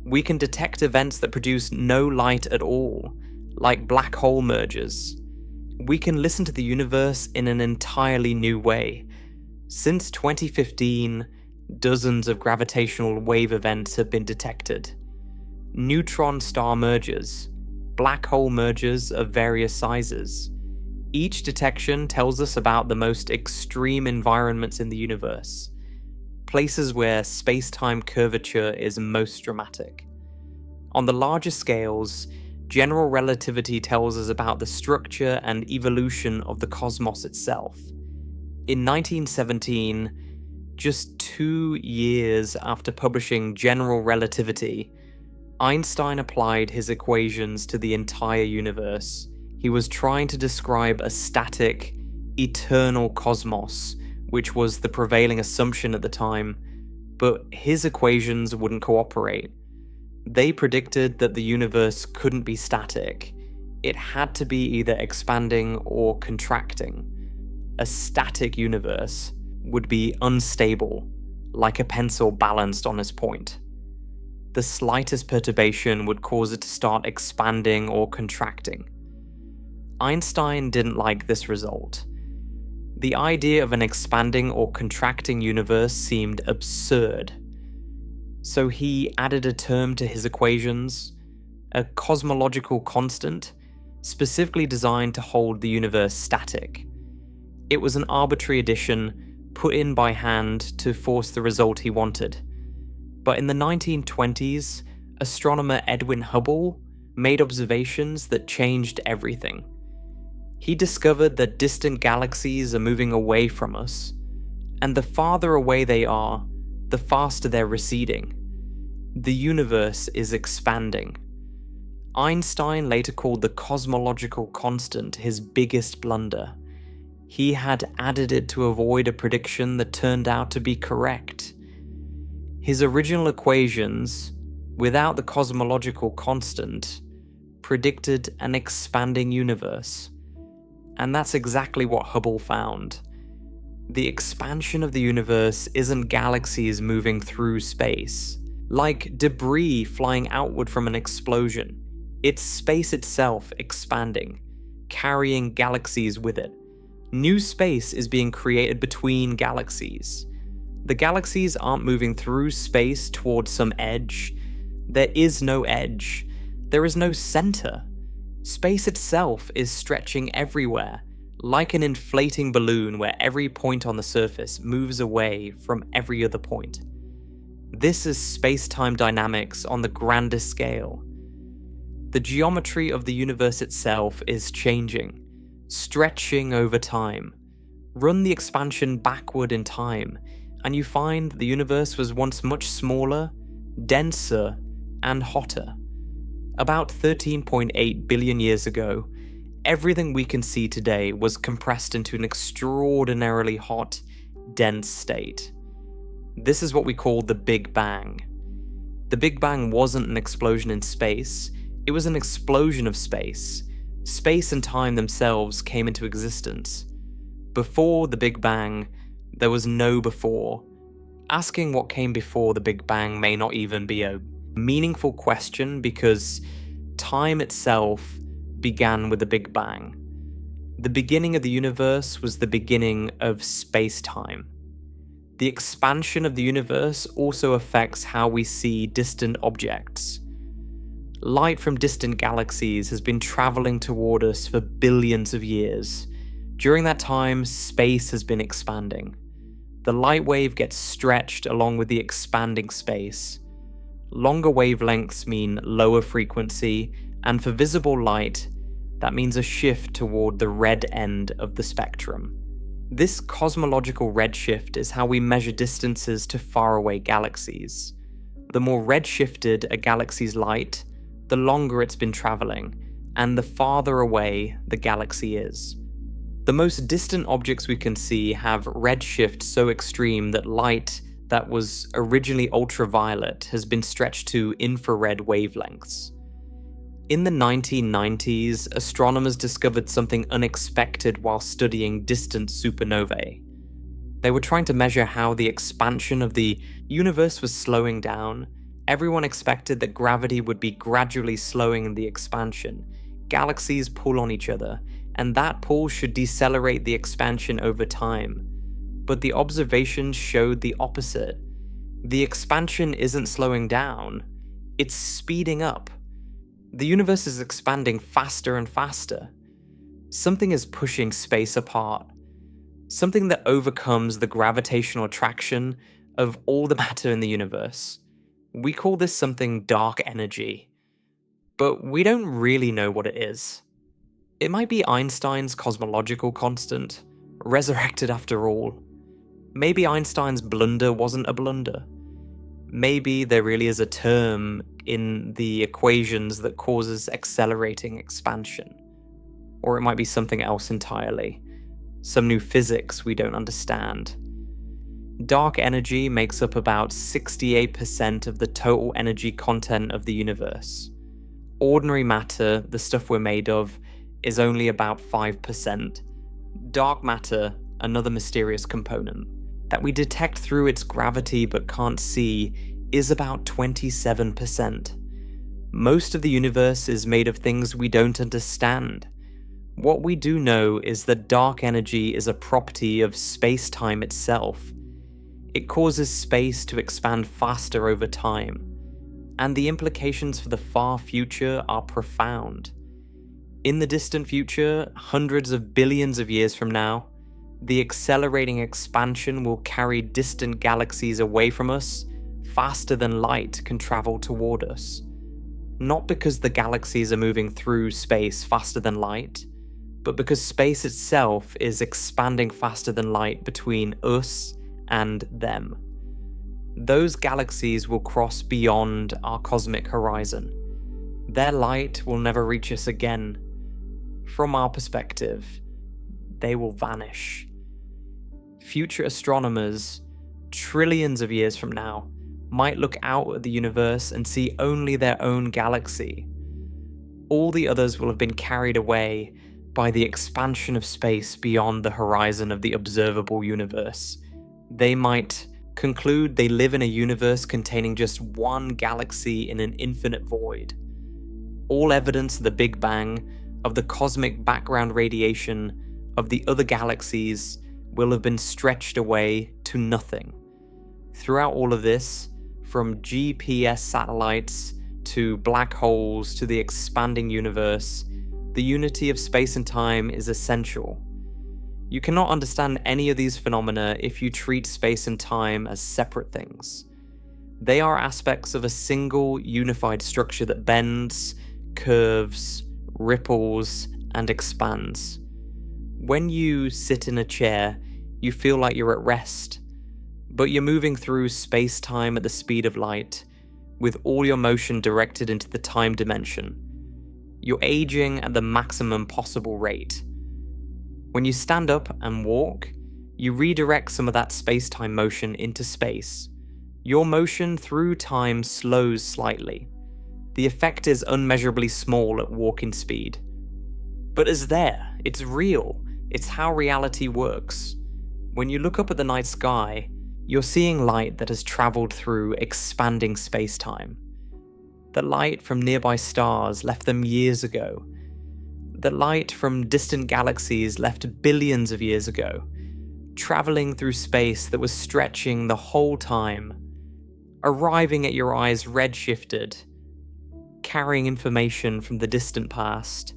We can detect events that produce no light at all, like black hole mergers. We can listen to the universe in an entirely new way. Since 2015, dozens of gravitational wave events have been detected. Neutron star mergers, black hole mergers of various sizes. Each detection tells us about the most extreme environments in the universe, places where space-time curvature is most dramatic. On the larger scales, general relativity tells us about the structure and evolution of the cosmos itself. In 1917, just 2 years after publishing General Relativity, Einstein applied his equations to the entire universe. He was trying to describe a static, eternal cosmos, which was the prevailing assumption at the time, but his equations wouldn't cooperate. They predicted that the universe couldn't be static. It had to be either expanding or contracting. A static universe would be unstable, like a pencil balanced on its point. The slightest perturbation would cause it to start expanding or contracting. Einstein didn't like this result. The idea of an expanding or contracting universe seemed absurd. So he added a term to his equations, a cosmological constant, specifically designed to hold the universe static. It was an arbitrary addition put in by hand to force the result he wanted. But in the 1920s, astronomer Edwin Hubble made observations that changed everything. He discovered that distant galaxies are moving away from us, and the farther away they are, the faster they're receding. The universe is expanding. Einstein later called the cosmological constant his biggest blunder. He had added it to avoid a prediction that turned out to be correct. His original equations, without the cosmological constant, predicted an expanding universe. And that's exactly what Hubble found. The expansion of the universe isn't galaxies moving through space, like debris flying outward from an explosion. It's space itself expanding, carrying galaxies with it. New space is being created between galaxies. The galaxies aren't moving through space towards some edge. There is no edge. There is no center. Space itself is stretching everywhere, like an inflating balloon where every point on the surface moves away from every other point. This is space-time dynamics on the grandest scale. The geometry of the universe itself is changing, stretching over time. Run the expansion backward in time, and you find the universe was once much smaller, denser, and hotter. About 13.8 billion years ago, everything we can see today was compressed into an extraordinarily hot, dense state. This is what we call the Big Bang. The Big Bang wasn't an explosion in space, it was an explosion of space. Space and time themselves came into existence. Before the Big Bang, there was no before. Asking what came before the Big Bang may not even be a meaningful question because time itself began with the Big Bang. The beginning of the universe was the beginning of space-time. The expansion of the universe also affects how we see distant objects. Light from distant galaxies has been traveling toward us for billions of years. During that time, space has been expanding. The light wave gets stretched along with the expanding space. Longer wavelengths mean lower frequency, and for visible light, that means a shift toward the red end of the spectrum. This cosmological redshift is how we measure distances to faraway galaxies. The more redshifted a galaxy's light, the longer it's been traveling, and the farther away the galaxy is. The most distant objects we can see have redshift so extreme that light that was originally ultraviolet has been stretched to infrared wavelengths. In the 1990s, astronomers discovered something unexpected while studying distant supernovae. They were trying to measure how the expansion of the universe was slowing down. Everyone expected that gravity would be gradually slowing the expansion. Galaxies pull on each other, and that pull should decelerate the expansion over time. But the observations showed the opposite. The expansion isn't slowing down, it's speeding up. The universe is expanding faster and faster. Something is pushing space apart. Something that overcomes the gravitational attraction of all the matter in the universe. We call this something dark energy, but we don't really know what it is. It might be Einstein's cosmological constant, resurrected after all. Maybe Einstein's blunder wasn't a blunder. Maybe there really is a term in the equations that causes accelerating expansion. Or it might be something else entirely. Some new physics we don't understand. Dark energy makes up about 68% of the total energy content of the universe. Ordinary matter, the stuff we're made of, is only about 5%. Dark matter, another mysterious component, that we detect through its gravity but can't see, is about 27%. Most of the universe is made of things we don't understand. What we do know is that dark energy is a property of space-time itself. It causes space to expand faster over time, and the implications for the far future are profound. In the distant future, hundreds of billions of years from now, the accelerating expansion will carry distant galaxies away from us faster than light can travel toward us. Not because the galaxies are moving through space faster than light, but because space itself is expanding faster than light between us and them. Those galaxies will cross beyond our cosmic horizon. Their light will never reach us again. From our perspective, they will vanish. Future astronomers, trillions of years from now, might look out at the universe and see only their own galaxy. All the others will have been carried away by the expansion of space beyond the horizon of the observable universe. They might conclude they live in a universe containing just one galaxy in an infinite void. All evidence of the Big Bang, of the cosmic background radiation of the other galaxies, will have been stretched away to nothing. Throughout all of this, from GPS satellites to black holes to the expanding universe, the unity of space and time is essential. You cannot understand any of these phenomena if you treat space and time as separate things. They are aspects of a single unified structure that bends, curves, ripples, and expands. When you sit in a chair, you feel like you're at rest, but you're moving through space-time at the speed of light, with all your motion directed into the time dimension. You're aging at the maximum possible rate. When you stand up and walk, you redirect some of that space-time motion into space. Your motion through time slows slightly. The effect is unmeasurably small at walking speed. But it's there, it's real, it's how reality works. When you look up at the night sky, you're seeing light that has traveled through expanding space-time. The light from nearby stars left them years ago. The light from distant galaxies left billions of years ago, traveling through space that was stretching the whole time, arriving at your eyes redshifted, carrying information from the distant past.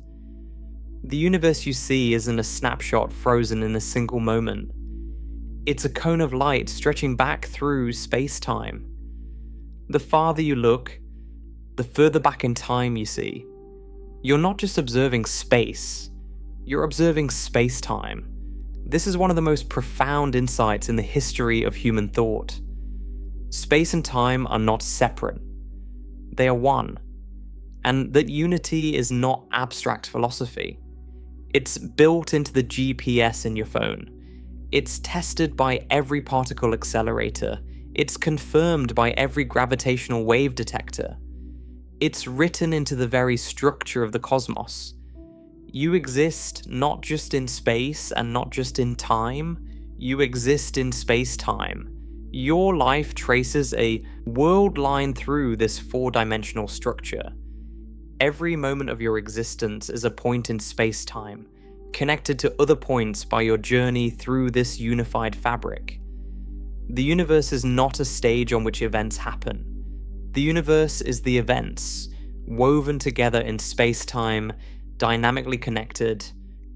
The universe you see isn't a snapshot frozen in a single moment. It's a cone of light stretching back through space-time. The farther you look, the further back in time you see. You're not just observing space, you're observing space-time. This is one of the most profound insights in the history of human thought. Space and time are not separate. They are one. And that unity is not abstract philosophy. It's built into the GPS in your phone. It's tested by every particle accelerator. It's confirmed by every gravitational wave detector. It's written into the very structure of the cosmos. You exist not just in space and not just in time, you exist in space-time. Your life traces a world line through this four-dimensional structure. Every moment of your existence is a point in space-time, connected to other points by your journey through this unified fabric. The universe is not a stage on which events happen. The universe is the events, woven together in space-time, dynamically connected,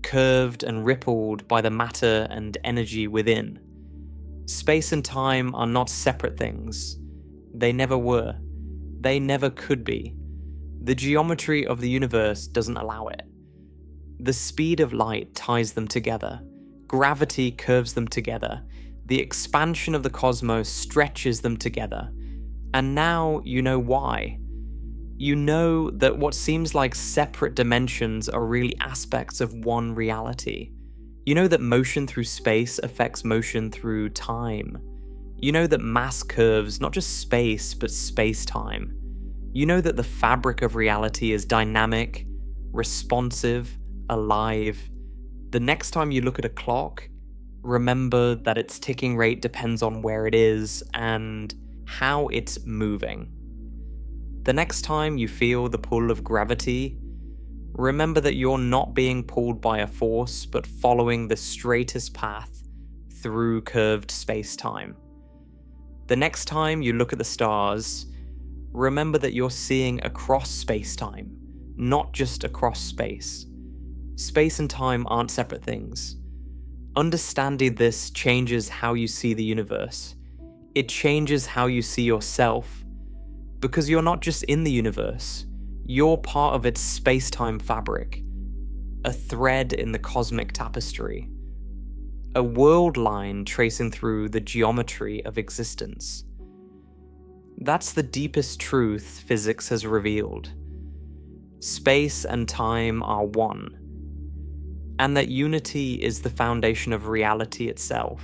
curved and rippled by the matter and energy within. Space and time are not separate things. They never were. They never could be. The geometry of the universe doesn't allow it. The speed of light ties them together. Gravity curves them together. The expansion of the cosmos stretches them together. And now you know why. You know that what seems like separate dimensions are really aspects of one reality. You know that motion through space affects motion through time. You know that mass curves not just space, but space-time. You know that the fabric of reality is dynamic, responsive, alive. The next time you look at a clock, remember that its ticking rate depends on where it is and how it's moving. The next time you feel the pull of gravity, remember that you're not being pulled by a force, but following the straightest path through curved space-time. The next time you look at the stars, remember that you're seeing across space-time, not just across space. Space and time aren't separate things. Understanding this changes how you see the universe. It changes how you see yourself. Because you're not just in the universe, You're part of its space-time fabric, a thread in the cosmic tapestry, a world line tracing through the geometry of existence. That's the deepest truth physics has revealed. Space and time are one, and that unity is the foundation of reality itself.